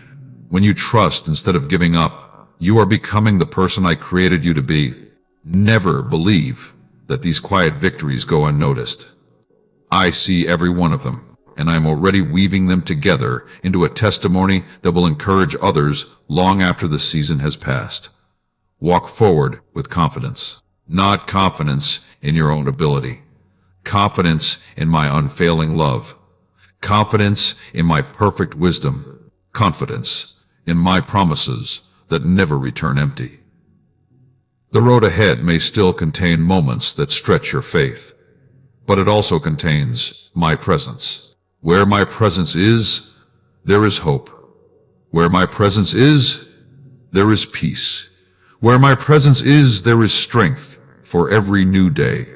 When you trust instead of giving up. You are becoming the person I created you to be. Never believe that these quiet victories go unnoticed. I see every one of them, and I am already weaving them together into a testimony that will encourage others long after the season has passed. Walk forward with confidence, not confidence in your own ability, confidence in my unfailing love, confidence in my perfect wisdom, confidence in my promises that never return empty. The road ahead may still contain moments that stretch your faith, but it also contains my presence. Where my presence is, there is hope. Where my presence is, there is peace. Where my presence is, there is strength for every new day.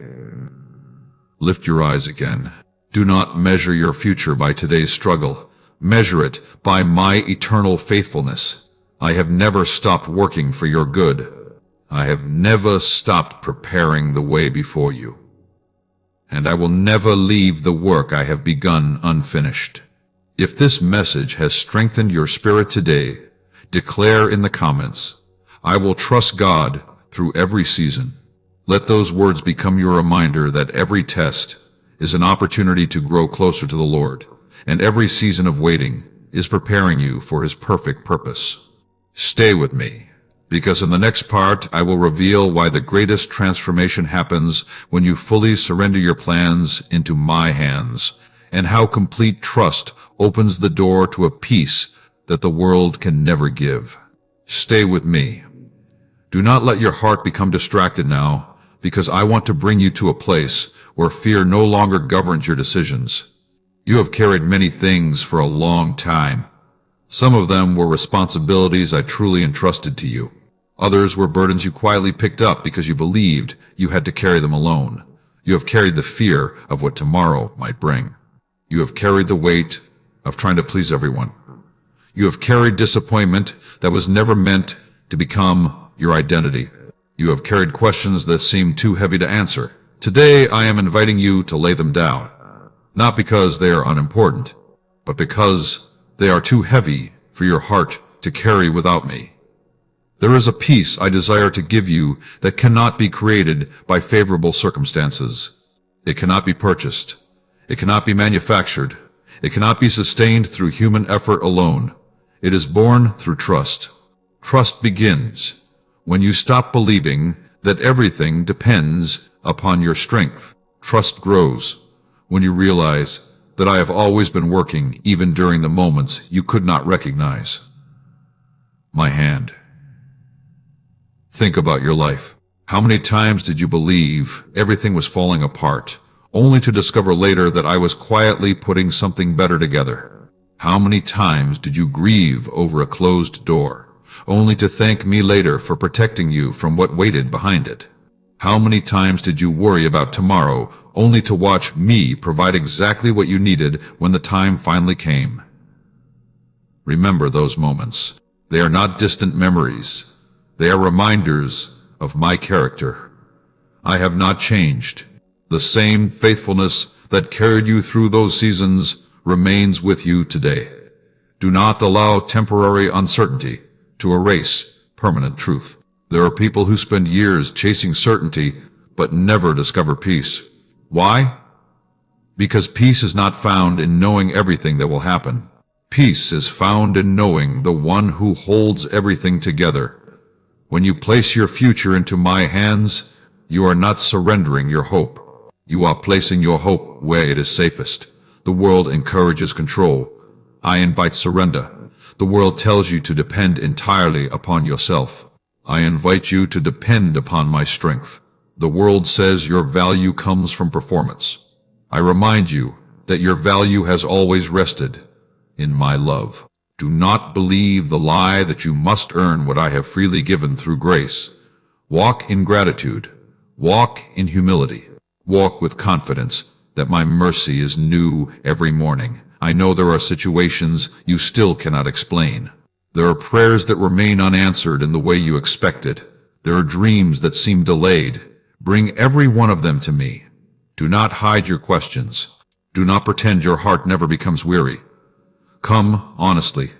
Lift your eyes again. Do not measure your future by today's struggle. Measure it by my eternal faithfulness. I have never stopped working for your good. I have never stopped preparing the way before you. And I will never leave the work I have begun unfinished. If this message has strengthened your spirit today, declare in the comments, I will trust God through every season. Let those words become your reminder that every test is an opportunity to grow closer to the Lord, and every season of waiting is preparing you for His perfect purpose. Stay with me, because in the next part I will reveal why the greatest transformation happens when you fully surrender your plans into my hands, and how complete trust opens the door to a peace that the world can never give. Stay with me. Do not let your heart become distracted now, because I want to bring you to a place where fear no longer governs your decisions. You have carried many things for a long time. Some of them were responsibilities I truly entrusted to you. Others were burdens you quietly picked up because you believed you had to carry them alone. You have carried the fear of what tomorrow might bring. You have carried the weight of trying to please everyone. You have carried disappointment that was never meant to become your identity. You have carried questions that seemed too heavy to answer. Today I am inviting you to lay them down, not because they are unimportant, but because they are too heavy for your heart to carry without me. There is a peace I desire to give you that cannot be created by favorable circumstances. It cannot be purchased. It cannot be manufactured. It cannot be sustained through human effort alone. It is born through trust. Trust begins when you stop believing that everything depends upon your strength. Trust grows when you realize that I have always been working even during the moments you could not recognize. My hand. Think about your life. How many times did you believe everything was falling apart, only to discover later that I was quietly putting something better together? How many times did you grieve over a closed door, only to thank me later for protecting you from what waited behind it? How many times did you worry about tomorrow, only to watch me provide exactly what you needed when the time finally came? Remember those moments. They are not distant memories. They are reminders of my character. I have not changed. The same faithfulness that carried you through those seasons remains with you today. Do not allow temporary uncertainty to erase permanent truth. There are people who spend years chasing certainty but never discover peace. Why? Because peace is not found in knowing everything that will happen. Peace is found in knowing the one who holds everything together. When you place your future into my hands, you are not surrendering your hope. You are placing your hope where it is safest. The world encourages control. I invite surrender. The world tells you to depend entirely upon yourself. I invite you to depend upon my strength. The world says your value comes from performance. I remind you that your value has always rested in my love. Do not believe the lie that you must earn what I have freely given through grace. Walk in gratitude. Walk in humility. Walk with confidence that my mercy is new every morning. I know there are situations you still cannot explain. There are prayers that remain unanswered in the way you expected. There are dreams that seem delayed. Bring every one of them to me. Do not hide your questions. Do not pretend your heart never becomes weary. Come honestly.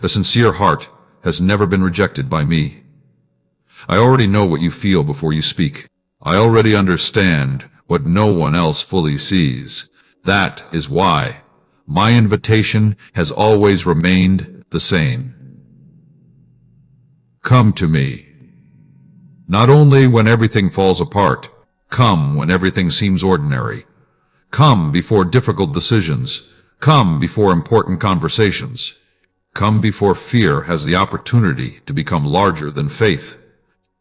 A sincere heart has never been rejected by me. I already know what you feel before you speak. I already understand what no one else fully sees. That is why my invitation has always remained the same. Come to me. Not only when everything falls apart, come when everything seems ordinary. Come before difficult decisions. Come before important conversations. Come before fear has the opportunity to become larger than faith.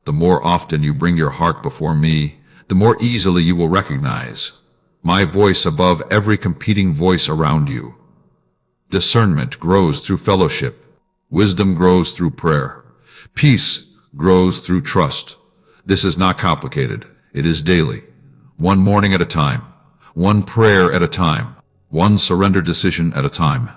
The more often you bring your heart before me, the more easily you will recognize my voice above every competing voice around you. Discernment grows through fellowship. Wisdom grows through prayer. Peace grows through trust. This is not complicated. It is daily. One morning at a time. One prayer at a time. One surrender decision at a time.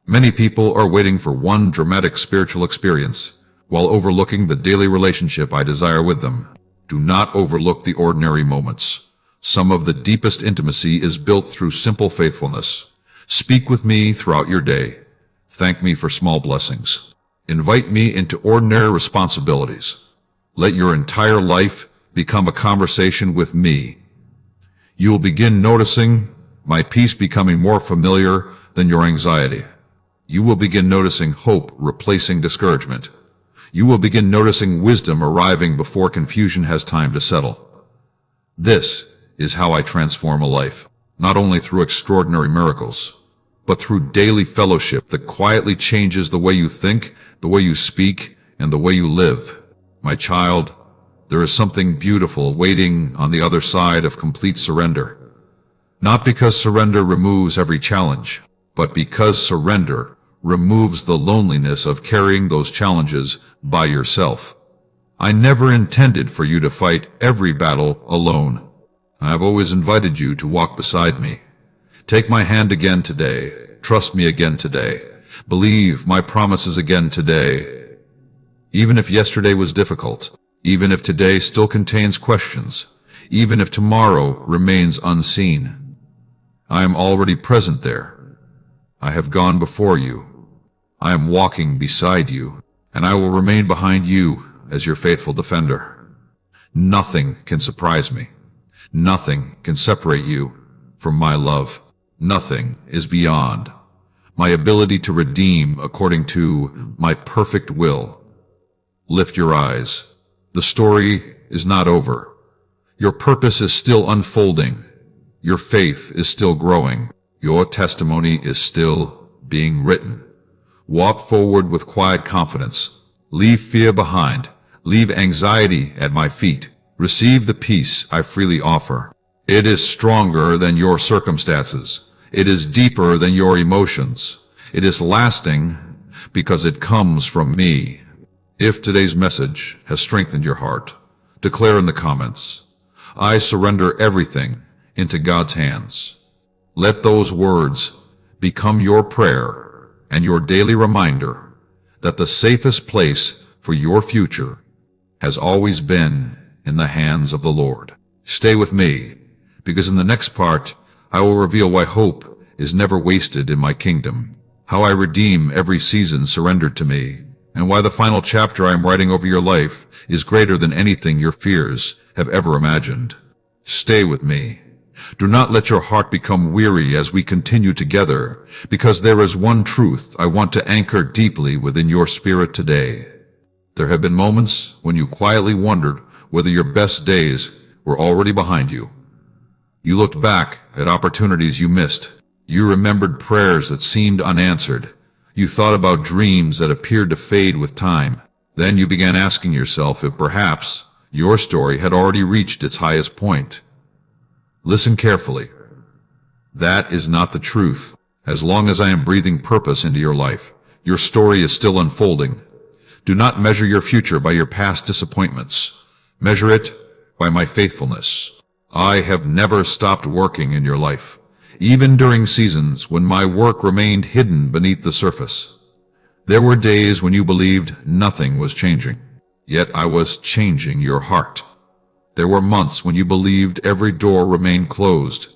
Many people are waiting for one dramatic spiritual experience, while overlooking the daily relationship I desire with them. Do not overlook the ordinary moments. Some of the deepest intimacy is built through simple faithfulness. Speak with me throughout your day. Thank me for small blessings. Invite me into ordinary responsibilities. Let your entire life become a conversation with me. You will begin noticing my peace becoming more familiar than your anxiety. You will begin noticing hope replacing discouragement. You will begin noticing wisdom arriving before confusion has time to settle. This is how I transform a life, not only through extraordinary miracles, but through daily fellowship that quietly changes the way you think, the way you speak, and the way you live. My child, there is something beautiful waiting on the other side of complete surrender. Not because surrender removes every challenge, but because surrender removes the loneliness of carrying those challenges by yourself. I never intended for you to fight every battle alone. I have always invited you to walk beside me. Take my hand again today. Trust me again today. Believe my promises again today. Even if yesterday was difficult, even if today still contains questions, even if tomorrow remains unseen, I am already present there. I have gone before you. I am walking beside you, and I will remain behind you as your faithful defender. Nothing can surprise me. Nothing can separate you from my love. Nothing is beyond my ability to redeem according to my perfect will. Lift your eyes. The story is not over. Your purpose is still unfolding. Your faith is still growing. Your testimony is still being written. Walk forward with quiet confidence. Leave fear behind. Leave anxiety at my feet. Receive the peace I freely offer. It is stronger than your circumstances. It is deeper than your emotions. It is lasting because it comes from me. If today's message has strengthened your heart, declare in the comments, I surrender everything into God's hands. Let those words become your prayer and your daily reminder that the safest place for your future has always been in the hands of the Lord. Stay with me, because in the next part, I will reveal why hope is never wasted in my kingdom, how I redeem every season surrendered to me, and why the final chapter I am writing over your life is greater than anything your fears have ever imagined. Stay with me. Do not let your heart become weary as we continue together, because there is one truth I want to anchor deeply within your spirit today. There have been moments when you quietly wondered whether your best days were already behind you. You looked back at opportunities you missed. You remembered prayers that seemed unanswered. You thought about dreams that appeared to fade with time. Then you began asking yourself if perhaps your story had already reached its highest point. Listen carefully. That is not the truth. As long as I am breathing purpose into your life, your story is still unfolding. Do not measure your future by your past disappointments. Measure it by my faithfulness. I have never stopped working in your life, even during seasons when my work remained hidden beneath the surface. There were days when you believed nothing was changing, yet I was changing your heart. There were months when you believed every door remained closed,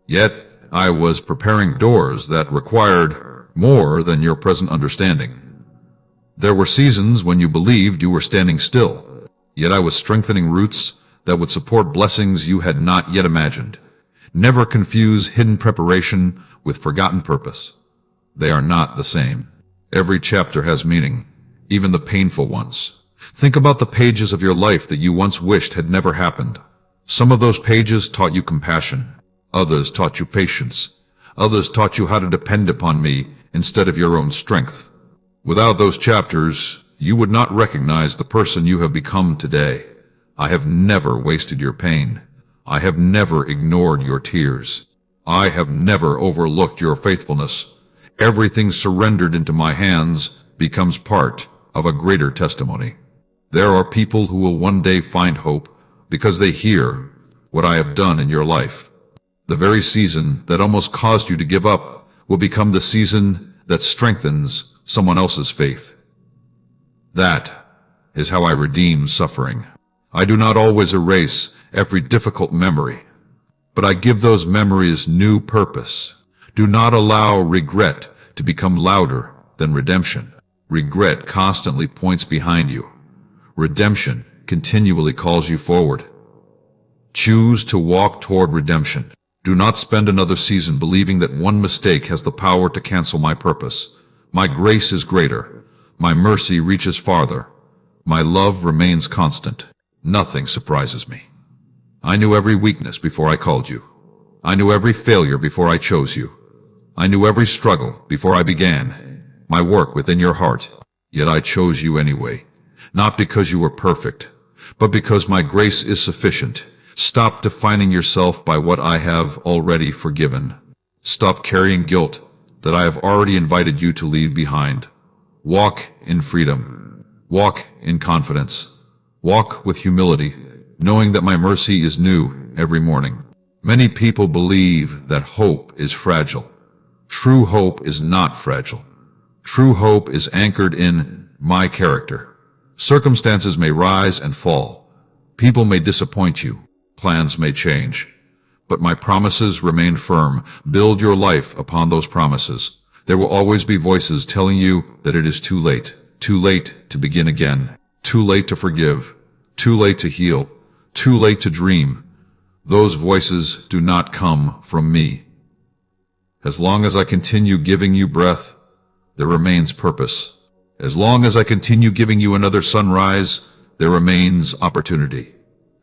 yet I was preparing doors that required more than your present understanding. There were seasons when you believed you were standing still, Yet I was strengthening roots that would support blessings you had not yet imagined. Never confuse hidden preparation with forgotten purpose. They are not the same. Every chapter has meaning, even the painful ones. Think about the pages of your life that you once wished had never happened. Some of those pages taught you compassion. Others taught you patience. Others taught you how to depend upon me instead of your own strength. Without those chapters, you would not recognize the person you have become today. I have never wasted your pain. I have never ignored your tears. I have never overlooked your faithfulness. Everything surrendered into my hands becomes part of a greater testimony. There are people who will one day find hope because they hear what I have done in your life. The very season that almost caused you to give up will become the season that strengthens someone else's faith. That is how I redeem suffering. I do not always erase every difficult memory, but I give those memories new purpose. Do not allow regret to become louder than redemption. Regret constantly points behind you. Redemption continually calls you forward. Choose to walk toward redemption. Do not spend another season believing that one mistake has the power to cancel my purpose. My grace is greater. My mercy reaches farther. My love remains constant. Nothing surprises me. I knew every weakness before I called you. I knew every failure before I chose you. I knew every struggle before I began my work within your heart. Yet I chose you anyway. Not because you were perfect, but because my grace is sufficient. Stop defining yourself by what I have already forgiven. Stop carrying guilt that I have already invited you to leave behind. Walk in freedom. Walk in confidence. Walk with humility, knowing that my mercy is new every morning. Many people believe that hope is fragile. True hope is not fragile. True hope is anchored in my character. Circumstances may rise and fall. People may disappoint you. Plans may change. But my promises remain firm. Build your life upon those promises. There will always be voices telling you that it is too late to begin again, too late to forgive, too late to heal, too late to dream. Those voices do not come from me. As long as I continue giving you breath, there remains purpose. As long as I continue giving you another sunrise, there remains opportunity.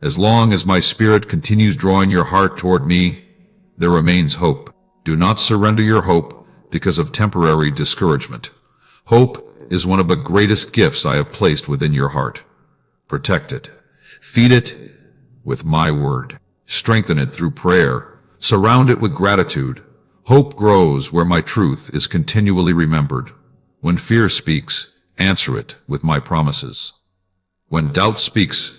As long as my spirit continues drawing your heart toward me, there remains hope. Do not surrender your hope because of temporary discouragement. Hope is one of the greatest gifts I have placed within your heart. Protect it. Feed it with my word. Strengthen it through prayer. Surround it with gratitude. Hope grows where my truth is continually remembered. When fear speaks, answer it with my promises. When doubt speaks,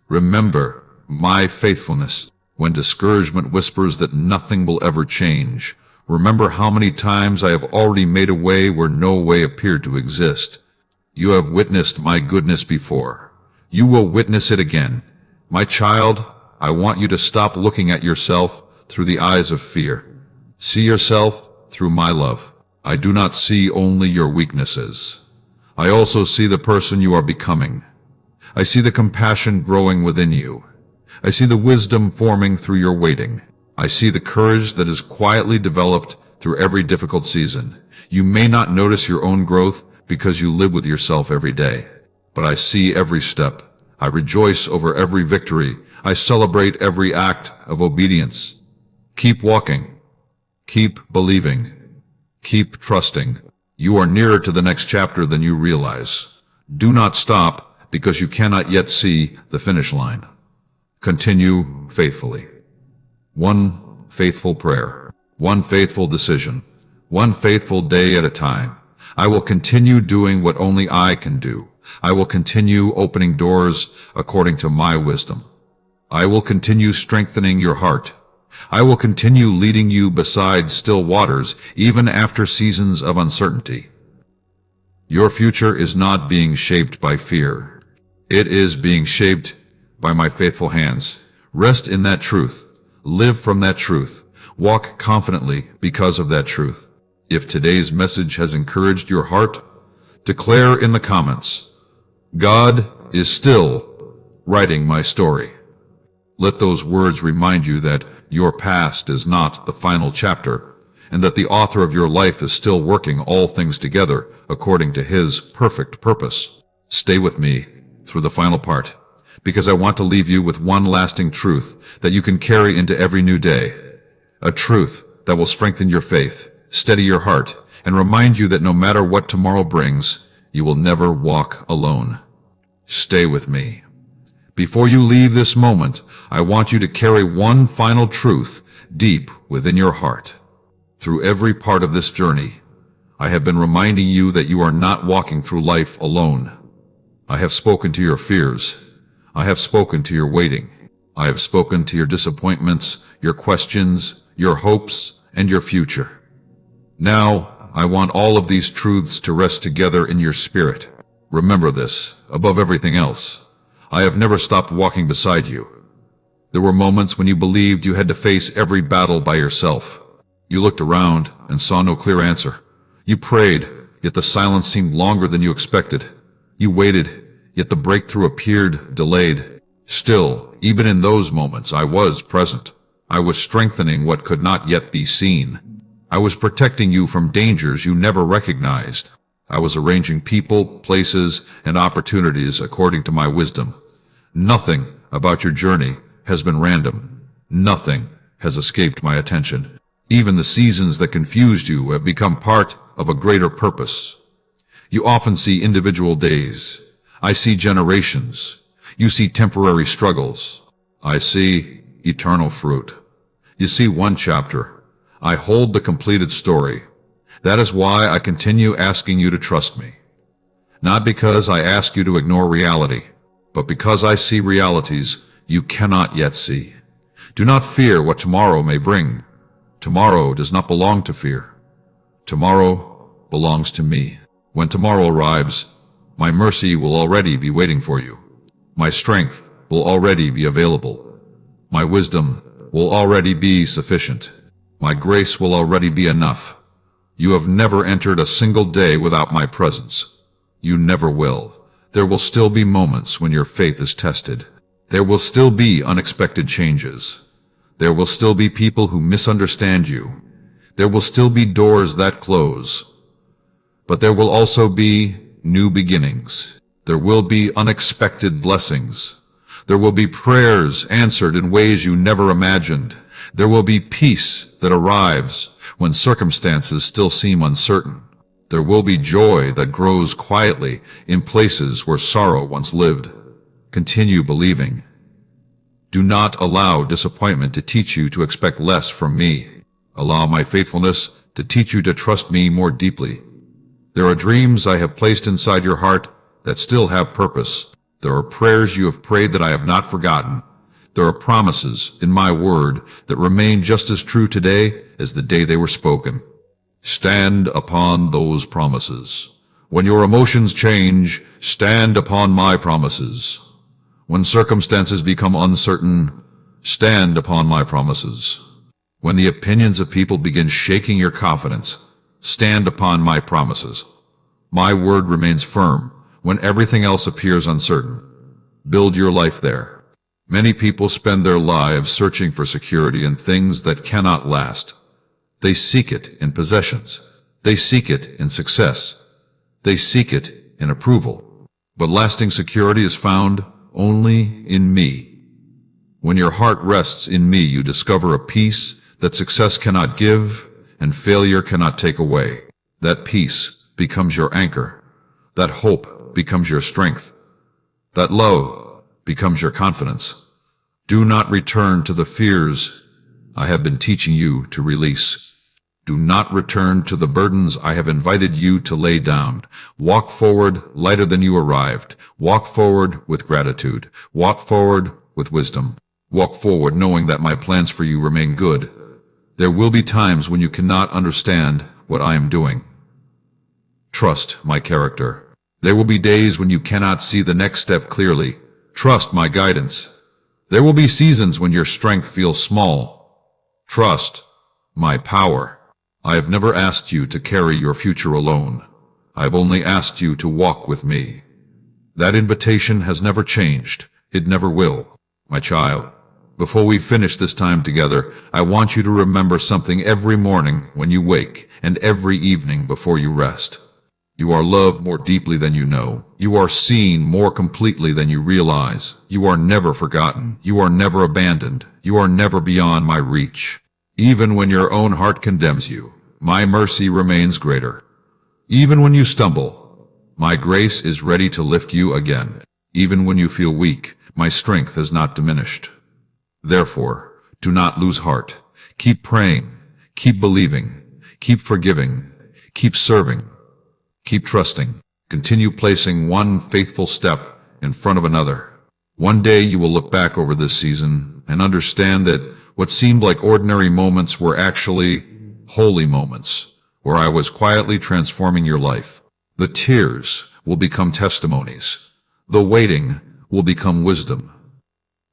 remember my faithfulness. When discouragement whispers that nothing will ever change, remember how many times I have already made a way where no way appeared to exist. You have witnessed my goodness before. You will witness it again. My child, I want you to stop looking at yourself through the eyes of fear. See yourself through my love. I do not see only your weaknesses. I also see the person you are becoming. I see the compassion growing within you. I see the wisdom forming through your waiting. I see the courage that is quietly developed through every difficult season. You may not notice your own growth because you live with yourself every day, but I see every step. I rejoice over every victory. I celebrate every act of obedience. Keep walking. Keep believing. Keep trusting. You are nearer to the next chapter than you realize. Do not stop because you cannot yet see the finish line. Continue faithfully. One faithful prayer, one faithful decision, one faithful day at a time. I will continue doing what only I can do. I will continue opening doors according to my wisdom. I will continue strengthening your heart. I will continue leading you beside still waters, even after seasons of uncertainty. Your future is not being shaped by fear. It is being shaped by my faithful hands. Rest in that truth. Live from that truth. Walk confidently because of that truth. If today's message has encouraged your heart, declare in the comments, God is still writing my story. Let those words remind you that your past is not the final chapter, and that the author of your life is still working all things together according to his perfect purpose. Stay with me through the final part, because I want to leave you with one lasting truth that you can carry into every new day. A truth that will strengthen your faith, steady your heart, and remind you that no matter what tomorrow brings, you will never walk alone. Stay with me. Before you leave this moment, I want you to carry one final truth deep within your heart. Through every part of this journey, I have been reminding you that you are not walking through life alone. I have spoken to your fears. I have spoken to your waiting. I have spoken to your disappointments, your questions, your hopes, and your future. Now, I want all of these truths to rest together in your spirit. Remember this, above everything else. I have never stopped walking beside you. There were moments when you believed you had to face every battle by yourself. You looked around and saw no clear answer. You prayed, yet the silence seemed longer than you expected. You waited, yet the breakthrough appeared delayed. Still, even in those moments, I was present. I was strengthening what could not yet be seen. I was protecting you from dangers you never recognized. I was arranging people, places, and opportunities according to my wisdom. Nothing about your journey has been random. Nothing has escaped my attention. Even the seasons that confused you have become part of a greater purpose. You often see individual days. I see generations. You see temporary struggles. I see eternal fruit. You see one chapter. I hold the completed story. That is why I continue asking you to trust me. Not because I ask you to ignore reality, but because I see realities you cannot yet see. Do not fear what tomorrow may bring. Tomorrow does not belong to fear. Tomorrow belongs to me. When tomorrow arrives, my mercy will already be waiting for you. My strength will already be available. My wisdom will already be sufficient. My grace will already be enough. You have never entered a single day without my presence. You never will. There will still be moments when your faith is tested. There will still be unexpected changes. There will still be people who misunderstand you. There will still be doors that close. But there will also be new beginnings. There will be unexpected blessings. There will be prayers answered in ways you never imagined. There will be peace that arrives when circumstances still seem uncertain. There will be joy that grows quietly in places where sorrow once lived. Continue believing. Do not allow disappointment to teach you to expect less from me. Allow my faithfulness to teach you to trust me more deeply. There are dreams I have placed inside your heart that still have purpose. There are prayers you have prayed that I have not forgotten. There are promises in my word that remain just as true today as the day they were spoken. Stand upon those promises. When your emotions change, stand upon my promises. When circumstances become uncertain, stand upon my promises. When the opinions of people begin shaking your confidence, stand upon my promises. My word remains firm when everything else appears uncertain. Build your life there. Many people spend their lives searching for security in things that cannot last. They seek it in possessions. They seek it in success. They seek it in approval. But lasting security is found only in me. When your heart rests in me, you discover a peace that success cannot give and failure cannot take away. That peace becomes your anchor. That hope becomes your strength. That love becomes your confidence. Do not return to the fears I have been teaching you to release. Do not return to the burdens I have invited you to lay down. Walk forward lighter than you arrived. Walk forward with gratitude. Walk forward with wisdom. Walk forward knowing that my plans for you remain good. There will be times when you cannot understand what I am doing. Trust my character. There will be days when you cannot see the next step clearly. Trust my guidance. There will be seasons when your strength feels small. Trust my power. I have never asked you to carry your future alone. I have only asked you to walk with me. That invitation has never changed. It never will, my child. Before we finish this time together, I want you to remember something every morning when you wake and every evening before you rest. You are loved more deeply than you know. You are seen more completely than you realize. You are never forgotten. You are never abandoned. You are never beyond my reach. Even when your own heart condemns you, my mercy remains greater. Even when you stumble, my grace is ready to lift you again. Even when you feel weak, my strength has not diminished. Therefore, do not lose heart. Keep praying. Keep believing. Keep forgiving. Keep serving. Keep trusting. Continue placing one faithful step in front of another. One day you will look back over this season and understand that what seemed like ordinary moments were actually holy moments, where I was quietly transforming your life. The tears will become testimonies. The waiting will become wisdom.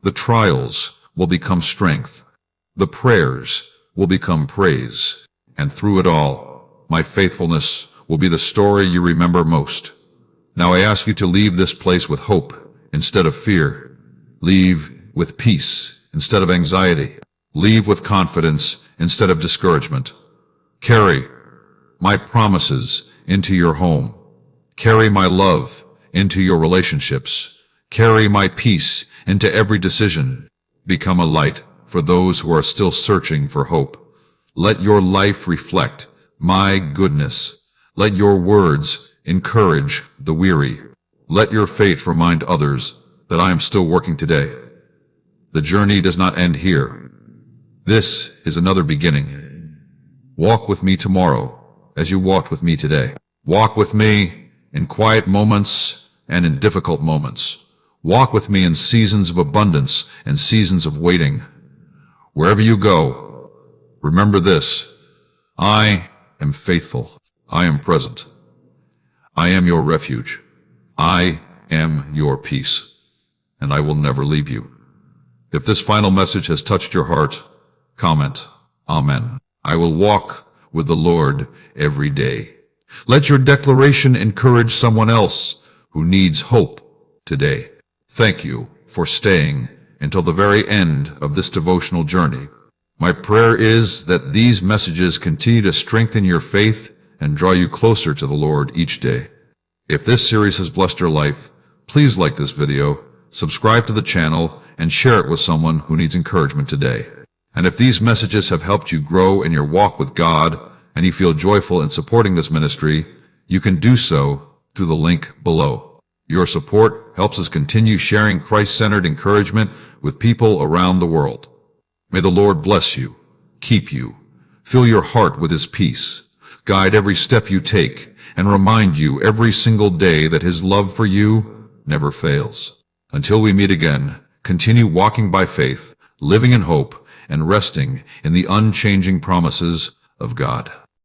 The trials will become strength. The prayers will become praise. And through it all, my faithfulness will be the story you remember most. Now I ask you to leave this place with hope instead of fear. Leave with peace instead of anxiety. Leave with confidence instead of discouragement. Carry my promises into your home. Carry my love into your relationships. Carry my peace into every decision. Become a light for those who are still searching for hope. Let your life reflect my goodness. Let your words encourage the weary. Let your faith remind others that I am still working today. The journey does not end here. This is another beginning. Walk with me tomorrow as you walked with me today. Walk with me in quiet moments and in difficult moments. Walk with me in seasons of abundance and seasons of waiting. Wherever you go, remember this: I am faithful. I am present. I am your refuge. I am your peace, and I will never leave you. If this final message has touched your heart, comment, Amen. I will walk with the Lord every day. Let your declaration encourage someone else who needs hope today. Thank you for staying until the very end of this devotional journey. My prayer is that these messages continue to strengthen your faith and draw you closer to the Lord each day. If this series has blessed your life, please like this video, subscribe to the channel, and share it with someone who needs encouragement today. And if these messages have helped you grow in your walk with God, and you feel joyful in supporting this ministry, you can do so through the link below. Your support helps us continue sharing Christ-centered encouragement with people around the world. May the Lord bless you, keep you, fill your heart with His peace, guide every step you take, and remind you every single day that His love for you never fails. Until we meet again, continue walking by faith, living in hope, and resting in the unchanging promises of God.